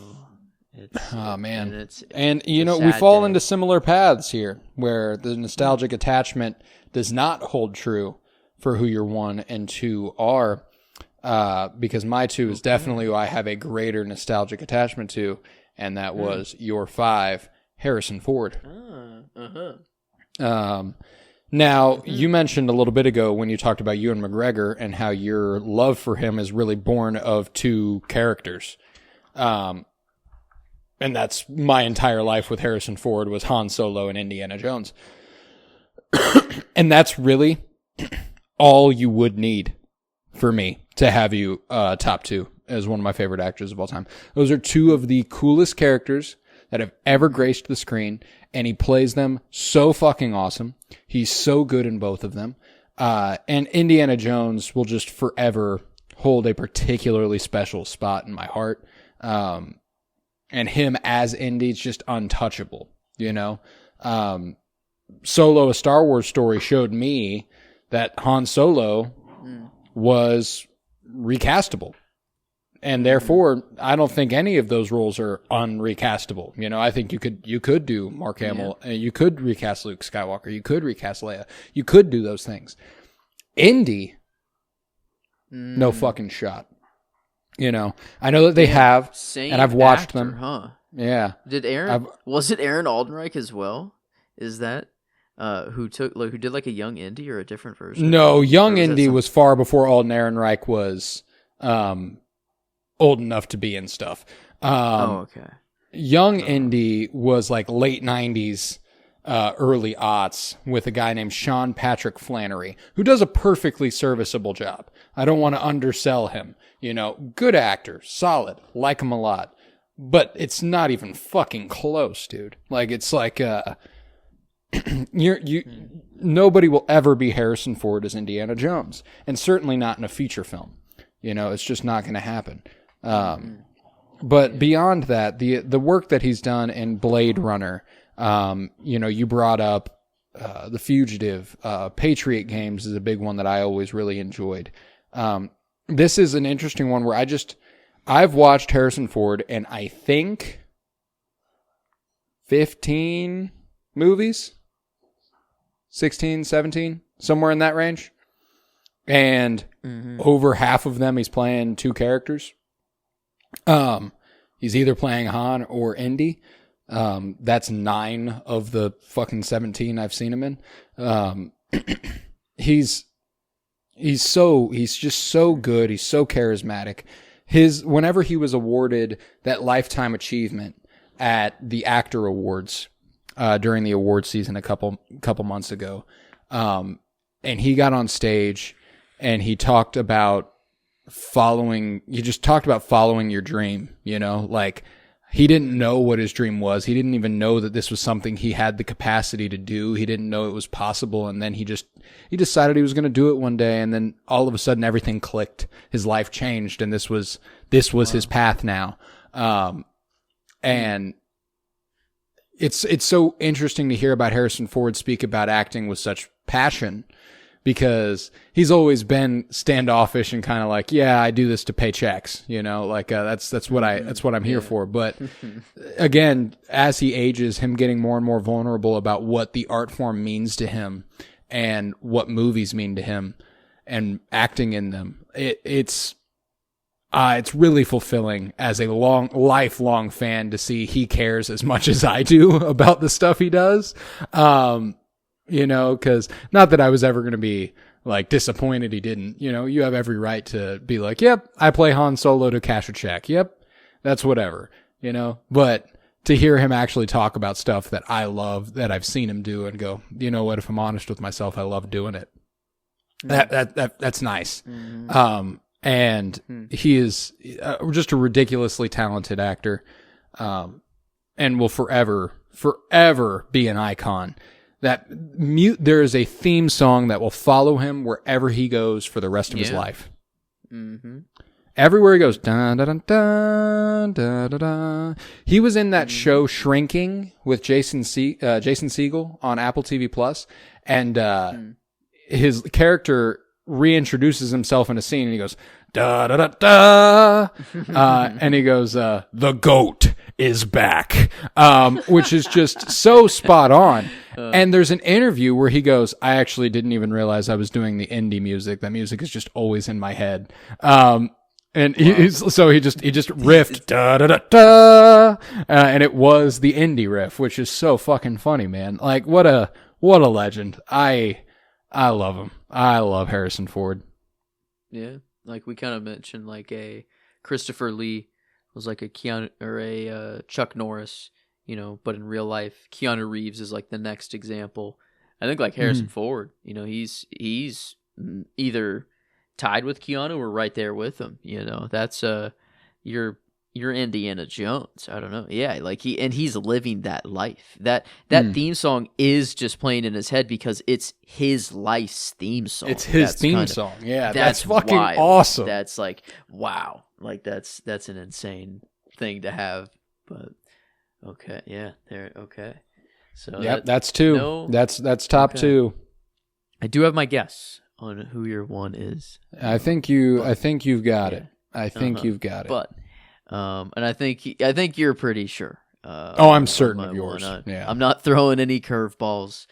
Man. And we fall into similar paths here where the nostalgic attachment does not hold true for who your 1 and 2 are, because my 2 is definitely who I have a greater nostalgic attachment to, and that was your 5, Harrison Ford. Now, you mentioned a little bit ago when you talked about Ewan McGregor and how your love for him is really born of 2 characters. And that's my entire life with Harrison Ford was Han Solo and Indiana Jones. And that's really all you would need for me to have you top 2 as one of my favorite actors of all time. Those are 2 of the coolest characters that have ever graced the screen, and he plays them so fucking awesome. He's so good in both of them. And Indiana Jones will just forever hold a particularly special spot in my heart. And him as Indy's just untouchable, Solo, A Star Wars Story showed me that Han Solo was recastable. And therefore, I don't think any of those roles are unrecastable. I think you could do Mark Hamill, you could recast Luke Skywalker, you could recast Leia, you could do those things. Indy, no fucking shot. I know that they have, and I've watched them. Huh? Yeah. Was it Aaron Aldenreich as well? Is that who did like a young Indy or a different version? No, young Indy was far before Alden Ehrenreich was old enough to be in stuff. Okay. Young Indy was like late 90s, early aughts with a guy named Sean Patrick Flannery, who does a perfectly serviceable job. I don't want to undersell him. Good actor, solid, like him a lot. But it's not even fucking close, dude. Like, it's like, nobody will ever be Harrison Ford as Indiana Jones. And certainly not in a feature film. It's just not going to happen. But beyond that, the work that he's done in Blade Runner, you brought up The Fugitive, Patriot Games is a big one that I always really enjoyed. This is an interesting one where I've watched Harrison Ford and I think 15 movies, 16, 17, somewhere in that range. And over half of them, he's playing two characters. He's either playing Han or Indy. That's 9 of the fucking 17 I've seen him in. He's just so good. He's so charismatic. Whenever he was awarded that lifetime achievement at the Actor Awards, during the award season a couple months ago, and he got on stage and he talked about following your dream, like he didn't know what his dream was. He didn't even know that this was something he had the capacity to do. He didn't know it was possible. And then he decided he was going to do it one day. And then all of a sudden everything clicked. His life changed. And this was his path now. And it's so interesting to hear about Harrison Ford speak about acting with such passion, because he's always been standoffish and kind of like, yeah, I do this to pay checks, that's what I'm here for. But again, as he ages, him getting more and more vulnerable about what the art form means to him and what movies mean to him and acting in them, it's really fulfilling as a lifelong fan to see he cares as much as I do about the stuff he does. Because not that I was ever going to be like disappointed he didn't. You have every right to be like, yep, I play Han Solo to cash a check. Yep, that's whatever, But to hear him actually talk about stuff that I love, that I've seen him do, and go, you know what, if I'm honest with myself, I love doing it. That's nice. And he is just a ridiculously talented actor, and will forever be an icon. There is a theme song that will follow him wherever he goes for the rest of his life. Mm-hmm. Everywhere he goes, da da da da da da da. He was in that show Shrinking with Jason Segel on Apple TV Plus, and his character reintroduces himself in a scene, and he goes da da da da, and he goes, "The goat is back," which is just so spot on. And there's an interview where he goes, "I actually didn't even realize I was doing the indie music. That music is just always in my head." And he just riffed da da da da, and it was the indie riff, which is so fucking funny, man. Like what a legend. I love him. I love Harrison Ford. Yeah, like we kind of mentioned, like a Christopher Lee was like a Keanu or a Chuck Norris, but in real life, Keanu Reeves is like the next example. I think like Harrison Ford, he's either tied with Keanu or right there with him. That's your Indiana Jones. I don't know. Yeah, like he's living that life. That theme song is just playing in his head because it's his life's theme song. It's his theme song. Yeah, that's fucking wild. Awesome. That's like wow. Like that's an insane thing to have. But okay, yeah, there. Okay, so that's two. No, that's top two. I do have my guess on who your one is. I think you've got it. I think you've got it. But and I think you're pretty sure. I'm certain of yours. Yeah. I'm not throwing any curveballs.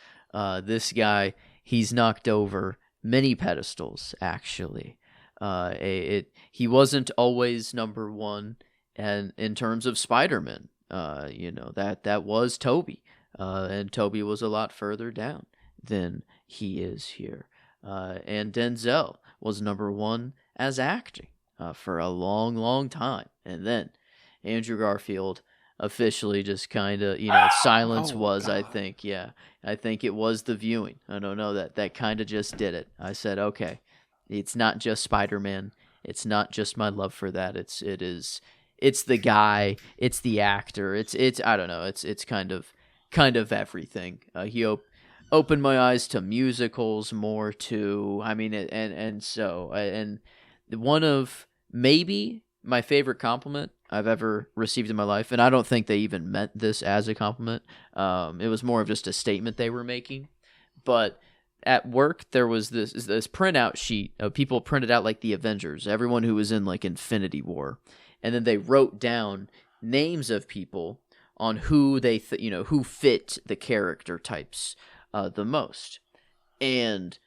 This guy, he's knocked over many pedestals. Actually, he wasn't always number one, and in terms of Spider-Man, that was Tobey, and Tobey was a lot further down than he is here. And Denzel was number one as acting for a long, long time. And then Andrew Garfield officially just kind of, silence was, God. I think it was The Viewing. I don't know, that kind of just did it. I said, okay, it's not just Spider-Man. It's not just my love for that. It's the guy, it's the actor. It's I don't know. It's kind of everything. He opened my eyes to musicals more too. I mean, and one of maybe my favorite compliment I've ever received in my life, and I don't think they even meant this as a compliment. It was more of just a statement they were making. But at work, there was this printout sheet of people printed out like the Avengers, everyone who was in like Infinity War, and then they wrote down names of people who they who fit the character types the most. And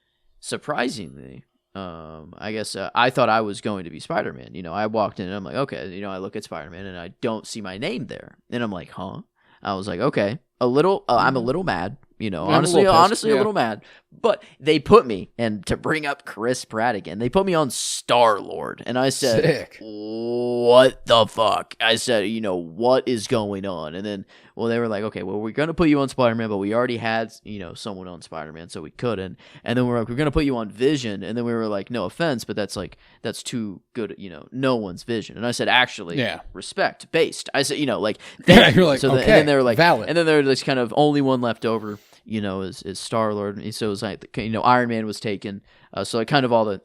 surprisingly, I guess I thought I was going to be Spider-Man. I walked in and I'm like, okay, I look at Spider-Man and I don't see my name there, and I'm like, huh? I was like, okay, I'm a little mad. Honestly, a little mad. But they put me, and to bring up Chris Pratt again, they put me on Star-Lord. And I said, Sick. What the fuck? I said, what is going on? And then, they were like, okay, we're going to put you on Spider-Man, but we already had, someone on Spider-Man, so we couldn't. And then we're like, we're going to put you on Vision. And then we were like, no offense, but that's too good, no one's Vision. And I said, actually, respect, based. I said, you're like, so okay. And then they were like, valid. And then there was kind of only one left over, is Star-Lord. And so it was like, Iron Man was taken. So like kind of all the,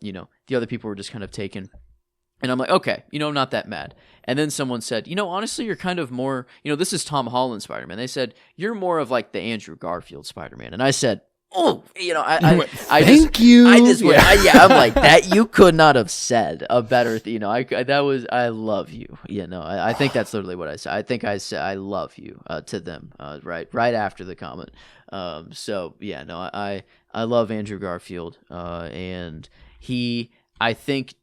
the other people were just kind of taken. And I'm like, okay, I'm not that mad. And then someone said, honestly, you're kind of more, this is Tom Holland Spider-Man. They said, you're more of like the Andrew Garfield Spider-Man. And I said, oh, thank you. I just went, I'm like, that you could not have said a better, I love you. I think that's literally what I said. I think I said, I love you to them, right after the comment. So yeah, no, I love Andrew Garfield, and I think,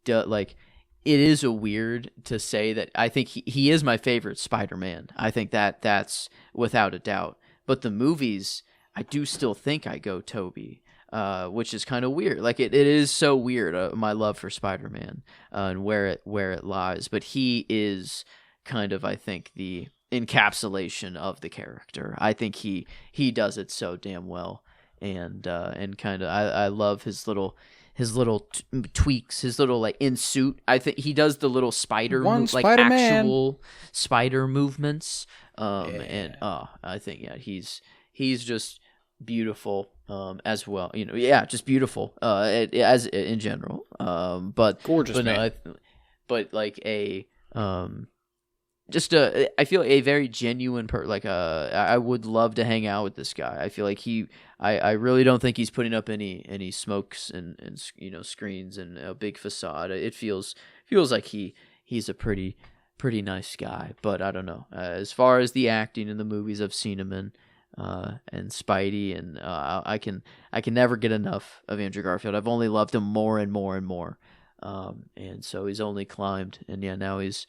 it is a weird to say that I think he is my favorite Spider-Man. I think that's without a doubt. But the movies, I do still think I go Tobey, which is kind of weird. Like it is so weird, my love for Spider-Man and where it lies. But he is kind of, I think, the encapsulation of the character. I think he does it so damn well, and kind of I love his little tweaks, his little like in suit. I think he does the little actual spider movements. And I think he's just beautiful as well. Just beautiful as in general. But gorgeous but man. No, but like a I feel a very genuine I would love to hang out with this guy. I feel like I really don't think he's putting up any smokes and screens and a big facade. It feels like he's a pretty nice guy. But I don't know. As far as the acting in the movies, I've seen him in and Spidey, and I can never get enough of Andrew Garfield. I've only loved him more and more and more, and so he's only climbed. And now he's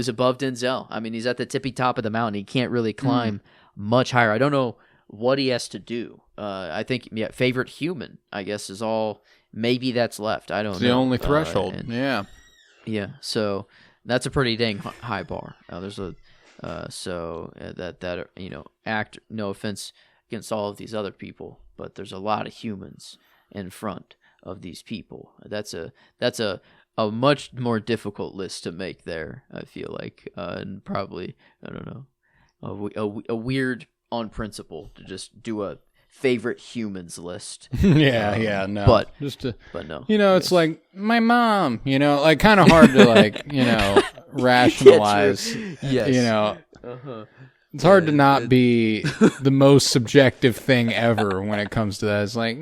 above Denzel. I mean, he's at the tippy top of the mountain. He can't really climb much higher. I don't know what he has to do. I think favorite human, I guess, is all. Maybe that's left. I don't know. It's the only threshold. Yeah. So that's a pretty dang high bar. There's a act. No offense against all of these other people, but there's a lot of humans in front of these people. That's a much more difficult list to make there, I feel like, and probably, I don't know, a weird on principle to just do a favorite humans list. No. But no. It's like my mom, like kind of hard to rationalize. Yes. It's hard to not be the most subjective thing ever when it comes to that. It's like,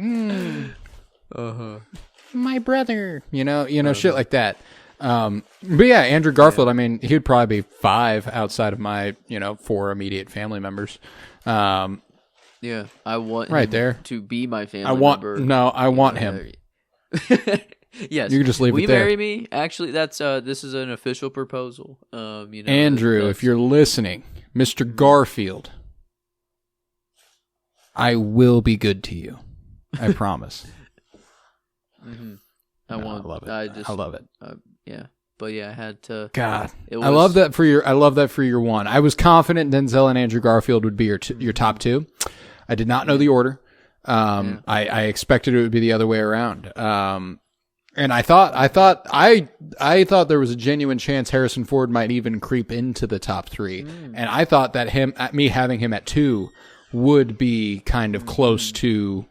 my brother, shit like that. But yeah, Andrew Garfield, I mean, he would probably be 5 outside of my, 4 immediate family members. Yeah, I want right him there to be my family member. I want him. Yes, you can just leave Will it there. Will you marry me? Actually, that's this is an official proposal. Andrew, if you're listening, Mr. Garfield, I will be good to you. I promise. I love it. I love it. Yeah, but yeah, I had to. God, I love that for your one. I was confident Denzel and Andrew Garfield would be your top 2. I did not know the order. I expected it would be the other way around. And I thought there was a genuine chance Harrison Ford might even creep into the top 3. And I thought that me having him at 2 would be kind of close to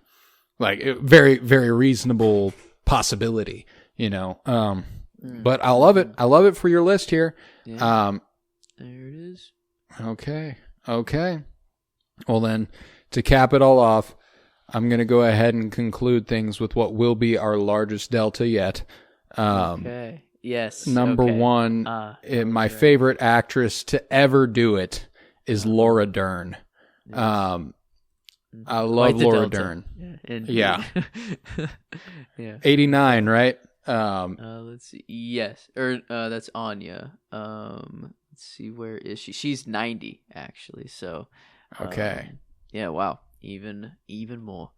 like a very, very reasonable possibility, but I love it. I love it for your list here. Yeah. There it is. Okay. Well then, to cap it all off, I'm going to go ahead and conclude things with what will be our largest delta yet. Okay. Yes. Number 1, my favorite actress to ever do it, is Laura Dern. Yes. I love Laura Dern. Yeah. Yeah. 89, right? Let's see. Yes, or that's Anya. Let's see, where is she? She's 90 actually. So, okay. Yeah. Wow. Even more.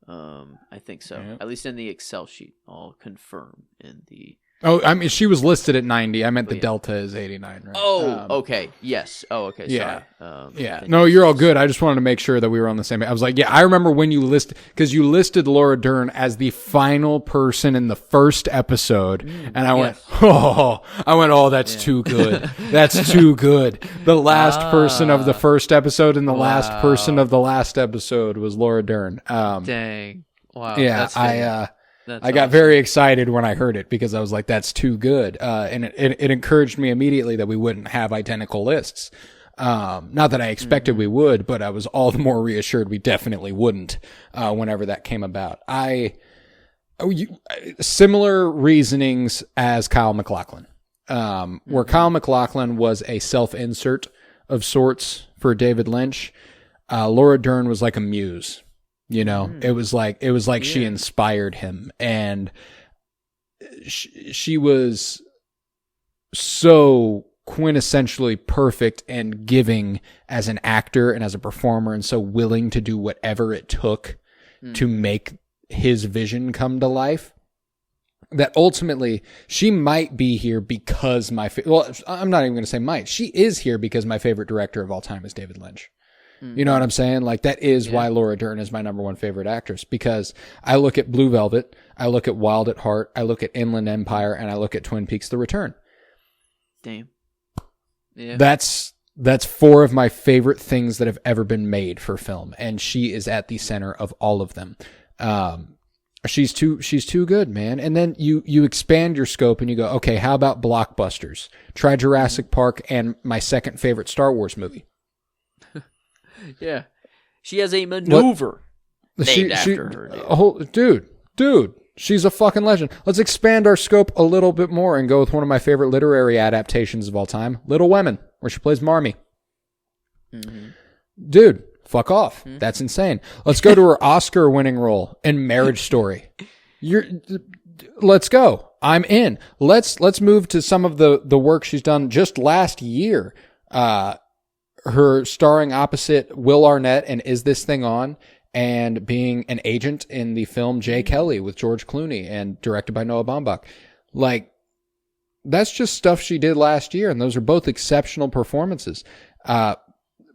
I think so. Yeah. At least in the Excel sheet, I'll confirm in the. Oh, I mean, she was listed at 90. I meant the yeah. Delta is 89, right? Oh, okay. Yes. Oh, okay. Yeah. Sorry. Yeah. No, you're all good. I just wanted to make sure that we were on the same page. I was like, yeah, I remember when you because you listed Laura Dern as the final person in the first episode. And I went, oh, that's too good. That's too good. The last person of the first episode and the last person of the last episode was Laura Dern. Dang. Wow. Yeah. I got very excited when I heard it because I was like, that's too good. And it encouraged me immediately that we wouldn't have identical lists. Not that I expected we would, but I was all the more reassured we definitely wouldn't, whenever that came about. Similar reasonings as Kyle MacLachlan, where Kyle MacLachlan was a self-insert of sorts for David Lynch. Laura Dern was like a muse. You know, it was like she inspired him, and she was so quintessentially perfect and giving as an actor and as a performer, and so willing to do whatever it took to make his vision come to life, that ultimately she might be here because I'm not even going to say might. She is here because my favorite director of all time is David Lynch. You know what I'm saying? Like, that is why Laura Dern is my number one favorite actress, because I look at Blue Velvet, I look at Wild at Heart, I look at Inland Empire, and I look at Twin Peaks: The Return. Damn. Yeah. That's four of my favorite things that have ever been made for film, and she is at the center of all of them. She's too good, man. And then you expand your scope and you go, okay, how about blockbusters? Try Jurassic Park and my second favorite Star Wars movie. Yeah, she has a maneuver named after her. Dude, she's a fucking legend. Let's expand our scope a little bit more and go with one of my favorite literary adaptations of all time, Little Women, where she plays Marmee. Dude, fuck off. That's insane. Let's go to her Oscar-winning role in Marriage Story. Let's go. I'm in. Let's move to some of the work she's done just last year. Her starring opposite Will Arnett and Is This Thing On, and being an agent in the film Jay Kelly with George Clooney and directed by Noah Baumbach. Like, that's just stuff she did last year, and those are both exceptional performances.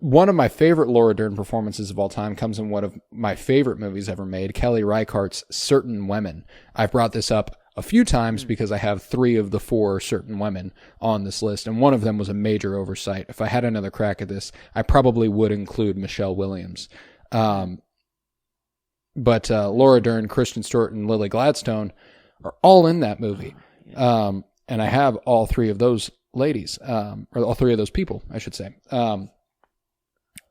One of my favorite Laura Dern performances of all time comes in one of my favorite movies ever made, Kelly Reichardt's Certain Women. I've brought this up a few times because I have 3 of the 4 Certain Women on this list, and one of them was a major oversight. If I had another crack at this, I probably would include Michelle Williams. But Laura Dern, Kristen Stewart, and Lily Gladstone are all in that movie. And I have all 3 of those ladies, or all 3 of those people, I should say.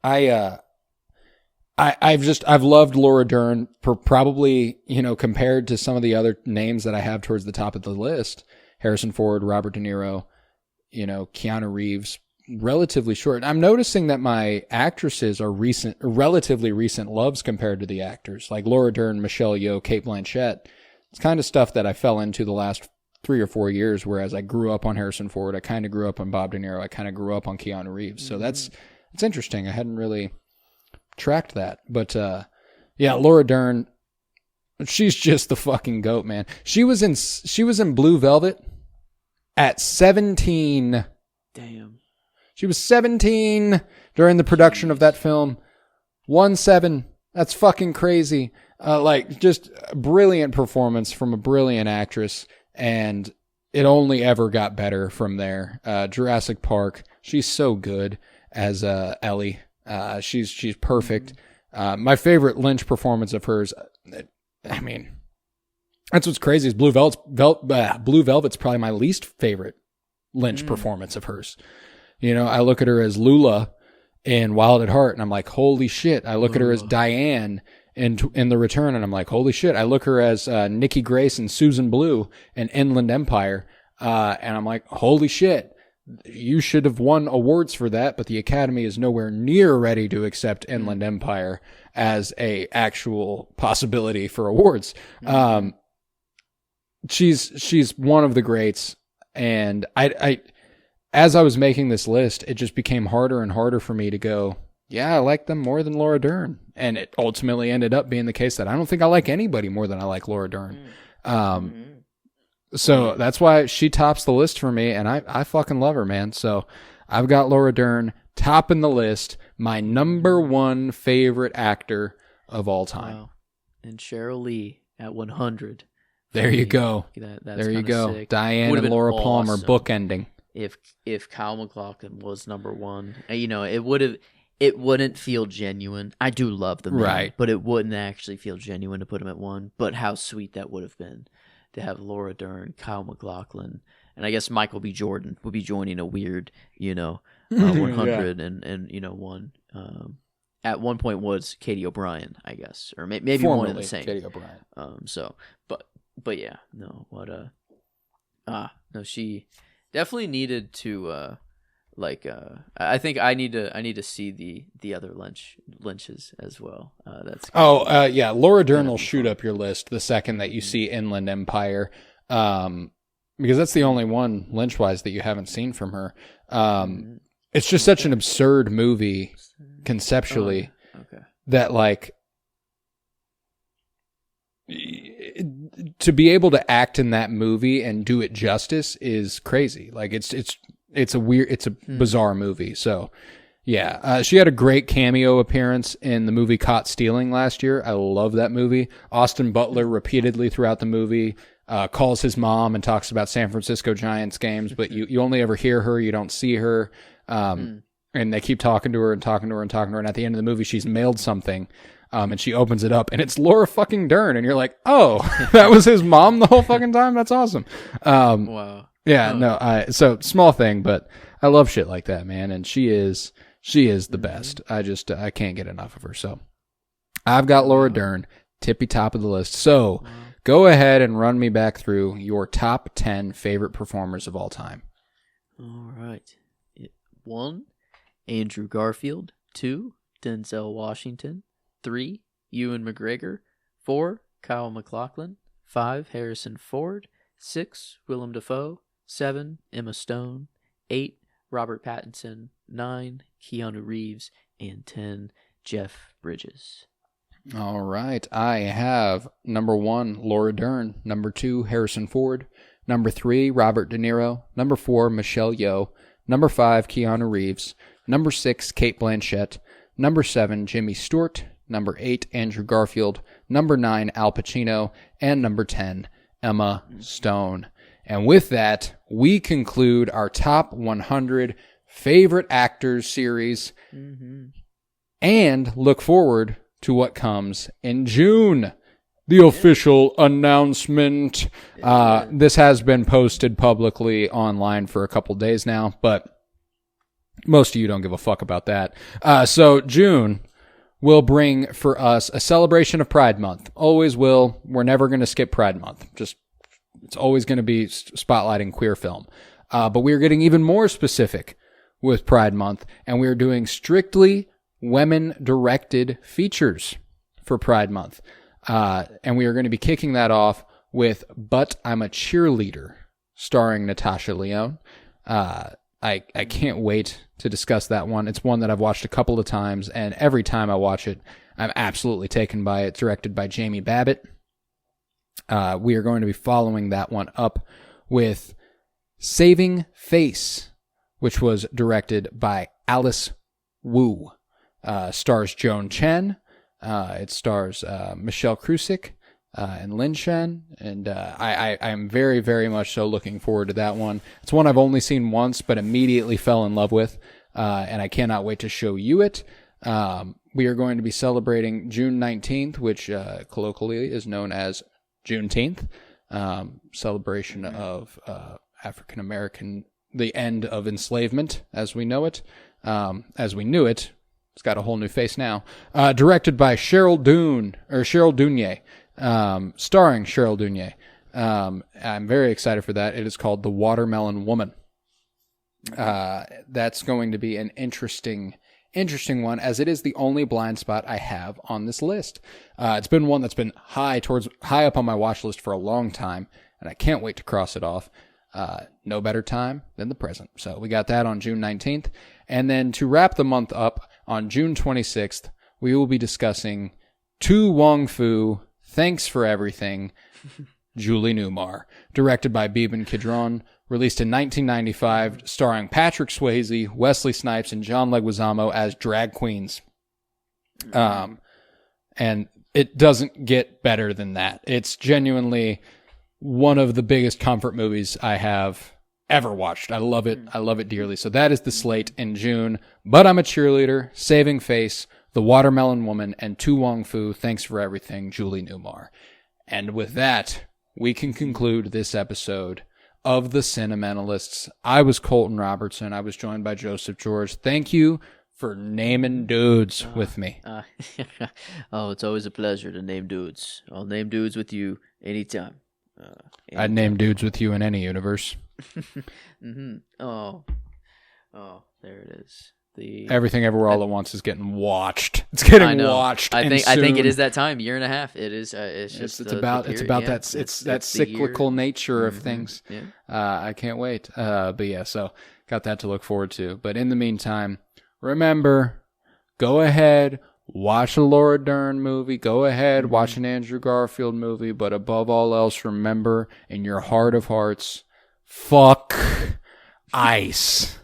I've loved Laura Dern for probably, compared to some of the other names that I have towards the top of the list, Harrison Ford, Robert De Niro, Keanu Reeves, relatively short. I'm noticing that my actresses are relatively recent loves compared to the actors, like Laura Dern, Michelle Yeoh, Cate Blanchett. It's kind of stuff that I fell into the last 3 or 4 years, whereas I grew up on Harrison Ford. I kind of grew up on Bob De Niro. I kind of grew up on Keanu Reeves. So it's interesting. I hadn't really tracked that, but Laura Dern, she's just the fucking goat, man. She was in Blue Velvet at 17. Damn. She was 17 during the production of that film. 1-7. That's fucking crazy. Just a brilliant performance from a brilliant actress, and it only ever got better from there. Jurassic Park, she's so good as Ellie. She's perfect. My favorite Lynch performance of hers, I mean, that's what's crazy, is Blue Velvet's probably my least favorite Lynch performance of hers. I look at her as Lula in Wild at Heart, and I'm like, holy shit. I look at her as Diane in The Return, and I'm like, holy shit. I look at her as Nikki Grace and Susan Blue in Inland Empire, and I'm like, holy shit. you should have won awards for that, but the Academy is nowhere near ready to accept Inland Empire as a actual possibility for awards. She's one of the greats, and I as I was making this list, it just became harder and harder for me to go, yeah, I like them more than Laura Dern. And it ultimately ended up being the case that I don't think I like anybody more than I like Laura Dern. So that's why she tops the list for me, and I fucking love her, man. So I've got Laura Dern topping the list, my number one favorite actor of all time. Wow. And Cheryl Lee at 100. There you go. That's there you go. Sick. Diane and Laura Palmer bookending. If Kyle MacLachlan was number one, it wouldn't feel genuine. I do love the man, right? But it wouldn't actually feel genuine to put him at one. But how sweet that would have been to have Laura Dern, Kyle MacLachlan, and I guess Michael B. Jordan would be joining a weird, 100 and one. At one point was Katie O'Brien, I guess, or maybe formerly one in the same. Katie O'Brien. But yeah, no, no, she definitely needed to, I think I need to see the other Lynches as well. Yeah, Laura Dern will shoot up your list the second that you see Inland Empire, because that's the only one Lynch-wise that you haven't seen from her. It's just such an absurd movie conceptually that to be able to act in that movie and do it justice is crazy. Like it's a bizarre movie. So yeah, she had a great cameo appearance in the movie Caught Stealing last year. I love that movie. Austin Butler repeatedly throughout the movie calls his mom and talks about San Francisco Giants games, but you only ever hear her, you don't see her. And they keep talking to her and talking to her and talking to her. And at the end of the movie, she's mailed something. And she opens it up and it's Laura fucking Dern. And you're like, oh, that was his mom the whole fucking time? That's awesome. Wow. Yeah, no, so small thing, but I love shit like that, man. And she is the best. I can't get enough of her. So I've got Laura Dern, tippy top of the list. So go ahead and run me back through your top 10 favorite performers of all time. All right. 1, Andrew Garfield. 2, Denzel Washington. 3, Ewan McGregor. 4, Kyle MacLachlan. 5, Harrison Ford. 6, Willem Dafoe. 7, Emma Stone. 8, Robert Pattinson. 9, Keanu Reeves. And 10, Jeff Bridges. All right. I have number 1, Laura Dern. Number 2, Harrison Ford. Number 3, Robert De Niro. Number 4, Michelle Yeoh. Number 5, Keanu Reeves. Number 6, Cate Blanchett. Number 7, Jimmy Stewart. Number 8, Andrew Garfield. Number 9, Al Pacino. And number 10, Emma Stone. And with that, we conclude our top 100 favorite actors series and look forward to what comes in June. The official announcement. This has been posted publicly online for a couple days now, but most of you don't give a fuck about that. So June will bring for us a celebration of Pride Month. Always will. We're never going to skip Pride Month. It's always going to be spotlighting queer film. But we are getting even more specific with Pride Month, and we are doing strictly women-directed features for Pride Month. And we are going to be kicking that off with But I'm a Cheerleader, starring Natasha Lyonne. I can't wait to discuss that one. It's one that I've watched a couple of times, and every time I watch it, I'm absolutely taken by it. Directed by Jamie Babbitt. We are going to be following that one up with Saving Face, which was directed by Alice Wu. Stars Joan Chen. It stars Michelle Krusik and Lin Shen, and I'm very, very much so looking forward to that one. It's one I've only seen once, but immediately fell in love with, and I cannot wait to show you it. We are going to be celebrating June 19th, which colloquially is known as Juneteenth, celebration of African American, the end of enslavement as we know it, as we knew it. It's got a whole new face now. Directed by Cheryl Dunye, starring Cheryl Dunye. I'm very excited for that. It is called The Watermelon Woman. That's going to be an interesting one, as it is the only blind spot I have on this list. It's been one that's been high up on my watch list for a long time, and I can't wait to cross it off. No better time than the present. So we got that on June 19th. And then to wrap the month up, on June 26th, we will be discussing To Wong Fu, Thanks for Everything, Julie Newmar, directed by Beeban Kidron, released in 1995, starring Patrick Swayze, Wesley Snipes, and John Leguizamo as drag queens. And it doesn't get better than that. It's genuinely one of the biggest comfort movies I have ever watched. I love it. I love it dearly. So that is the slate in June. But I'm a Cheerleader, Saving Face, The Watermelon Woman, and To Wong Fu, Thanks for Everything, Julie Newmar. And with that, we can conclude this episode of the Cinementalists. I was Colton Robertson. I was joined by Joseph George. Thank you for naming dudes with me. Oh, it's always a pleasure to name dudes. I'll name dudes with you anytime. I'd name dudes with you in any universe. Mm-hmm. Oh, there it is. Everything Everywhere All at Once is getting watched. It's getting watched. I think it is that time. Year and a half. It is. It's about that cyclical nature of things. Yeah. I can't wait. But yeah, so got that to look forward to. But in the meantime, remember, go ahead, watch a Laura Dern movie. Go ahead, watch an Andrew Garfield movie. But above all else, remember, in your heart of hearts, fuck ICE.